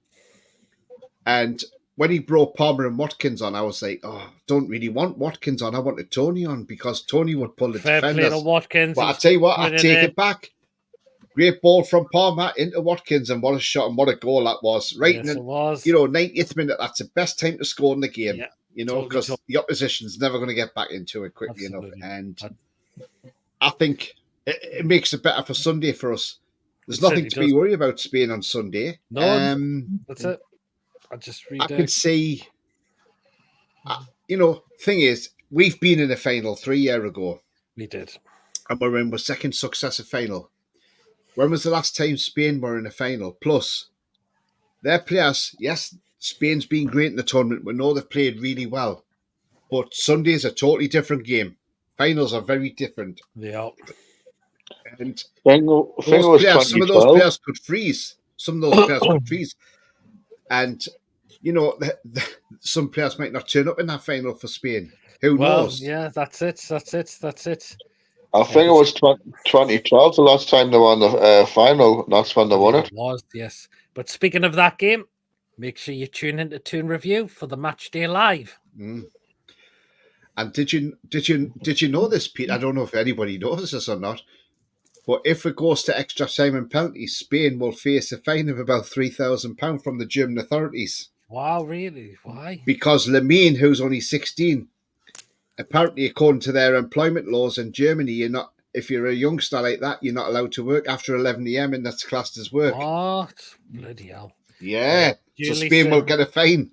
when he brought Palmer and Watkins on, I was like, oh, I don't really want Watkins on. I wanted Tony on because Tony would pull the Fair defenders. Play to Watkins. But I tell you what, I take it back. Great ball from Palmer into Watkins, and what a shot and what a goal that was. Right, yes, it was. 90th minute, that's the best time to score in the game. Yeah, because the opposition's never going to get back into it quickly enough. And I think it makes it better for Sunday for us. There's It nothing certainly to be does. worried about Spain on Sunday. No, that's it. I just read I can see, thing is, we've been in a final 3 years ago, we did. and we're in our second successive final. When was the last time Spain were in a final? Plus, their players, yes, Spain's been great in the tournament. We know they've played really well. But Sunday's a totally different game. Finals are very different. Yeah. And Thing those was players, some of those 2012. players could freeze. Some of those players could freeze. And, some players might not turn up in that final for Spain. Who knows? Yeah, that's it. I think it was 2012 the last time they won the final. That's when they won it. It was, yes. But speaking of that game, make sure you tune into Toon Review for the match day live. Mm. And did you know this, Pete? I don't know if anybody knows this or not. But if it goes to extra time and penalties, Spain will face a fine of about £3,000 from the German authorities. Wow, really? Why? Because Lamine, who's only 16, apparently, according to their employment laws in Germany, if you're a youngster like that, you're not allowed to work after 11 a.m. and that's classed as work. What? Bloody hell. Yeah. So Julie Spain will get a fine.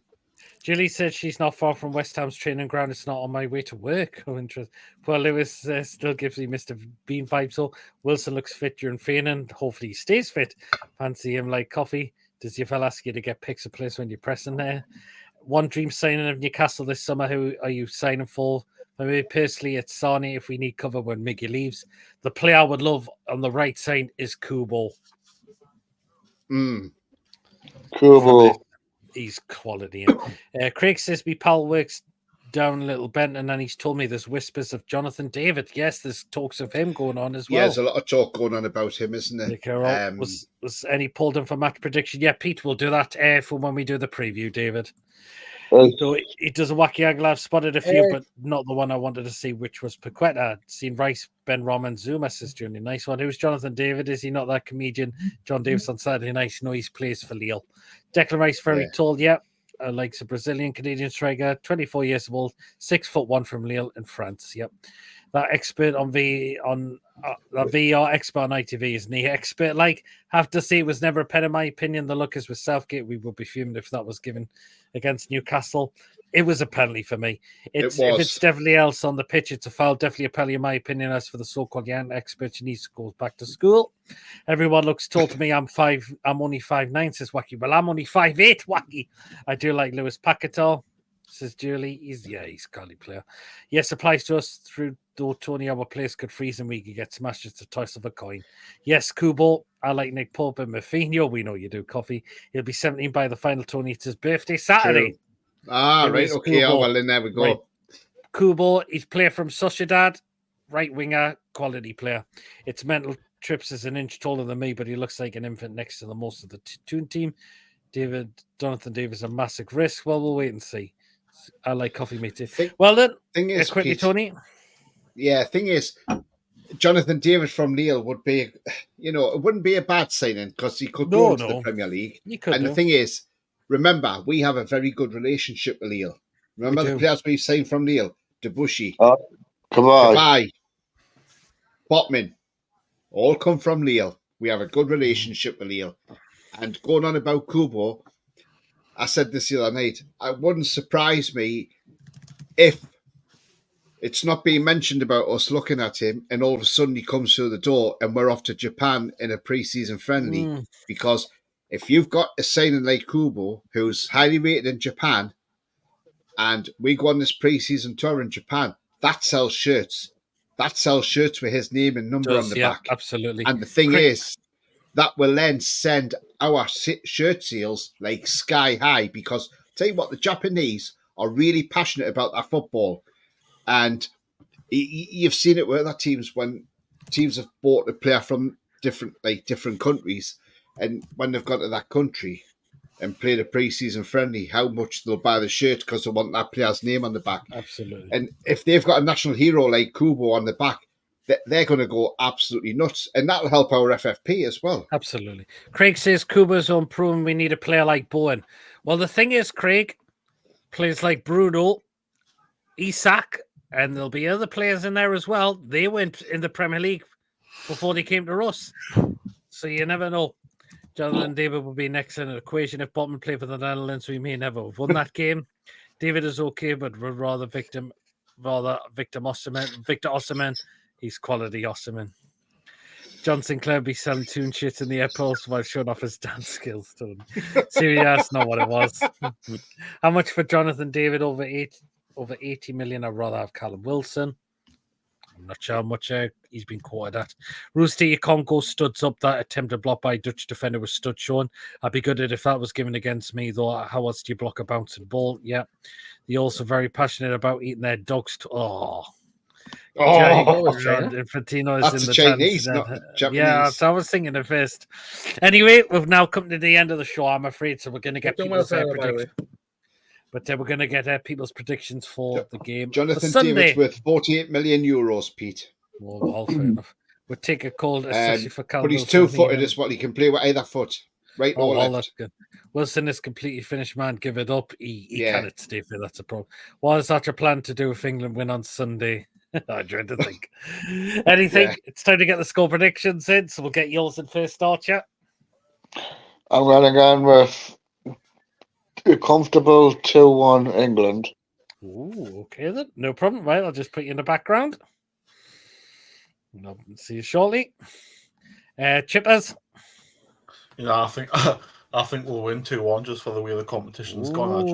Julie said she's not far from West Ham's training ground. It's not on my way to work. Oh, interesting. Well, Lewis still gives me Mr. Bean vibe. So Wilson looks fit during training. Hopefully he stays fit. Fancy him like coffee. Does your fella ask you to get pics of place when you're pressing there? One dream signing of Newcastle this summer. Who are you signing for? For me personally, it's Sane if we need cover when Miggy leaves. The player I would love on the right side is Kubo. Kubo. He's quality. Craig says my pal works down Little Benton and he's told me there's whispers of Jonathan David. Yes, there's talks of him going on as well. Yeah, there's a lot of talk going on about him, isn't there? Was any pulled him for match prediction? Yeah, Pete will do that for when we do the preview, David. So he does a wacky angle. I've spotted a few, but not the one I wanted to see, which was Paqueta. Seen Rice, Ben Rom, Zuma says Junior. Nice one. Who's Jonathan David? Is he not that comedian John Davis on Saturday night? No, he plays for Lille. Declan Rice, very tall. Yeah, likes a Brazilian Canadian striker, 24 years old, 6'1" from Lille in France. Yep. That expert on VR expert on ITV, isn't he? Expert, have to say, it was never a pen in my opinion. The look is with Southgate. We would be fuming if that was given against Newcastle. It was a penalty for me. If it's definitely else on the pitch, it's a foul. Definitely a penalty in my opinion. As for the so-called young expert, she needs to go back to school. Everyone looks tall to me. I'm only 5'9", says Wacky. Well, I'm only 5'8", Wacky. I do like Lewis Paquetá, says Julie. He's a quality player. Yes, applies to us through though Tony, our place could freeze and we could get smashed. It's the toss of a coin. Yes, Kubo. I like Nick Pope and Mafinho. We know you do, Coffee. He'll be 17 by the final, Tony. It's his birthday Saturday. True. Right. Okay. Kubo. Oh, well, then there we go. Right. Kubo, he's player from Sociedad, right winger, quality player. It's mental. Trips is an inch taller than me, but he looks like an infant next to the most of the Toon team. Jonathan Davis, a massive risk. Well, we'll wait and see. I like Coffee, mate. Well, then, thing is, quickly, Pete, Tony. Yeah, thing is, Jonathan David from Lille would be, it wouldn't be a bad signing because he could go into the Premier League. The thing is, remember, we have a very good relationship with Lille. Remember the players we've signed from Lille? Debussy, Kabay, Botman, all come from Lille. We have a good relationship with Lille. And going on about Kubo, I said this the other night, it wouldn't surprise me if it's not being mentioned about us looking at him and all of a sudden he comes through the door and we're off to Japan in a pre-season friendly. Because if you've got a signing like Kubo, who's highly rated in Japan, and we go on this pre-season tour in Japan, that sells shirts. That sells shirts with his name and number on the back. Absolutely. And the thing is, that will then send our shirt sales like sky high because, tell you what, the Japanese are really passionate about that football. And you've seen it with other teams when teams have bought a player from different countries, and when they've gone to that country and played a pre-season friendly, how much they'll buy the shirt because they want that player's name on the back. Absolutely. And if they've got a national hero like Kubo on the back, they're going to go absolutely nuts, and that'll help our FFP as well. Absolutely. Craig says Kubo's on proven we need a player like Bowen. Well, the thing is, Craig, players like Bruno, Isak, and there'll be other players in there as well. They went in the Premier League before they came to us. So you never know. Jonathan and David will be next in an equation. If Botman play for the Netherlands, we may never have won that game. David is okay, but would rather Victor Osimhen. He's quality Osimhen. John Sinclair be selling tune shit in the airports while showing off his dance skills. Seriously, that's not what it was. How much for Jonathan David? Over 80 million. I'd rather have Callum Wilson. I'm not sure how much he's been quoted at. Rooster Congo studs up. That attempted block by Dutch defender was stud shown. I'd be good at if that was given against me, though. How else do you block a bouncing ball? Yeah. They're also very passionate about eating their dogs. Infantino is that's in a the Chinese, dance. not Japanese. Yeah, so I was thinking at first. Anyway, we've now come to the end of the show, I'm afraid. So we're going to get people's predictions. But we're going to get people's predictions for the game. Jonathan for David's worth 48 million euros, Pete. Well, fair enough. We'll take a cold, especially for Callum But he's Wilson. two-footed as well. He can play with either foot, right or left. That's good. Wilson is completely finished, man. Give it up. He cannot stay fit. That's a problem. What is such a plan to do if England win on Sunday? I dread to think. Anything? Yeah. It's time to get the score predictions in, so we'll get yours in first start, yeah? I'm going to go with a comfortable 2-1 England. Ooh, okay then. No problem. Right, I'll just put you in the background. I'll see you shortly. Chippaz? I think we'll win 2-1 just for the way the competition's gone.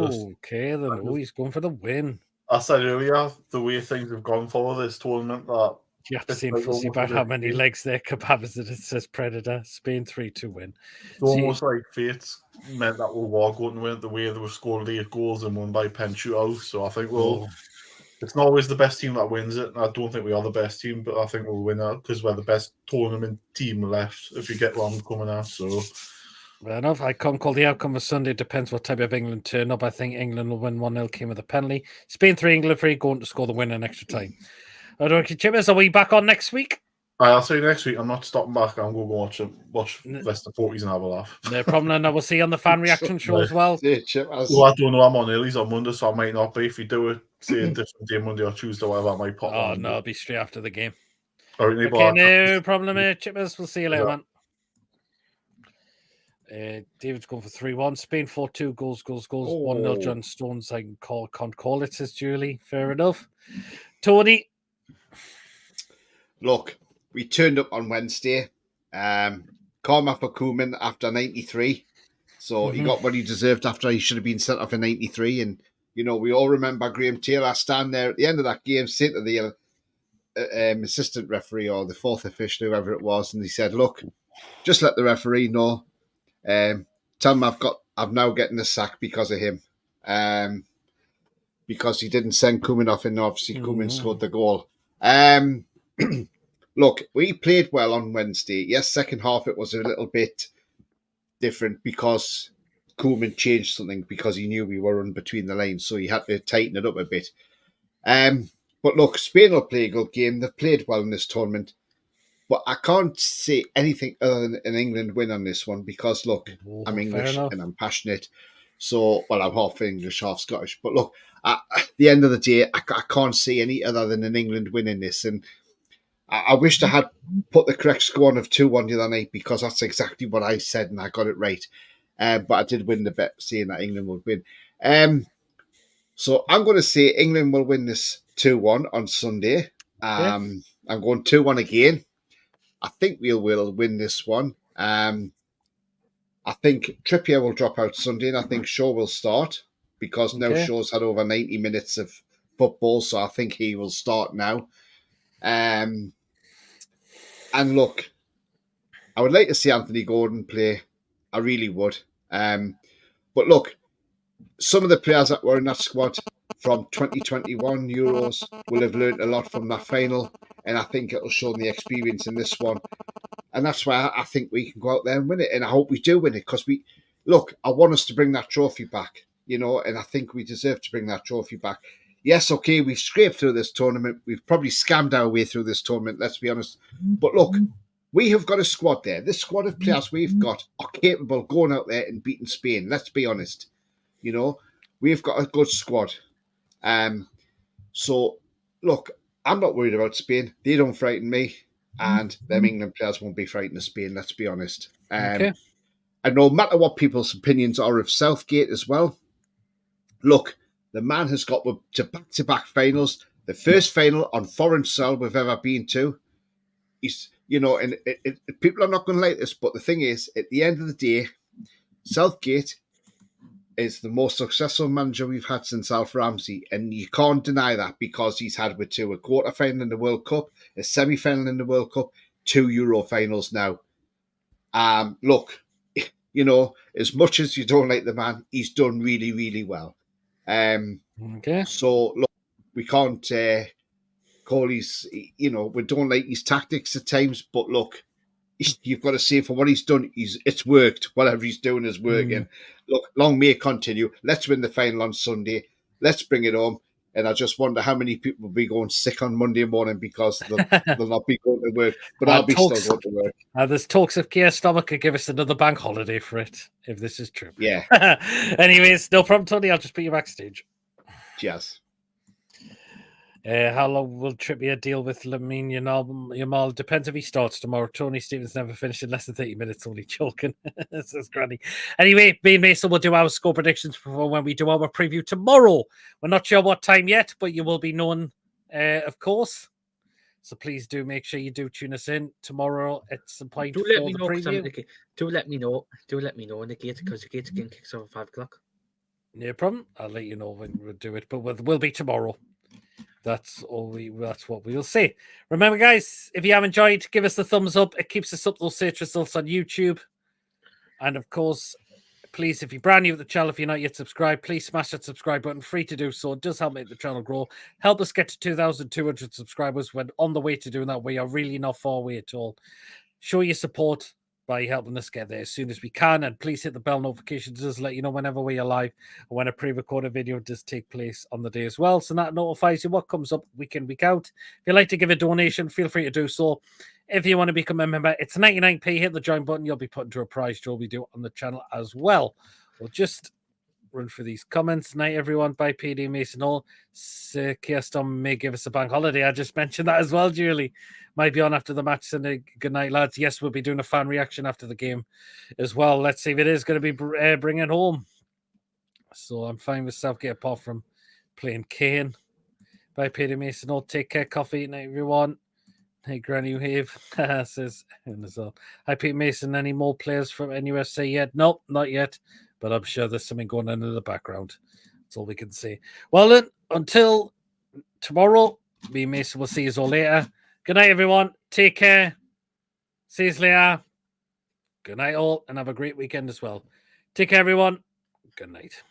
Okay then. He's going for the win. I said earlier, the way things have gone for this tournament, that you have to see about how many legs their Chippaz is. It says Predator. Spain 3-2 win. It's almost like fate's meant that we were going to win the way they were scored 8 goals and won by pen shootout. So I think it's not always the best team that wins it. I don't think we are the best team, but I think we'll win that because we're the best tournament team left, if you get what I'm coming at. So fair enough. I can't call the outcome of Sunday. Depends what type of England turn up. I think England will win 1-0, came with a penalty. Spain 3, England 3, going to score the winner in extra time. Okay, Chippaz, are we back on next week? I'll see you next week. I'm not stopping back. I'm going to watch Leicester 40s and have a laugh. No problem. And I will see you on the fan reaction show as well. Yeah, well, I don't know. I'm on early's on Monday, so I might not be. If you do it, say a different day, Monday or Tuesday, whatever, I might pop on. Oh, no, it'll be straight after the game. Okay, no problem, Chippaz. We'll see you later, man. David's going for 3-1. Spain 4-2. Goals. 1-0. John Stones. I can't call it, says Julie. Fair enough. Tony. Look, we turned up on Wednesday. Karma for Koeman after 93. So he got what he deserved after he should have been sent off in 93. And, we all remember Graham Taylor standing there at the end of that game, saying to the assistant referee or the fourth official, whoever it was, and he said, look, just let the referee know. Tell him I've now getting the sack because of him. Because he didn't send Koeman off, and obviously Koeman scored the goal. Look, we played well on Wednesday. Yes, second half it was a little bit different because Koeman changed something because he knew we were in between the lines, so he had to tighten it up a bit. But look, Spain will play a good game. They've played well in this tournament. But I can't say anything other than an England win on this one because, look, I'm English and I'm passionate. So, I'm half English, half Scottish. But look, at the end of the day, I can't see any other than an England win in this. And I wished I had put the correct score on of 2-1 the other night because that's exactly what I said and I got it right. But I did win the bet saying that England would win. So I'm going to say England will win this 2-1 on Sunday. I'm going 2-1 again. I think we will win this one. I think Trippier will drop out Sunday, and I think Shaw will start because now Shaw's had over 90 minutes of football, so I think he will start now. And look, I would like to see Anthony Gordon play. I really would. But look, some of the players that were in that squad from 2021 Euros will have learned a lot from that final, and I think it'll show them the experience in this one. And that's why I think we can go out there and win it, and I hope we do win it because I want us to bring that trophy back, and I think we deserve to bring that trophy back. Yes, okay, we've scraped through this tournament. We've probably scammed our way through this tournament, let's be honest. But look, we have got a squad there. This squad of players we've got are capable of going out there and beating Spain, let's be honest. We've got a good squad. So, look, I'm not worried about Spain. They don't frighten me. and them England players won't be frightened of Spain, let's be honest. Okay. And no matter what people's opinions are of Southgate as well, look, the man has got to back-to-back finals. The first final on foreign soil we've ever been to. He's, and people are not going to like this, but the thing is, at the end of the day, Southgate is the most successful manager we've had since Alf Ramsey, and you can't deny that because he's had with two: a quarter-final in the World Cup, a semi-final in the World Cup, 2 Euro finals now. Look, as much as you don't like the man, he's done really, really well. Okay. So, look, we can't call his, we don't like his tactics at times, but look, you've got to say for what he's done, it's worked. Whatever he's doing is working. Look, long may it continue. Let's win the final on Sunday. Let's bring it home. And I just wonder how many people will be going sick on Monday morning because they'll not be going to work. But I'll be still going to work. There's talks of Keir Starmer could give us another bank holiday for it, if this is true. Yeah. Anyways, no problem, Tony. I'll just put you backstage. Cheers. How long will Trippier deal with Lamine Yamal? Depends if he starts tomorrow. Tony Stevens never finished in less than 30 minutes, only joking. This is granny. Anyway, me and Mason will do our score predictions before when we do our preview tomorrow. We're not sure what time yet, but you will be known, of course. So please do make sure you do tune us in tomorrow at some point for the preview. Do let me know in the gate because the gate again kicks off at 5 o'clock. No problem. I'll let you know when we'll do it, but we'll be tomorrow. That's what we'll say. Remember, guys, if you have enjoyed, give us the thumbs up. It keeps us up those search results on YouTube. And of course, please, if you're brand new to the channel, if you're not yet subscribed, please smash that subscribe button. Free to do so. It does help make the channel grow. Help us get to 2,200 subscribers. We're on the way to doing that. We are really not far away at all. Show your support by helping us get there as soon as we can. And please hit the bell notifications. It does let you know whenever we are live or when a pre-recorded video does take place on the day as well. So that notifies you what comes up week in, week out. If you'd like to give a donation, feel free to do so. If you want to become a member, it's 99p. Hit the join button. You'll be put into a prize draw we do on the channel as well. We'll just run through these comments. Night, everyone. By PD Mason Hall. Keir Starmer may give us a bank holiday. I just mentioned that as well, Julie. Might be on after the match. And good night, lads. Yes, we'll be doing a fan reaction after the game as well. Let's see if it is going to be bringing home. So I'm fine with Southgate apart from playing Kane. By PD Mason Hall. Take care. Coffee. Night, everyone. Hey, Granny Wave says, hi, Pete Mason. Any more players from NUFC yet? Nope, not yet. But I'm sure there's something going on in the background. That's all we can see. Well, then, until tomorrow, me and Mason will see you all later. Good night, everyone. Take care. See you later. Good night, all, and have a great weekend as well. Take care, everyone. Good night.